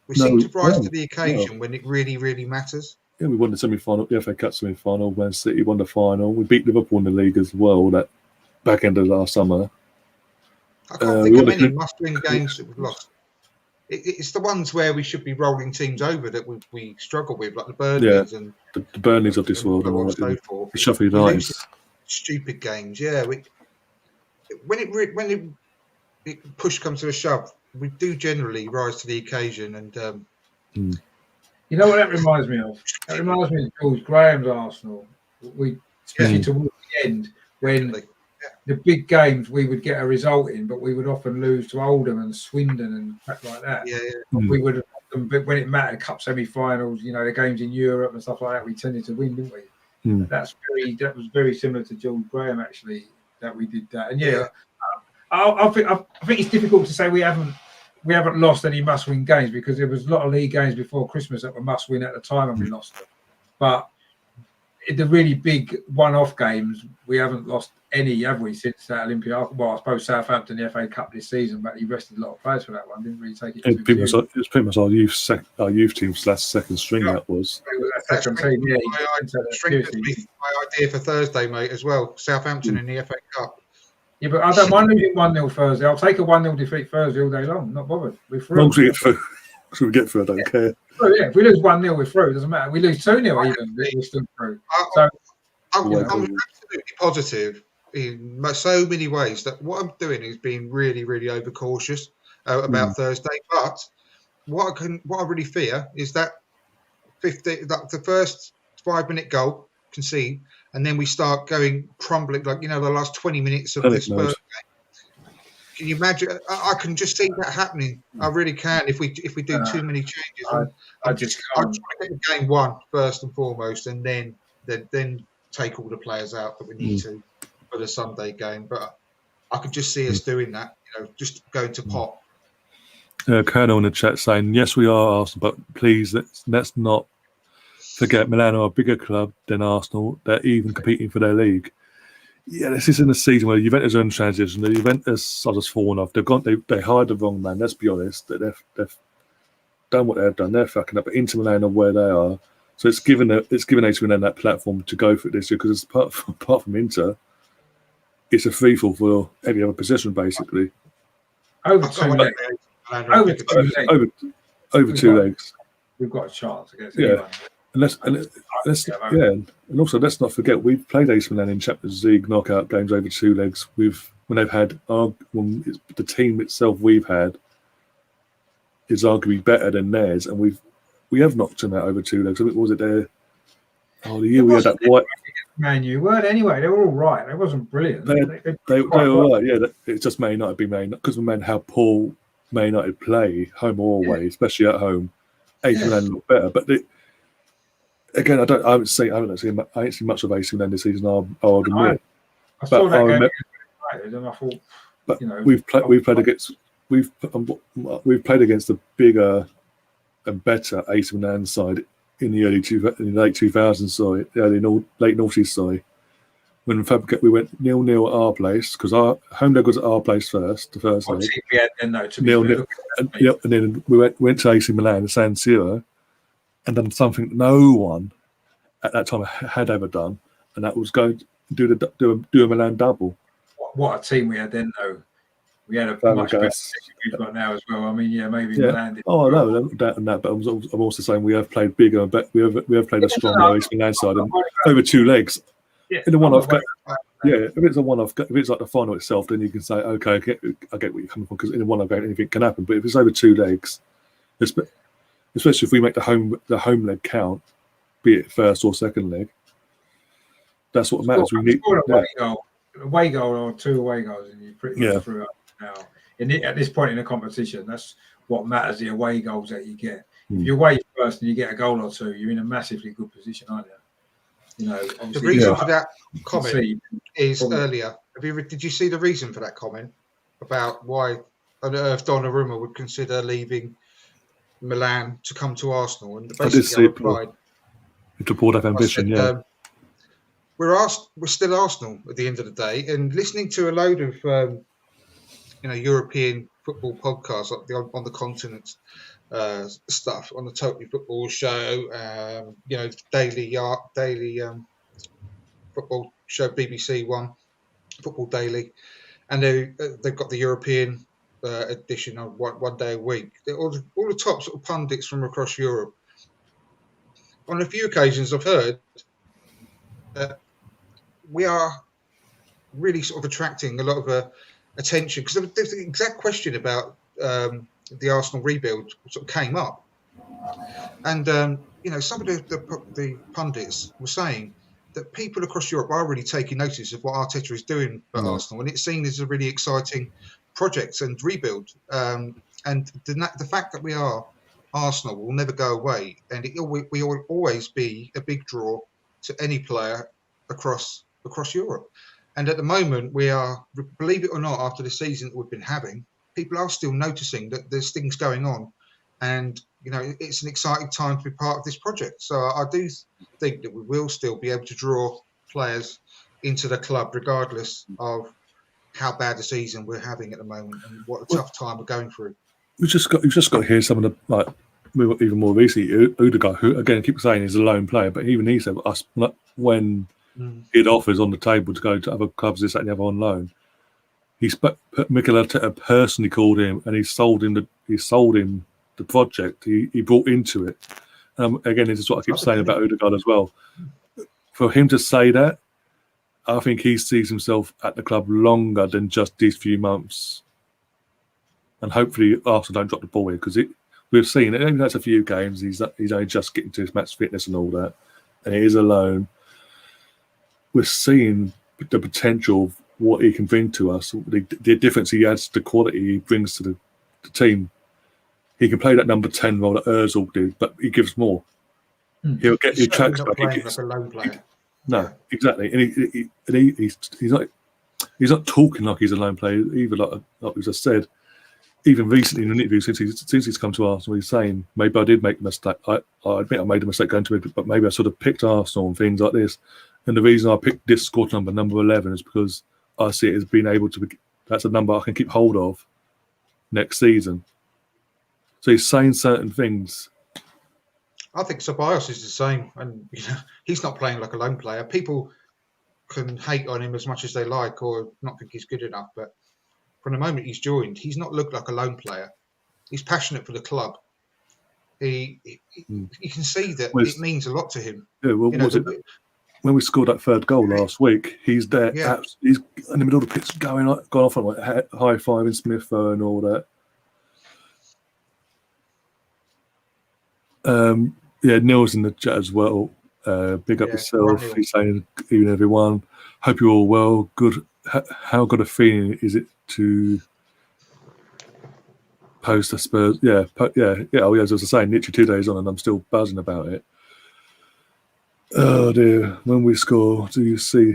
we seem to rise to the occasion when it really, really matters. Yeah, we won the semi-final, the FA Cup semi-final. Man City won the final. We beat Liverpool in the league as well. That back end of last summer. I can't think of many must-win games that we've lost. It's the ones where we should be rolling teams over that we struggle with, like the Burnleys and the Burnleys of this world, and so forth. The Sheffield United. Stupid games, yeah. When push comes to a shove, we do generally rise to the occasion, and You know what that reminds me of? That reminds me of George Graham's Arsenal. Especially towards the end, when the big games we would get a result in, but we would often lose to Oldham and Swindon and crap like that. We would have, but when it mattered, cup semi-finals, the games in Europe and stuff like that, we tended to win, didn't we? That was very similar to George Graham, actually, that we did that. And I think it's difficult to say we haven't lost any must-win games, because there was a lot of league games before Christmas that were must-win at the time and we lost them. But the really big one-off games, we haven't lost any, have we, since that Olympiacos? Well, I suppose Southampton, the FA Cup this season, but he rested a lot of players for that one. Didn't really take it. It was pretty much our youth team's second string. That was. That's my idea for Thursday, mate, as well. Southampton in the FA Cup. Yeah, but I don't mind losing 1-0 Thursday. I'll take a 1-0 defeat Thursday all day long. Not bothered. We're through. Long as we get through, I don't care. Well, if we lose 1-0, we're through. It doesn't matter. We lose 2-0 even, we're still through. I'm absolutely positive in so many ways that what I'm doing is being really, really overcautious about Thursday. But what I really fear is that the first 5-minute goal concede, and then we start going crumbling, like the last 20 minutes of this Spurs game. Can you imagine? I can just see that happening. I really can. If we do too many changes, I'm trying to get the game won first and foremost, and then take all the players out that we need to for the Sunday game. But I could just see us doing that. Just going to pot. Colonel in the chat saying, yes, we are Arsenal, but please let's not forget Milan are a bigger club than Arsenal. They're even competing for their league. Yeah, this is in a season where Juventus are in transition. The Juventus are just falling off. They hired the wrong man. Let's be honest. They've done what they've done. They're fucking up. But Inter Milan are where they are. So it's given AC Milan that platform to go for it this year, because apart from Inter, it's a free fall for every other position basically. Over 2 legs. Over 2 legs. We've got a chance against anyone. And also let's not forget we've played AC Milan in Champions League knockout games over 2 legs. When they've had the team itself we've had is arguably better than theirs, and we have knocked them out over 2 legs. I think was it there? Oh, the year we had that white. Man, you weren't anyway. They were all right. They wasn't brilliant. They were all right. Yeah, it's just Man United being Man United, because of how poor Man United play, home or away, especially at home. AC Milan look better, but again, I haven't seen much of AC Milan this season. I would admit. I saw that game United, and I thought, but we've played against the bigger and better AC Milan side in the late 2000s, late noughties side. When we went 0-0 at our place, because our home leg was at our place first, the first leg. We had then, though, to be 0-0, and then we went to AC Milan, San Siro, and done something no one at that time had ever done, and that was going to do a Milan double. What a team we had then, though. We had a much better team we've got now as well. I mean, maybe Milan did. Oh, no, that, but I'm also saying we have played bigger, but we have played a stronger AC Milan side and over 2 legs. Yeah, in a one-off game. Yeah, if it's a one-off, if it's like the final itself, then you can say, okay, I get where you're coming from, because in a one-off game, anything can happen. But if it's over 2 legs, especially if we make the home leg count, be it first or second leg, that's what matters. We need away goal or 2 away goals, and you're pretty much through up now. At this point in the competition, that's what matters, the away goals that you get. If you're away first and you get a goal or 2, you're in a massively good position, aren't you? The reason for that comment is earlier. Did you see the reason for that comment about why on earth Donnarumma would consider leaving Milan to come to Arsenal? And basically, I replied, to board up ambition. Said, we're still Arsenal at the end of the day, and listening to a load of European football podcasts like on the continent. Stuff on the Totally Football show, daily football show, BBC One, Football Daily, and they've got the European edition on one day a week. All the top sort of pundits from across Europe. On a few occasions, I've heard that we are really sort of attracting a lot of attention, because there's the exact question about the Arsenal rebuild sort of came up, And some of the pundits were saying that people across Europe are really taking notice of what Arteta is doing for Arsenal, and it's seen as a really exciting project and rebuild. And the fact that we are Arsenal will never go away, and we will always be a big draw to any player across Europe. And at the moment, we are, believe it or not, after the season that we've been having, people are still noticing that there's things going on, and it's an exciting time to be part of this project. So I do think that we will still be able to draw players into the club, regardless of how bad the season we're having at the moment and what a tough time we're going through. You've just got to hear some of the even more recently, Odegaard, who again keep saying he's a lone player, but even he said us when he had offers on the table to go to other clubs, this, that, and the other on loan. Mikel Arteta personally called him, and he sold him the project. He brought into it. Again, this is what I keep saying about Odegaard as well. For him to say that, I think he sees himself at the club longer than just these few months. And hopefully Arsenal don't drop the ball here, because we've seen it. That's a few games. He's only just getting to his match fitness and all that, and he is alone. We're seeing the potential of what he can bring to us, the difference he adds, the quality he brings to the team. He can play that number 10 role that Ozil did, but he gives more. He'll get your tracks back. Like a lone player. No, exactly, and he's not talking like he's a lone player either. Like we just said, even recently in an interview since he's come to Arsenal, he's saying maybe I did make a mistake. I admit I made a mistake going to it, but maybe I sort of picked Arsenal and things like this. And the reason I picked this squad number 11, is because I see it as being able to that's a number I can keep hold of next season. So he's saying certain things. I think Ceballos is the same, and he's not playing like a lone player. People can hate on him as much as they like, or not think he's good enough, but from the moment he's joined, he's not looked like a lone player. He's passionate for the club. You can see that it means a lot to him. Yeah, when we scored that third goal last week, he's there. Yeah. He's in the middle of the pitch, gone off on high-fiving Smith and all that. Neil's in the chat as well. Big up yourself. He's saying, even everyone, hope you're all well. Good. How good a feeling is it to post the Spurs? Yeah. Oh, yeah. As I was saying, literally 2 days on, and I'm still buzzing about it. Oh dear! When we score, do you see?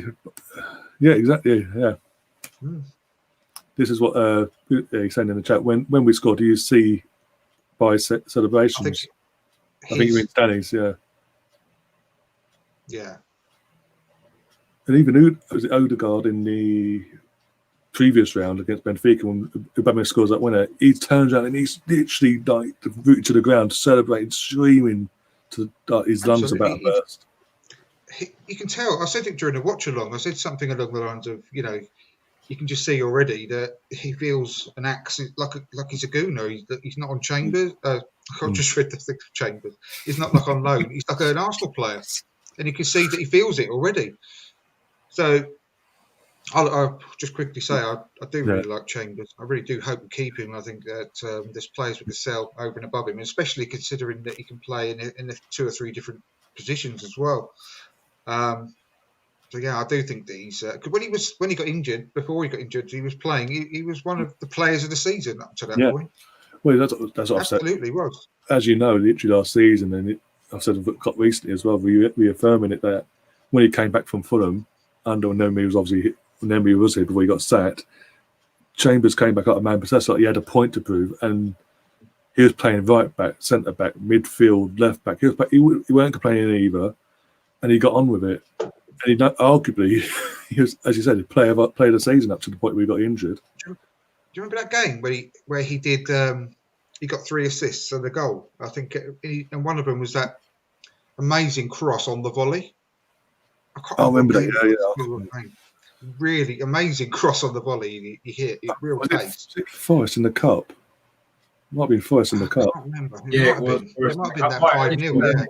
Yeah, exactly. Yeah. This is what he's saying in the chat. When we score, do you see by celebrations? I think you mean Danny's. Yeah. Yeah. And even Odegaard in the previous round against Benfica, when Aubameyang scores that winner, he turns around and he's literally like rooted to the ground, celebrating, screaming to his lungs about to burst. You can tell. I said it during the watch along. I said something along the lines of, you can just see already that he feels an axe, like he's a gooner. He's not on Chambers. I just read the thing of Chambers. He's not like on loan. He's like an Arsenal player, and you can see that he feels it already. So I'll just quickly say I do really like Chambers. I really do hope we keep him. I think that there's players we could sell over and above him, especially considering that he can play in the 2 or 3 different positions as well. So yeah, I do think that he's when he got injured, before he got injured, he was playing. He was one of the players of the season up to that point. Well, that's what I've said. Absolutely was. As you know, literally last season, and I've said recently as well, reaffirming it, that when he came back from Fulham, under Nemi was here before he got sacked. Chambers came back out of man possessed, like he had a point to prove, and he was playing right back, centre back, midfield, left back. He weren't complaining either, and he got on with it. And arguably, he was, as you said, a player of the season up to the point where he got injured. Do you remember that game where he did? He got 3 assists and a goal. I think, and one of them was that amazing cross on the volley. I remember that. Yeah. Really amazing cross on the volley. He hit it real pace. Forest in the cup. Might be Forest in the cup. I can't remember. It might have been that 5-0.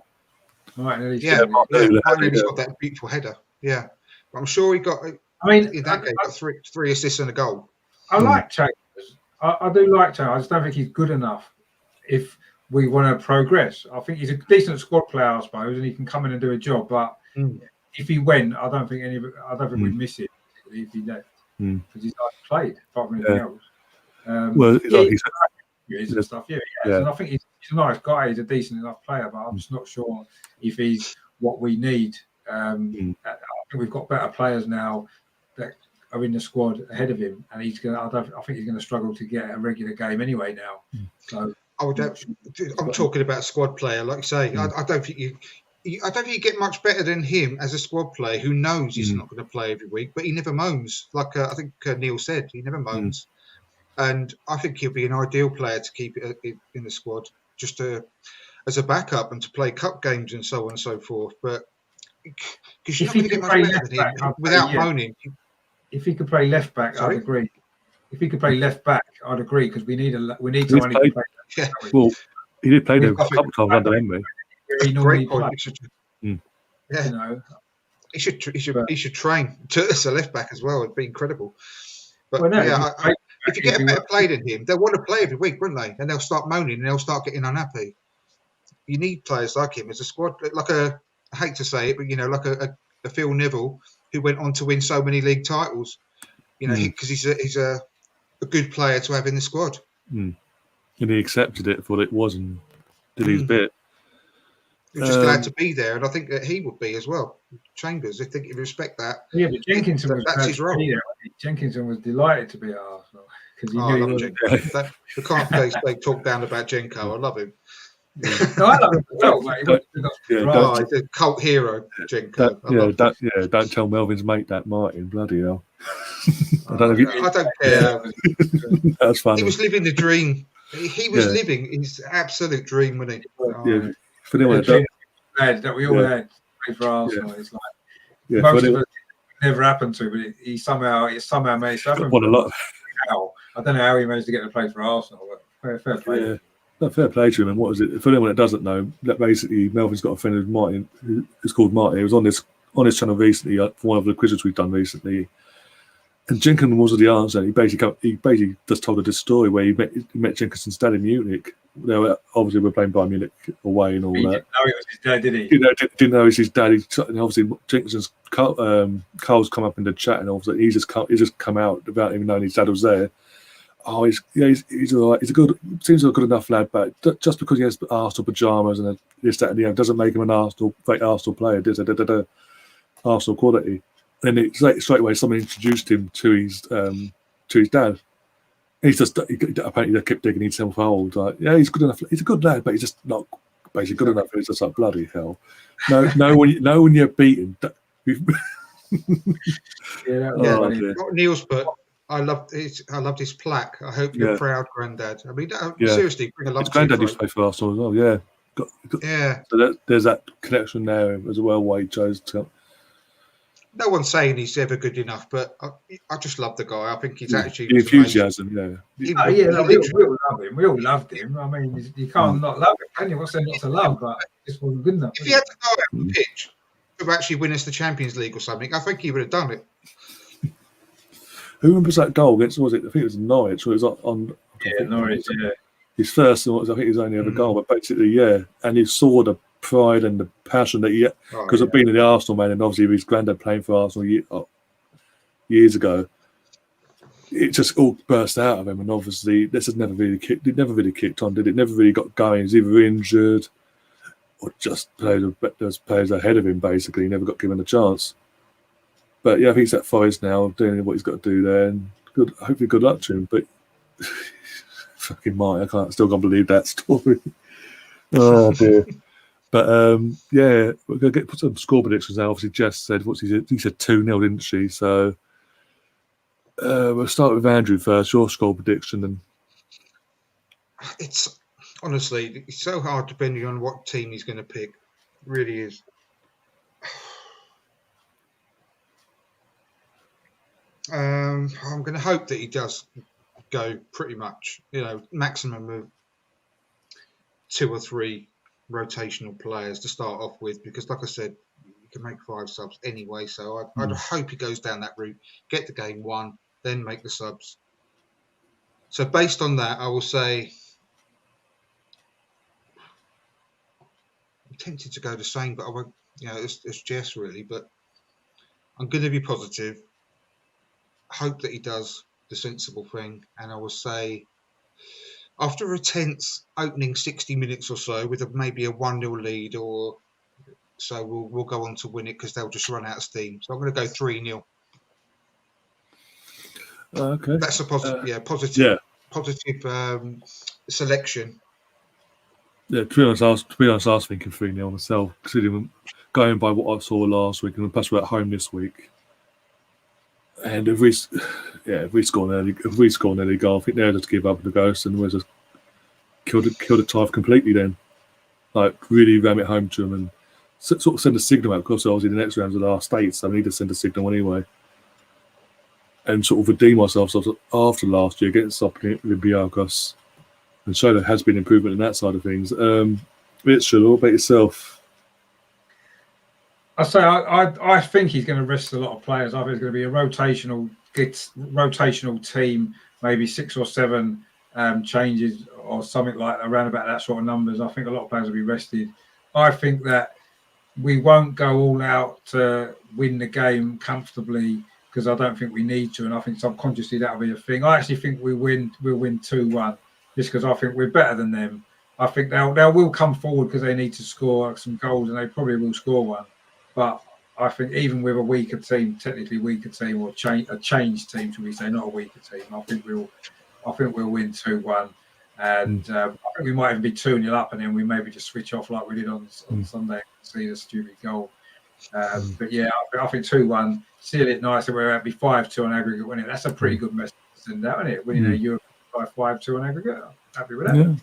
He's got that beautiful header. Yeah, but I'm sure he got. In that game, got 3 assists and a goal. I like Chambers. I do like Chambers. I just don't think he's good enough. If we want to progress. I think he's a decent squad player, I suppose, and he can come in and do a job. But if he went, I don't think we'd miss it if he left because he's like played apart from anything else. Well, and stuff. And I think he's a nice guy. He's a decent enough player, but I'm just not sure if he's what we need. I think we've got better players now that are in the squad ahead of him, and I think he's going to struggle to get a regular game anyway now. So I'm talking about a squad player, like you say. I don't think you get much better than him as a squad player who knows he's not going to play every week, but he never moans. Like I think Neil said, he never moans. And I think he'll be an ideal player to keep it in the squad, just as a backup and to play cup games and so on and so forth. But because you're not going to get much better than him without moaning. If he could play left back, I'd agree. If he could play left back, I'd agree because we need someone who can play. Yeah. Well, he did play there a couple of times under Emery. Great point. You know, he should train as a left back as well. It'd be incredible. But if you get a better player than him, they'll want to play every week, won't they? And they'll start moaning and they'll start getting unhappy. You need players like him as a squad, I hate to say it, but like a Phil Neville who went on to win so many league titles. Because he's a good player to have in the squad. And he accepted it for what it was and did his bit. We're just glad to be there, and I think that he would be as well. Chambers, I think, if you respect that. Yeah, but Jenkinson that's his role. Jenkinson was delighted to be at Arsenal because he knew he wasn't. We can't they talk down about Jenko. I love him. No, I love him as well, mate. He's a cult hero, Jenko. Don't tell Melvin's mate that, Martin. Bloody hell. I don't care. That's funny. He was living the dream. He was living his absolute dream, wasn't he? For anyone that we all had to play for Arsenal. It's like most of us never happened to, but he somehow managed to happen. Won a lot. I don't know how he managed to get to play for Arsenal, but fair play. Yeah. No, fair play to him. And what was it? For anyone that doesn't know, that basically Melvin's got a friend of Martin who's called Martin. He was on this channel recently for one of the quizzes we've done recently. And Jenkinson was the answer. He basically just told us this story where he met Jenkinson's dad in Munich. Obviously, we're playing Bayern Munich away and all that. He didn't know it was his dad, did he? Didn't know it was his dad. And obviously, Jenkinson's Carl's come up in the chat, and obviously he's just come out without even knowing his dad was there. Oh, he's all right. Seems like a good enough lad, but just because he has Arsenal pajamas and this, that, and the other doesn't make him an fake Arsenal player. Arsenal quality. And straight away, someone introduced him to his dad. He's apparently kept digging himself old. Like, he's good enough. He's a good lad, but he's just not basically good enough. It's just like bloody hell. No, when you're beaten. Neil's put. I loved his plaque. I hope you're proud, Grandad. I mean, seriously, bring a love. His granddad used to play for Arsenal as well. Yeah. So there's that connection there as well. Why he chose to. No one's saying he's ever good enough, but I just love the guy. I think his attitude. The enthusiasm, we all love him. We all loved him. I mean, you can't not love him, can you? What's there not to love? But this wasn't good enough. If he had to go out on the pitch to actually win us the Champions League or something, I think he would have done it. Who remembers that goal against? Was it? I think it was Norwich. It was on. Norwich. Yeah. His first, I think his only ever goal, but basically, and he saw the pride and the passion that he had because of being in the Arsenal man, and obviously his granddad playing for Arsenal years ago. It just all burst out of him, and obviously this has never really kicked on, did it? Never really got going. He's either injured or just there's players ahead of him. Basically, he never got given a chance. But I think he's at Forest now, doing what he's got to do there, and hopefully good luck to him. But fucking Martin, I still can't believe that story. Oh dear. But we're going to put some score predictions now. Obviously, Jess said, he said 2-0, didn't she? So we'll start with Andrew first. Your score prediction. And it's honestly, it's so hard depending on what team he's going to pick. It really is. I'm going to hope that he does go pretty much, maximum of 2 or 3 rotational players to start off with, because like I said, you can make 5 subs anyway, so I'd hope he goes down that route, get the game won, then make the subs. So based on that, I will say tempted to go the same, but I won't. It's Jess really. But I'm going to be positive. Hope that he does the sensible thing, and I will say, after a tense opening 60 minutes or so with maybe a 1-0 lead, or so, we'll go on to win it because they'll just run out of steam. So I'm going to go 3-0. Okay, that's a positive. Positive selection. Yeah, to be honest, I was thinking 3-0 myself, considering going by what I saw last week, and plus we're at home this week. And if we score an early goal, I think they'll just give up the ghost and we'll just kill the tie completely. Then, like, really ram it home to them and sort of send a signal out. Because obviously the next round's at our states, so we need to send a signal anyway, and sort of redeem ourselves after last year against Olympiacos. And so there has been improvement in that side of things. Mitchell, what about yourself? I think he's going to rest a lot of players. I think it's going to be a rotational team, maybe 6 or 7 changes or something like around about that sort of numbers. I think a lot of players will be rested. I think that we won't go all out to win the game comfortably because I don't think we need to, and I think subconsciously that'll be a thing. I actually think we'll win 2-1 just because I think we're better than them. I think they will come forward because they need to score some goals, and they probably will score one. But I think even with a weaker team, technically weaker team, or a changed team, should we say, not a weaker team, I think we'll win 2-1, and I think we might even be 2-0 up, and then we maybe just switch off like we did on Sunday and see the stupid goal. But yeah, I think 2-1, seal it nice, and we're at be 5-2 on aggregate winning. That's a pretty good message to send out, isn't it? Winning a Euro by 5-2 on aggregate. I'm happy with that.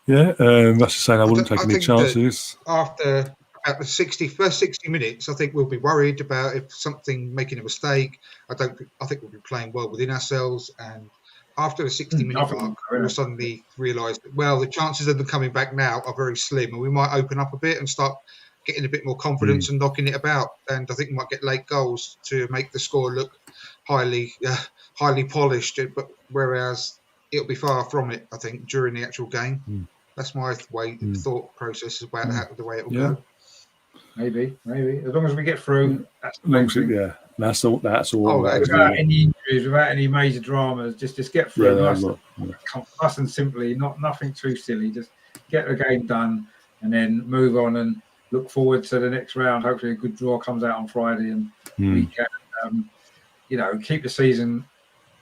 Yeah. That's just saying I wouldn't take any chances. After at the first 60 minutes, I think we'll be worried about if something making a mistake. I think we'll be playing well within ourselves, and after the 60-minute mark, we'll suddenly realise that, well, the chances of them coming back now are very slim, and we might open up a bit and start getting a bit more confidence and knocking it about. And I think we might get late goals to make the score look highly polished, but whereas it'll be far from it, I think, during the actual game. That's my thought process about the way it will go. Maybe. As long as we get through. That's all. Without any injuries, without any major dramas, just get through. Nice and simply, nothing too silly. Just get the game done and then move on and look forward to the next round. Hopefully a good draw comes out on Friday and we can, keep the season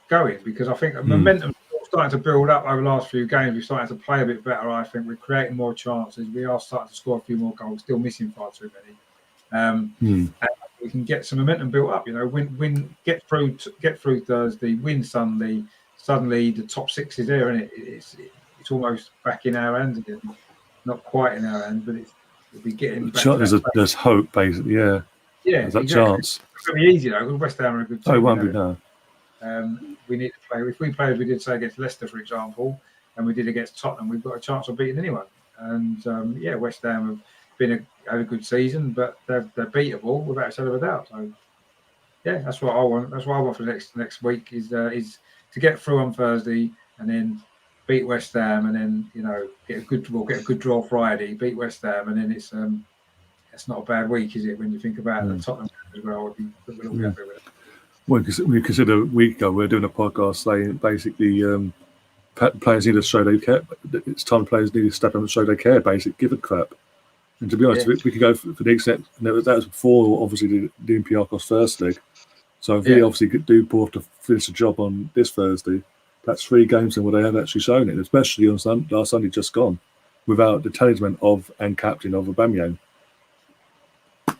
going, because I think the momentum is starting to build up over the last few games. We're starting to play a bit better, I think. We're creating more chances. We are starting to score a few more goals, still missing far too many. And we can get some momentum built up, get through Thursday, win Sunday. Suddenly the top 6 is there, and it's almost back in our hands again. Not quite in our hands, but we'll be getting back. There's hope, basically. Yeah, there's that chance. It's going to be easy though, because West Ham are a good team. Oh, it won't be no. We need to play. If we play as we did say against Leicester, for example, and we did against Tottenham, we've got a chance of beating anyone. And West Ham have had a good season, but they're beatable without a shadow of a doubt. So that's what I want. That's what I want for the next week is to get through on Thursday and then beat West Ham, and then get a good draw Friday, beat West Ham, and then it's not a bad week, is it? When you think about the Tottenham as well, we'll all be happy with it. Well, we consider a week ago we were doing a podcast saying basically players need to show they care. It's time players need to step up and show they care. Basically, give a crap. And to be honest, we could go for the extent that was before, obviously, the Olympiacos first leg. So if we obviously do both to finish the job on this Thursday, that's 3 games in where they have actually shown it, especially on last Sunday just gone, without the talisman and captain of Aubameyang.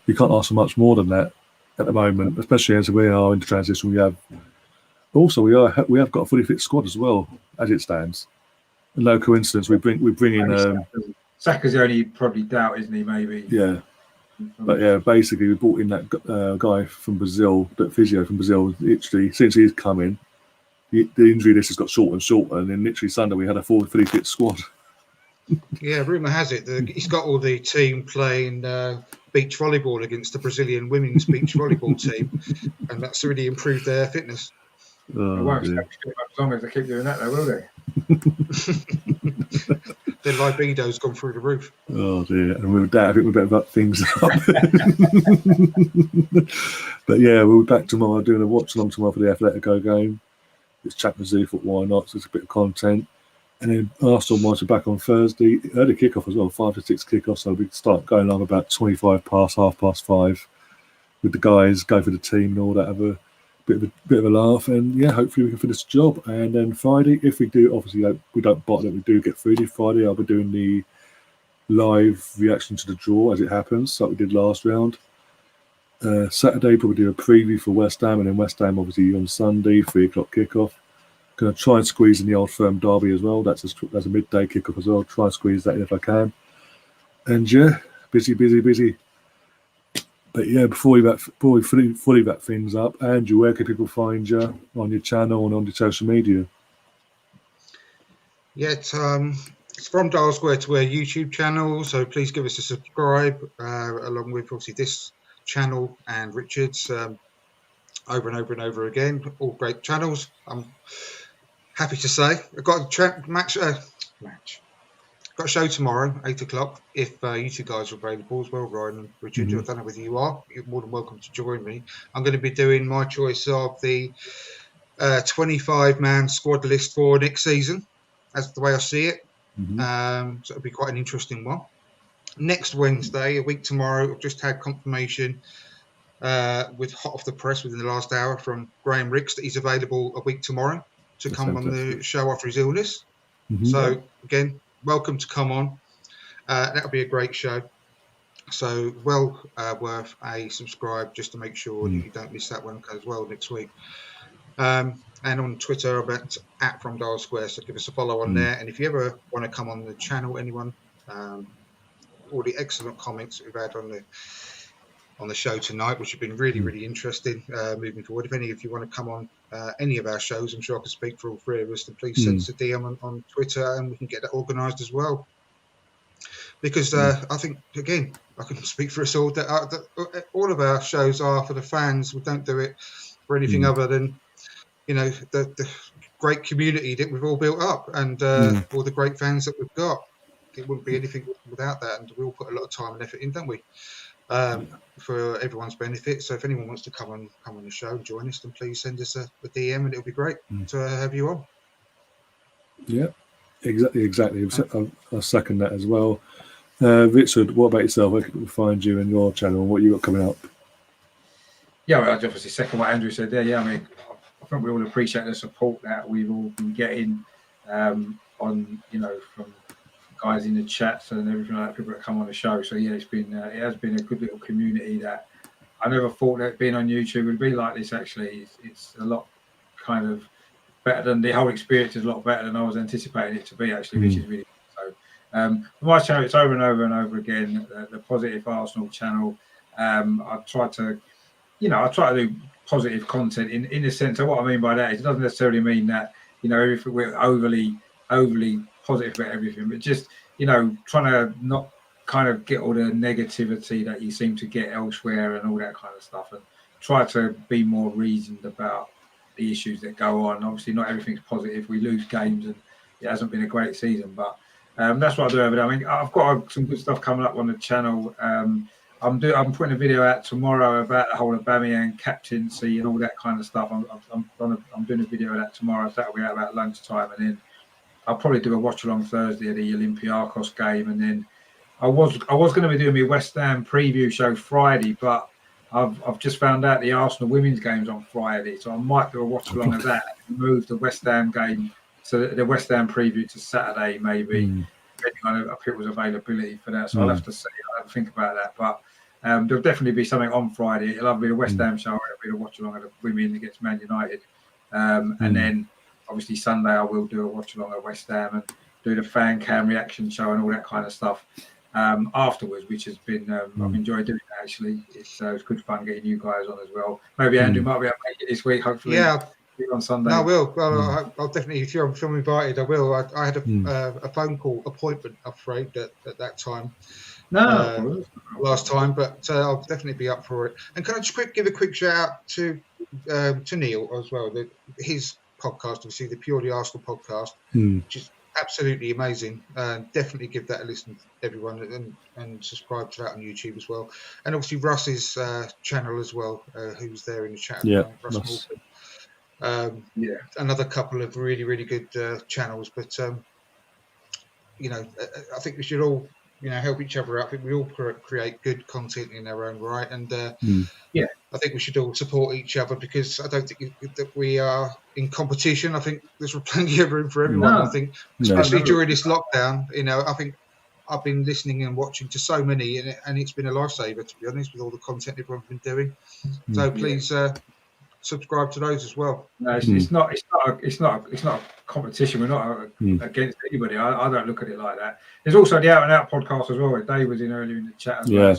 You can't ask for much more than that at the moment, especially as we are into transition. We have got a fully fit squad as well as it stands. And no coincidence, we bring in. Saka's the only probably doubt, isn't he? Maybe. Yeah. But basically we brought in that guy from Brazil, that physio from Brazil. Literally, since he's come in, the injury list has got shorter and shorter, and then literally Sunday we had a fully fit squad. Yeah, rumour has it that he's got all the team playing beach volleyball against the Brazilian women's beach volleyball team, and that's really improved their fitness. It won't stay as long as they keep doing that, though, will they? Their libido's gone through the roof. Oh dear! And with that, I think we better wrap things up. But yeah, we'll be back tomorrow doing a watch along tomorrow for the Atletico game. It's Champions League, thought why not? So it's a bit of content. And then Arsenal might be back on Thursday. Early kickoff as well, 5 to 6 kickoff. So we start going on about 25 past, 5:30 with the guys, go for the team and all that. Have a bit of a laugh. And yeah, hopefully we can finish the job. And then Friday, if we do, obviously we don't bottle it, we do get through. Friday, I'll be doing the live reaction to the draw as it happens, like we did last round. Saturday, probably do a preview for West Ham, and then West Ham obviously on Sunday, 3 o'clock kickoff. Going to try and squeeze in the Old Firm derby as well. That's a midday kickoff as well. Try and squeeze that in if I can. And yeah, busy. But yeah, before we fully wrap things up, Andrew, where can people find you on your channel and on your social media? Yeah, it's From Dial Square to Where YouTube channel. So please give us a subscribe, along with obviously this channel and Richard's, over and over and over again. All great channels. I'm happy to say I've got a match. Got a show tomorrow, 8 o'clock. If you two guys are available as well, Ryan and Richard, I don't know whether you are. You're more than welcome to join me. I'm going to be doing my choice of the 25-man squad list for next season. That's the way I see it. So it'll be quite an interesting one. Next Wednesday, a week tomorrow, I've just had confirmation with hot off the press within the last hour from Graham Ricks that he's available a week tomorrow to come on the show after his illness. So again, welcome to come on. That'll be a great show. So well worth a subscribe just to make sure that you don't miss that one as well next week. And on Twitter, I'm at From Dial Square, so give us a follow on there. And if you ever want to come on the channel, anyone, all the excellent comments that we've had on the show tonight, which have been really interesting moving forward. If any of you want to come on any of our shows, I'm sure I can speak for all three of us, then please send us a DM on Twitter and we can get that organised as well. Because I think, again, I can speak for us all, that all of our shows are for the fans. We don't do it for anything other than, the great community that we've all built up and all the great fans that we've got. It wouldn't be anything without that, and we all put a lot of time and effort in, don't we? For everyone's benefit. So if anyone wants to come on the show and join us, then please send us a DM and it'll be great to have you on. Yeah, exactly. I second that as well. Richard, what about yourself? Where can we find you and your channel and what you got coming up? Yeah, well, I obviously second what Andrew said there. Yeah, I mean, I think we all appreciate the support that we've all been getting on, from guys in the chats and everything like that, people that come on the show. So yeah, it has been a good little community that I never thought that being on YouTube would be like this. Actually, it's a lot kind of better than the whole experience is a lot better than I was anticipating it to be. Actually, which is really good. So my channel, it's over and over and over again. The Positive Arsenal channel. I try to do positive content in the sense of what I mean by that is it doesn't necessarily mean that everything we're overly positive about everything, but just trying to not kind of get all the negativity that you seem to get elsewhere and all that kind of stuff, and try to be more reasoned about the issues that go on. Obviously not everything's positive. We lose games and it hasn't been a great season, but that's what I do over there. I mean, I've got some good stuff coming up on the channel. I'm putting a video out tomorrow about the whole Aubameyang captaincy and all that kind of stuff. I'm doing a video of that tomorrow, so that'll be out about lunchtime, and then I'll probably do a watch along Thursday of the Olympiacos game, and then I was going to be doing my West Ham preview show Friday, but I've just found out the Arsenal women's game's on Friday, so I might do a watch along of that and move the West Ham game, so the West Ham preview to Saturday maybe, depending on if it was availability for that. So I'll have to see. I'll have to think about that, but there'll definitely be something on Friday. It'll either be the West Ham show, or it'll be the watch along of the women against Man United, and then. Obviously, Sunday I will do a watch along at West Ham and do the fan cam reaction show and all that kind of stuff afterwards, which has been I've enjoyed doing that actually. It's good fun getting you guys on as well. Maybe Andrew might be able to make it this week, hopefully. Yeah, on Sunday. No, I will. Well, I'll definitely. If you're invited, I will. I had a phone call appointment, I'm afraid, at that time. Last time, but I'll definitely be up for it. And can I just give a quick shout out to Neil as well? His podcast, obviously the Purely Arsenal podcast, which is absolutely amazing. Definitely give that a listen, everyone, and subscribe to that on YouTube as well. And obviously Russ's channel as well, who's there in the chat. Russ nice. Morgan. Another couple of really, really good channels. But I think we should all, help each other out. I think we all create good content in our own right, and I think we should all support each other, because I don't think that we are in competition. I think there's plenty of room for everyone. No. I think, especially during this lockdown, I think I've been listening and watching to so many, and it's been a lifesaver, to be honest, with all the content everyone's been doing. So please subscribe to those as well. No, it's not a competition. We're not against anybody. I don't look at it like that. There's also the Out and Out podcast as well. Dave was in earlier in the chat as well.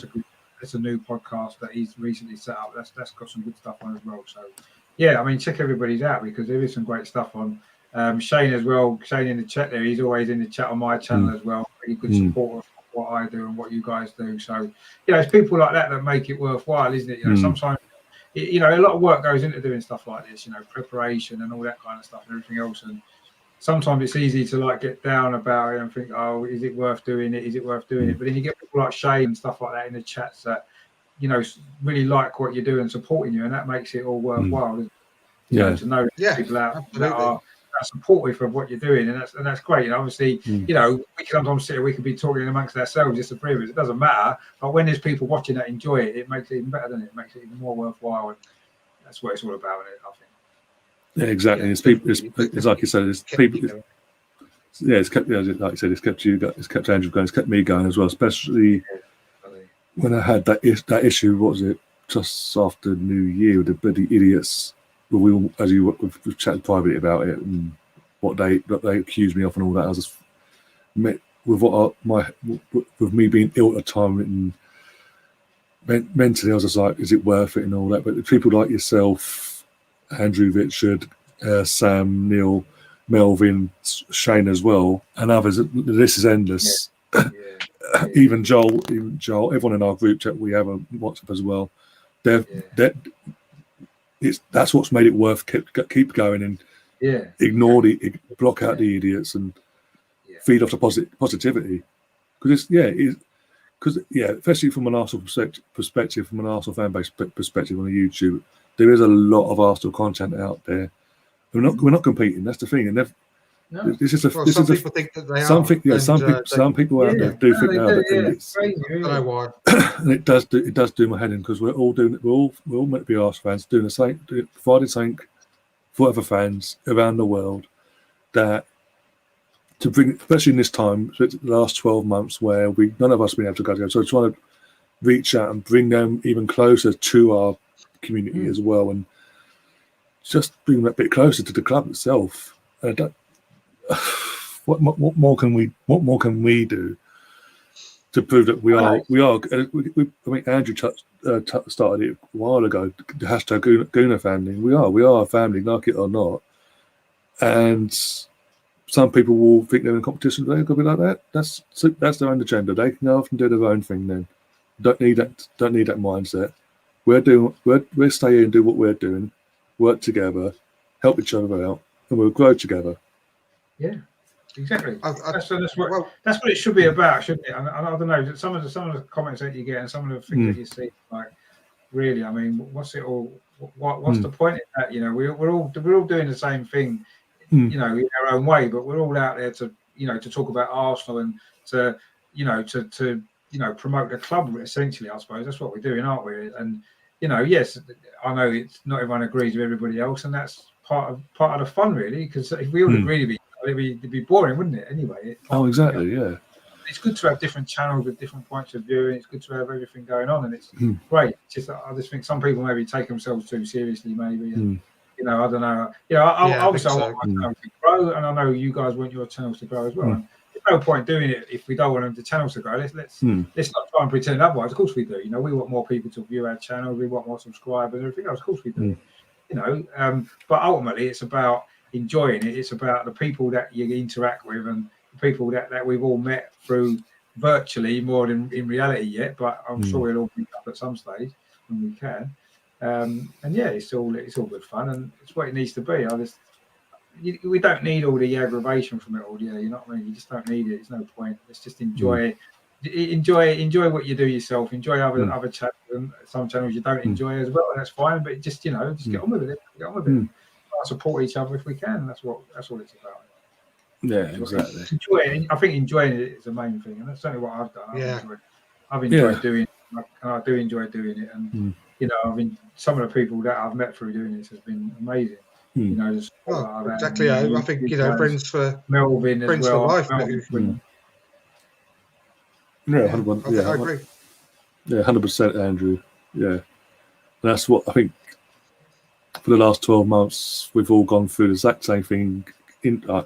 It's a new podcast that he's recently set up. That's got some good stuff on as well. So check everybody's out, because there is some great stuff on. Shane as well. Shane in the chat there. He's always in the chat on my channel as well. Really good support of what I do and what you guys do. So it's people like that make it worthwhile, isn't it? Sometimes a lot of work goes into doing stuff like this. Preparation and all that kind of stuff and everything else. And sometimes it's easy to get down about it and think, oh, is it worth doing it? Is it worth doing it? But then you get people like Shane and stuff like that in the chats that really like what you do and supporting you, and that makes it all worthwhile. To know people out that are supportive of what you're doing, and that's great. And obviously, we can sometimes sit here, we could be talking amongst ourselves, just the three of us. It doesn't matter. But when there's people watching that enjoy it, it makes it even better, doesn't it? It makes it even more worthwhile. And that's what it's all about, I think. Yeah, exactly. It's people. It's like you said. It's people. It's kept. Like you said, it's kept you. It's kept Andrew going. It's kept me going as well. Especially when I had that issue. What was it? Just after New Year, with the bloody idiots. We all, as we've chatted privately about it and what they accused me of and all that. I was just with me being ill at the time and mentally, I was just like, is it worth it and all that? But people like yourself, Andrew, Richard, Sam, Neil, Melvin, Shane as well, and others. This is endless. Even Joel, everyone in our group chat we have on WhatsApp as well. That's what's made it worth keep going and block out the idiots and feed off the positivity, because especially from an Arsenal perspective, from an Arsenal fan base perspective on YouTube, there is a lot of Arsenal content out there. We're not competing. That's the thing, and some people think that they are. Some people out there do think they are. I don't know why. And it does do my head in, because we're all meant to be Arsenal fans, doing the same, providing something for other fans around the world, that to bring, especially in this time, the last 12 months where none of us have been able to go together. So trying to reach out and bring them even closer to our community as well, and just bring them a bit closer to the club itself. What more can we do to prove that we are? I mean, Andrew started it a while ago. The hashtag Gooner family. We are a family, like it or not. And some people will think they're in competition. They're going to be like that. That's their own agenda. They can go off and do their own thing. Then don't need that mindset. We'll stay here and do what we're doing. Work together, help each other out, and we'll grow together. Yeah, exactly. That's what it should be about, shouldn't it? I don't know. Some of the comments that you get and some of the things that you see, like, really, I mean, what's it all? What's the point of that? We're all doing the same thing, in our own way, but we're all out there to talk about Arsenal and to promote the club. Essentially, I suppose that's what we're doing, aren't we? And yes, I know it's not everyone agrees with everybody else, and that's part of the fun, really. Because if we all agree with it'd be boring, wouldn't it? Anyway. Exactly. Yeah. It's good to have different channels with different points of view, and it's good to have everything going on, and it's great. I just think some people maybe take themselves too seriously, maybe. And, I don't know. Obviously, I want my channel to grow, and I know you guys want your channels to grow as well. And there's no point doing it if we don't want the channels to grow. Let's not try and pretend otherwise. Of course we do. We want more people to view our channel. We want more subscribers and everything else. Of course we do. But ultimately, it's about enjoying it. It's about the people that you interact with and the people that we've all met through virtually more than in reality yet. But I'm sure we'll all meet up at some stage when we can. And it's all good fun, and it's what it needs to be. we don't need all the aggravation from it all. Yeah, you know what I mean. You just don't need it. There's no point. Let's just enjoy enjoy what you do yourself. Enjoy other channels, and some channels you don't enjoy as well, and that's fine. But just get on with it. Get on with it. Support each other if we can. That's all it's about. Yeah, exactly. Enjoy it. I think enjoying it is the main thing, and that's certainly what I've done. I've enjoyed doing it, and I do enjoy doing it. And some of the people that I've met through doing this has been amazing. You know, exactly. I think friends for Melvin as friends well. for life. I agree. Yeah, 100%, Andrew. Yeah, and that's what I think. For the last 12 months, we've all gone through the exact same thing in from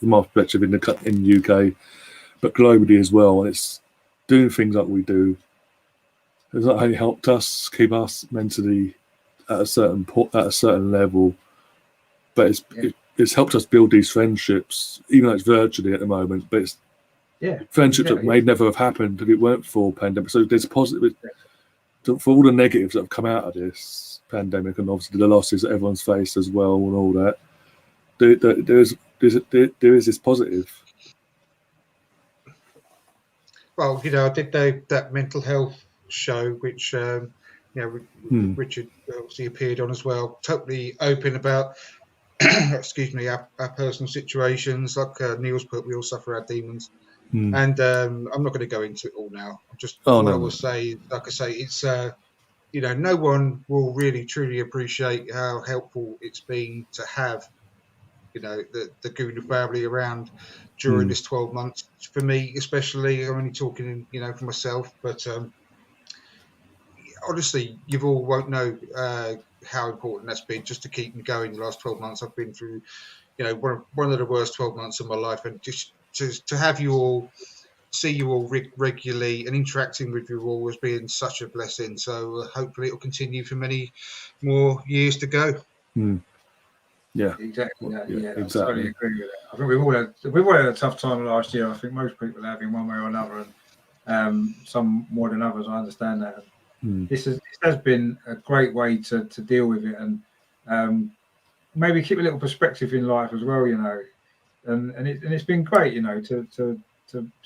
my perspective in the UK, but globally as well. And it's doing things like we do. It's not only helped us keep us mentally at a certain level, but it's helped us build these friendships, even though it's virtually at the moment. But it's friendships that may never have happened if it weren't for pandemic. So there's positive for all the negatives that have come out of this pandemic, and obviously the losses that everyone's faced as well, and all that. There is this positive. Well, I did that mental health show, which Richard obviously appeared on as well. Totally open about excuse me, our personal situations. Like Neil's put, we all suffer our demons. And I'm not going to go into it all now. I will say, like I say, it's no one will really truly appreciate how helpful it's been to have the Gouda family around during this 12 months. For me, especially, I'm only talking for myself, but honestly, you all won't know how important that's been just to keep me going. The last 12 months I've been through, one of the worst 12 months of my life, and just to have you all, see you all regularly and interacting with you all has been such a blessing. So hopefully it will continue for many more years to go. Yeah, exactly. Yeah, I totally agree with that. I think we've all had a tough time last year. I think most people have in one way or another, and some more than others. I understand that. This has been a great way to deal with it, and maybe keep a little perspective in life as well. And it's been great, to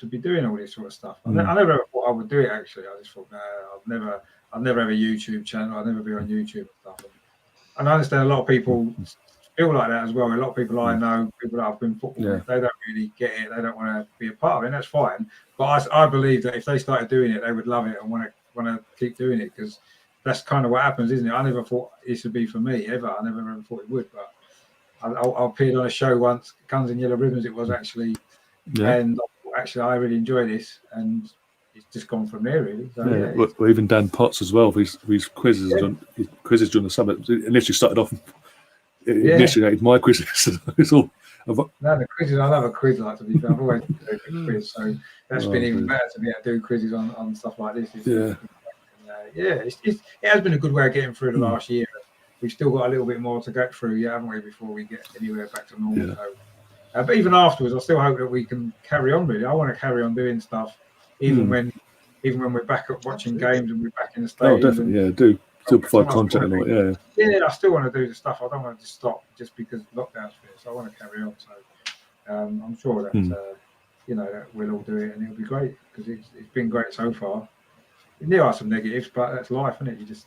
be doing all this sort of stuff. I never ever thought I would do it. Actually, I just thought, no, I'll never have a YouTube channel. I'll never be on YouTube and stuff. And I understand a lot of people feel like that as well. A lot of people I know, people that have been football, they don't really get it. They don't want to be a part of it. And that's fine. But I believe that if they started doing it, they would love it and want to keep doing it, because that's kind of what happens, isn't it? I never thought this would be for me ever. I never ever thought it would. But I appeared on a show once, Guns and Yellow Ribbons. It was actually, and actually I really enjoy this, and it's just gone from there really. So, Well, even Dan Potts as well. His quizzes during the summer. Initially started off. Initiated my quizzes. It's all. The quizzes. I love a quiz. Like, to be fair, I've always done a quiz, so that's been even better to be able to do quizzes on stuff like this. It has been a good way of getting through the last year. We've still got a little bit more to get through, haven't we, before we get anywhere back to normal. Yeah. So, but even afterwards, I still hope that we can carry on. Really, I want to carry on doing stuff, even when we're back up watching games and we're back in the stadium. Oh, definitely, do. Still provide content and all that, I still want to do the stuff. I don't want to just stop just because lockdown's finished. I want to carry on. So I'm sure that that we'll all do it, and it'll be great, because it's been great so far. There are some negatives, but that's life, isn't it? You just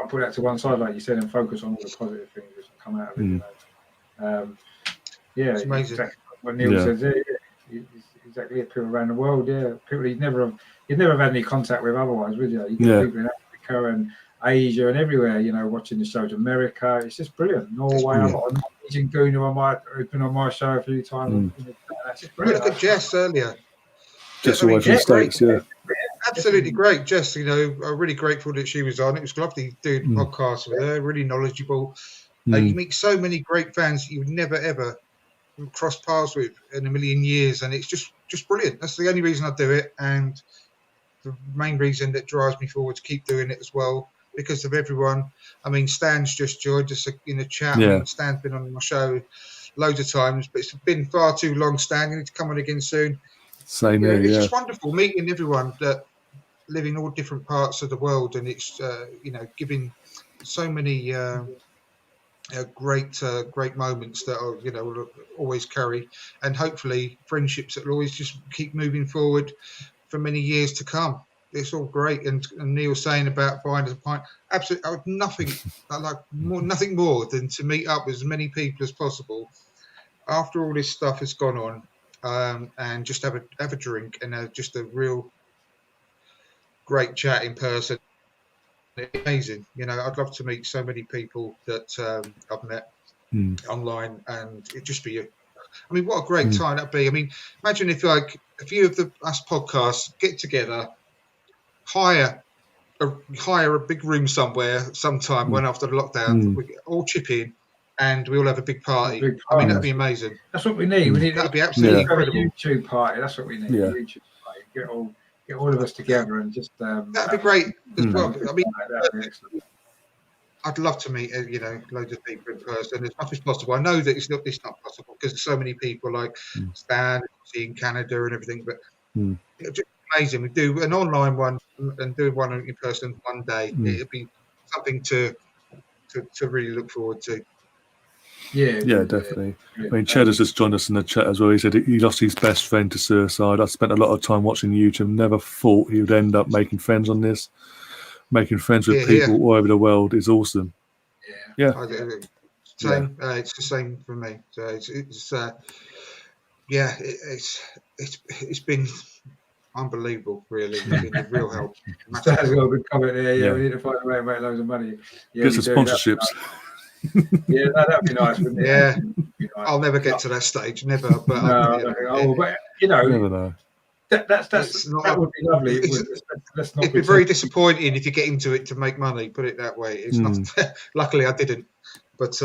put that to one side, like you said, and focus on all the positive things that come out of it. It's amazing. Exactly what Neil says there. Exactly it. People around the world, people you'd never have had any contact with otherwise, would you? You get people in Africa and Asia and everywhere, watching the shows. America, it's just brilliant. Norway, I've got a Norwegian Guna who's been on my show a few times. That's just brilliant. Look at Jess earlier. Just away from the States, absolutely great. Jess, I'm really grateful that she was on. It was lovely doing podcasts with her, really knowledgeable. You meet so many great fans that you would never, ever cross paths with in a million years, and it's just brilliant. That's the only reason I do it, and the main reason that drives me forward to keep doing it as well, because of everyone. I mean, Stan's just joined us in the chat. I mean, Stan's been on my show loads of times, but it's been far too long, Stan. You need to come on again soon. Same here, It's just wonderful meeting everyone that live in all different parts of the world, and it's giving so many great moments that are, will always carry, and hopefully friendships that will always just keep moving forward for many years to come. It's all great. And Neil saying about buying a pint, absolutely, I would nothing more than to meet up with as many people as possible after all this stuff has gone on, and just have a drink and just a real great chat in person. It's amazing. I'd love to meet so many people that I've met online, and it'd just be what a great time that'd be. Imagine if a few of us podcasts get together, hire a big room somewhere sometime when after the lockdown, we all chip in and we all have a big party. That'd be amazing. That's what we need. That'd be absolutely incredible. A YouTube party. That's what we need. Yeah. A YouTube party. Get all of us together and just. That'd be great as well. I'd love to meet loads of people in person as much as possible. I know that it's not possible because so many people like Stan in Canada and everything, but it's just amazing. We do an online one and do one in person one day. It'd be something to really look forward to. Yeah, definitely. Cheddar's just joined us in the chat as well. He said he lost his best friend to suicide. I spent a lot of time watching YouTube. Never thought he would end up making friends on this. Making friends with people all over the world is awesome. Yeah. Same. It's the same for me. So it's been unbelievable, really. It's been a real help. That's got a good comment there. Yeah, we need to find a way to make loads of money. Get some sponsorships. Yeah, that'd be nice, wouldn't it? Yeah. I'll never get to that stage, never. But never know. That would be lovely. It'd be very disappointing if you get into it to make money. Put it that way. It's not. Luckily, I didn't. But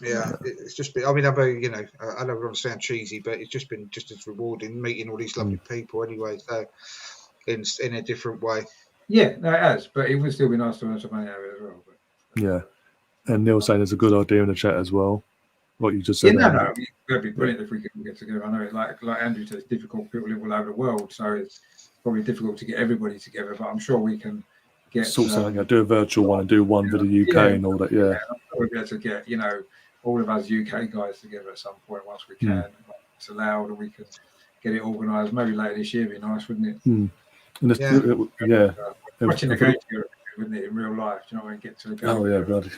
it's just been. I don't want to sound cheesy, but it's just been just as rewarding meeting all these lovely people. Anyway, so in a different way. Yeah, no, it has. But it would still be nice to earn some money out of it as well. But. Yeah, and Neil saying it's a good idea in the chat as well. What you just said. Yeah, it'd be brilliant if we could get together. I know, like Andrew said, it's difficult. People live all over the world, so it's probably difficult to get everybody together. But I'm sure we can get sort something. Do a virtual one and do one for the UK and all that. Yeah, I'm sure we'll be able to get all of us UK guys together at some point once we can. It's allowed, or we can get it organised. Maybe later this year, would be nice, wouldn't it? And watching the game together. Wouldn't it, in real life? Do you know what I mean? Get to the game. Oh yeah, bloody!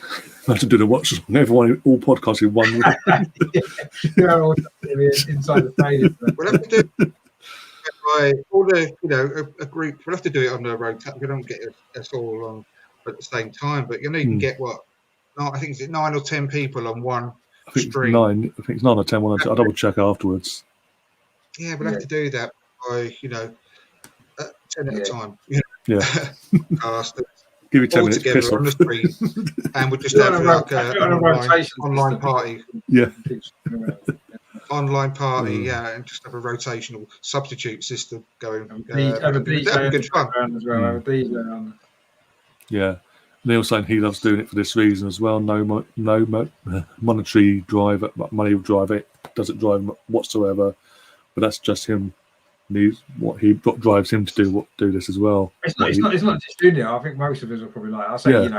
Imagine doing a watch. Everyone, all podcasts in one room. All inside the stadium. We'll have to do a group. We'll have to do it on the road. We don't get us all on at the same time, but you can get what? No, I think it's 9 or 10 people on one stream. I think it's 9 or 10. I'll double check afterwards. Yeah, we'll have to do that by 10 at a time. Give you 10 minutes together on the street, and we'll just have like an online party. Yeah. Online party, and just have a rotational substitute system going. Have a DJ good fun as well. Have a DJ on. Yeah. Neil's saying he loves doing it for this reason as well. No monetary drive, money will drive it. Doesn't drive whatsoever. But that's just him. What drives him to do this as well. It's not just junior. I think most of us are probably like I say.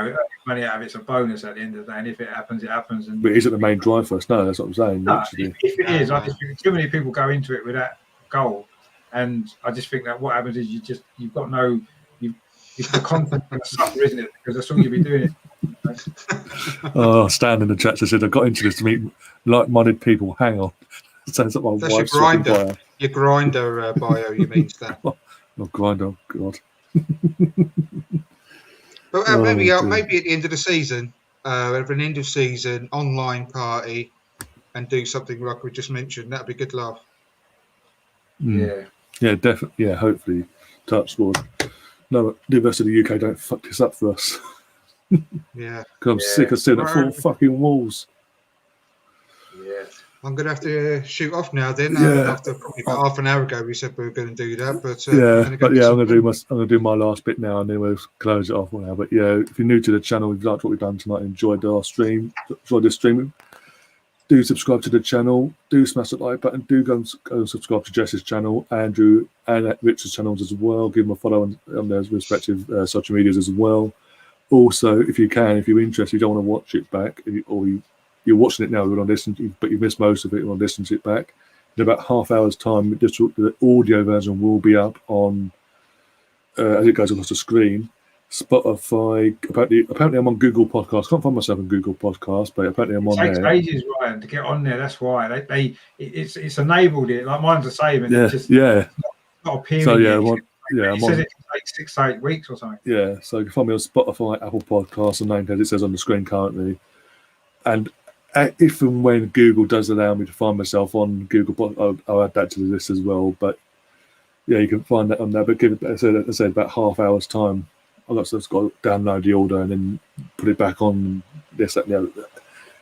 Money out of it's a bonus at the end of the day, and if it happens, it happens. But is it the main drive for us? No, that's what I'm saying. No, if it is, I just think too many people go into it with that goal, and I just think that what happens is you've got no. It's the content going to suffer, isn't it? Because that's all you'll be doing. Stan in the chat said I got into this to meet like-minded people. Hang on. Sounds like my that's wife's your grinder. Your grinder bio, you mean, Stan? Grinder, God. But maybe at the end of the season, have an end of season online party, and do something like we just mentioned. That'd be good laugh. Yeah, definitely. Yeah, hopefully, touch wood. No, the rest of the UK don't fuck this up for us. Yeah, because I'm sick of seeing the 4 fucking walls. Yeah. I'm going to have to shoot off now. Then after probably about half an hour ago, we said we were going to do that. But I'm going to do my last bit now, and then we'll close it off now. But yeah, if you're new to the channel, if you liked what we've done tonight, enjoyed our stream, enjoyed this stream, do subscribe to the channel. Do smash the like button. Do go and subscribe to Jess's channel, Andrew and Richard's channels as well. Give them a follow on their respective social medias as well. Also, if you're interested, you don't want to watch it back, you're watching it now, but you missed most of it, you want to listen to it back. In about half hour's time, the audio version will be up on, as it goes across the screen, Spotify. Apparently I'm on Google Podcasts. Can't find myself on Google Podcasts, but apparently I'm on there. It takes ages, Ryan, to get on there. That's why it's enabled it. Like mine's the same, and it's just not appearing. So it says it takes 6 to 8 weeks or something. Yeah, so you can find me on Spotify, Apple Podcasts, and named as it says on the screen currently. And if and when Google does allow me to find myself on Google, I'll add that to the list as well. But yeah, you can find that on there. But give it, as I said, about half hour's time. I've just got to download the order and then put it back on. This, that, and the other.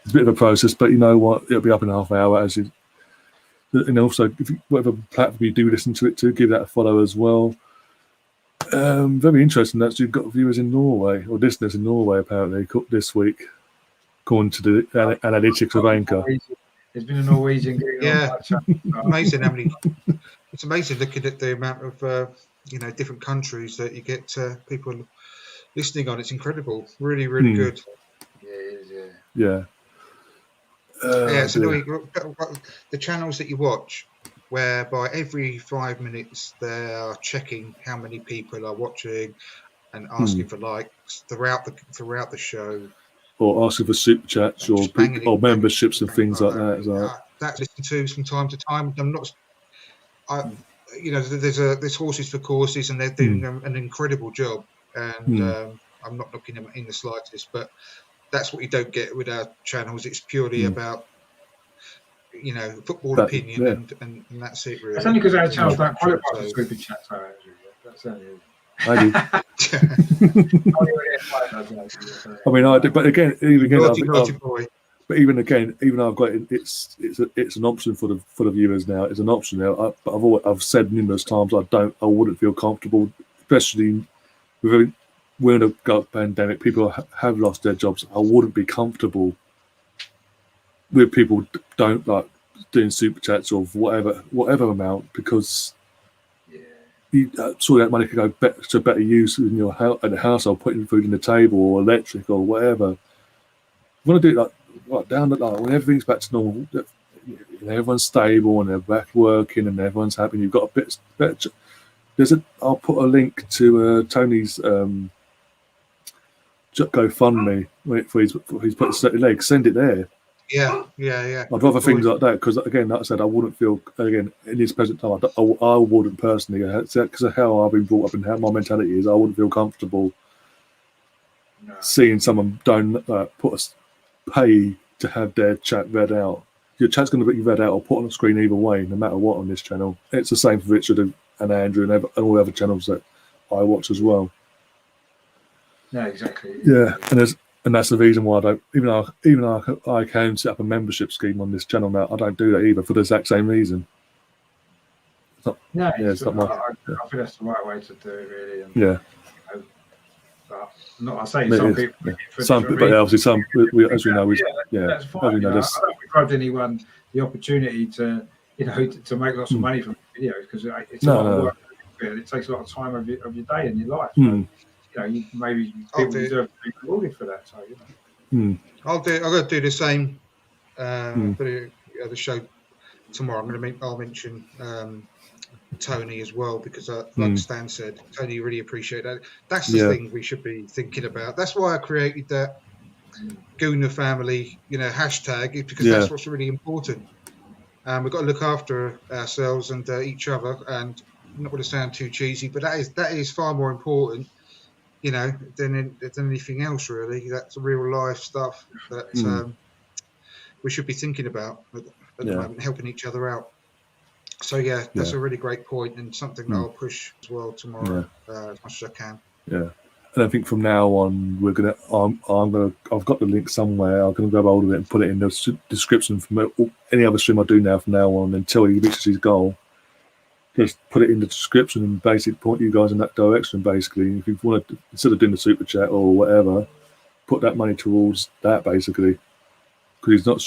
It's a bit of a process, but you know what? It'll be up in half an hour. And also, whatever platform you do listen to it to, give that a follow as well. Very interesting. Actually, you've got viewers in Norway or listeners in Norway apparently this week, according to the analytics of Anchor. There's been a Norwegian. Amazing how many. It's amazing looking at the amount of different countries that you get people listening on. It's incredible. Really, really good. Yeah, it is. Yeah. So the channels that you watch, whereby every 5 minutes they are checking how many people are watching and asking for likes throughout the show, or asking for super chats or memberships and things like that as well. That's listened to from time to time. I'm not. There's Horses for Courses, and they're doing an incredible job, and I'm not looking at in the slightest, but that's what you don't get with our channels. It's purely about football opinion, and that's it really. That's only because our channels don't qualify for super chats. That's only it. I do. I mean, I do, but again, even though I've got it, it's an option for the viewers now. It's an option now. But I've said numerous times I wouldn't feel comfortable, especially we're in a pandemic. People have lost their jobs. I wouldn't be comfortable with people don't like doing super chats of whatever amount, because that money could go to better use in your household, putting food on the table or electric or whatever. You want to do it like down the line when everything's back to normal, everyone's stable and they're back working and everyone's happy. You've got a bit better. I'll put a link to Tony's GoFundMe for he's put his legs. Send it there. Yeah. I'd rather things like that, because again, like I said, I wouldn't feel in this present time. I wouldn't personally, because of how I've been brought up and how my mentality is. I wouldn't feel comfortable seeing someone pay to have their chat read out. Your chat's going to be read out or put on the screen either way, no matter what on this channel. It's the same for Richard and Andrew and all the other channels that I watch as well. Yeah, exactly. Yeah, and that's the reason why I don't. Even though I can set up a membership scheme on this channel now, I don't do that either for the exact same reason. I think that's the right way to do it, really. And, but I say some people. But obviously some. As we know, that's fine. I don't begrudge anyone the opportunity to to make lots of money from videos, because it's a lot of work. It takes a lot of time of your day and your life. Maybe people deserve to be rewarded for that. So I'm going to do the same for the show tomorrow. I'll mention Tony as well, because like Stan said, Tony really appreciate that. That's the thing we should be thinking about. That's why I created that Gooner Family hashtag, because that's what's really important. We've got to look after ourselves and each other, and I'm not going to sound too cheesy, but that is far more important than anything else, really. That's real life stuff that we should be thinking about at the moment, helping each other out. So that's a really great point, and something that I'll push as well tomorrow as much as I can. Yeah, and I think from now on I've got the link somewhere. I'm gonna grab hold of it and put it in the description from any other stream I do now from now on until he reaches his goal. Just put it in the description and basically point you guys in that direction. Basically, if you want to, instead of doing the super chat or whatever, put that money towards that basically. Because he's not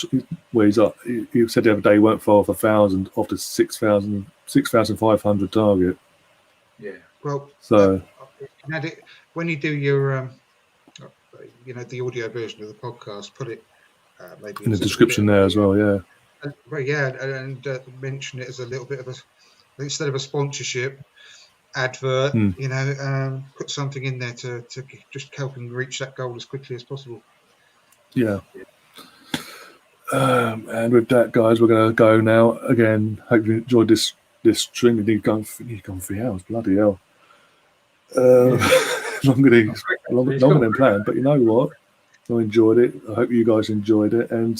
where he's at. He said the other day he won't far off 1,000 off the 6,500 target. Yeah. Well, so when you do your the audio version of the podcast, put it maybe in the description there as well. Yeah. And mention it as a little bit of instead of a sponsorship advert, put something in there to just help him reach that goal as quickly as possible. Yeah. And with that, guys, we're going to go now. Again, hope you enjoyed this stream. You've gone 3 hours. Bloody hell. Longer than planned. But you know what? I enjoyed it. I hope you guys enjoyed it. And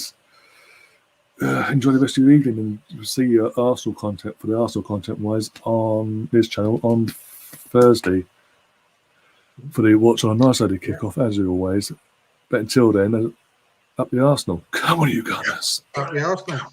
enjoy the rest of your evening. And you'll see your Arsenal content for the Arsenal content-wise on this channel on Thursday for the Watch on a Nice Lady kickoff, as always. But until then, up the Arsenal. Come on, you guys. Up the Arsenal.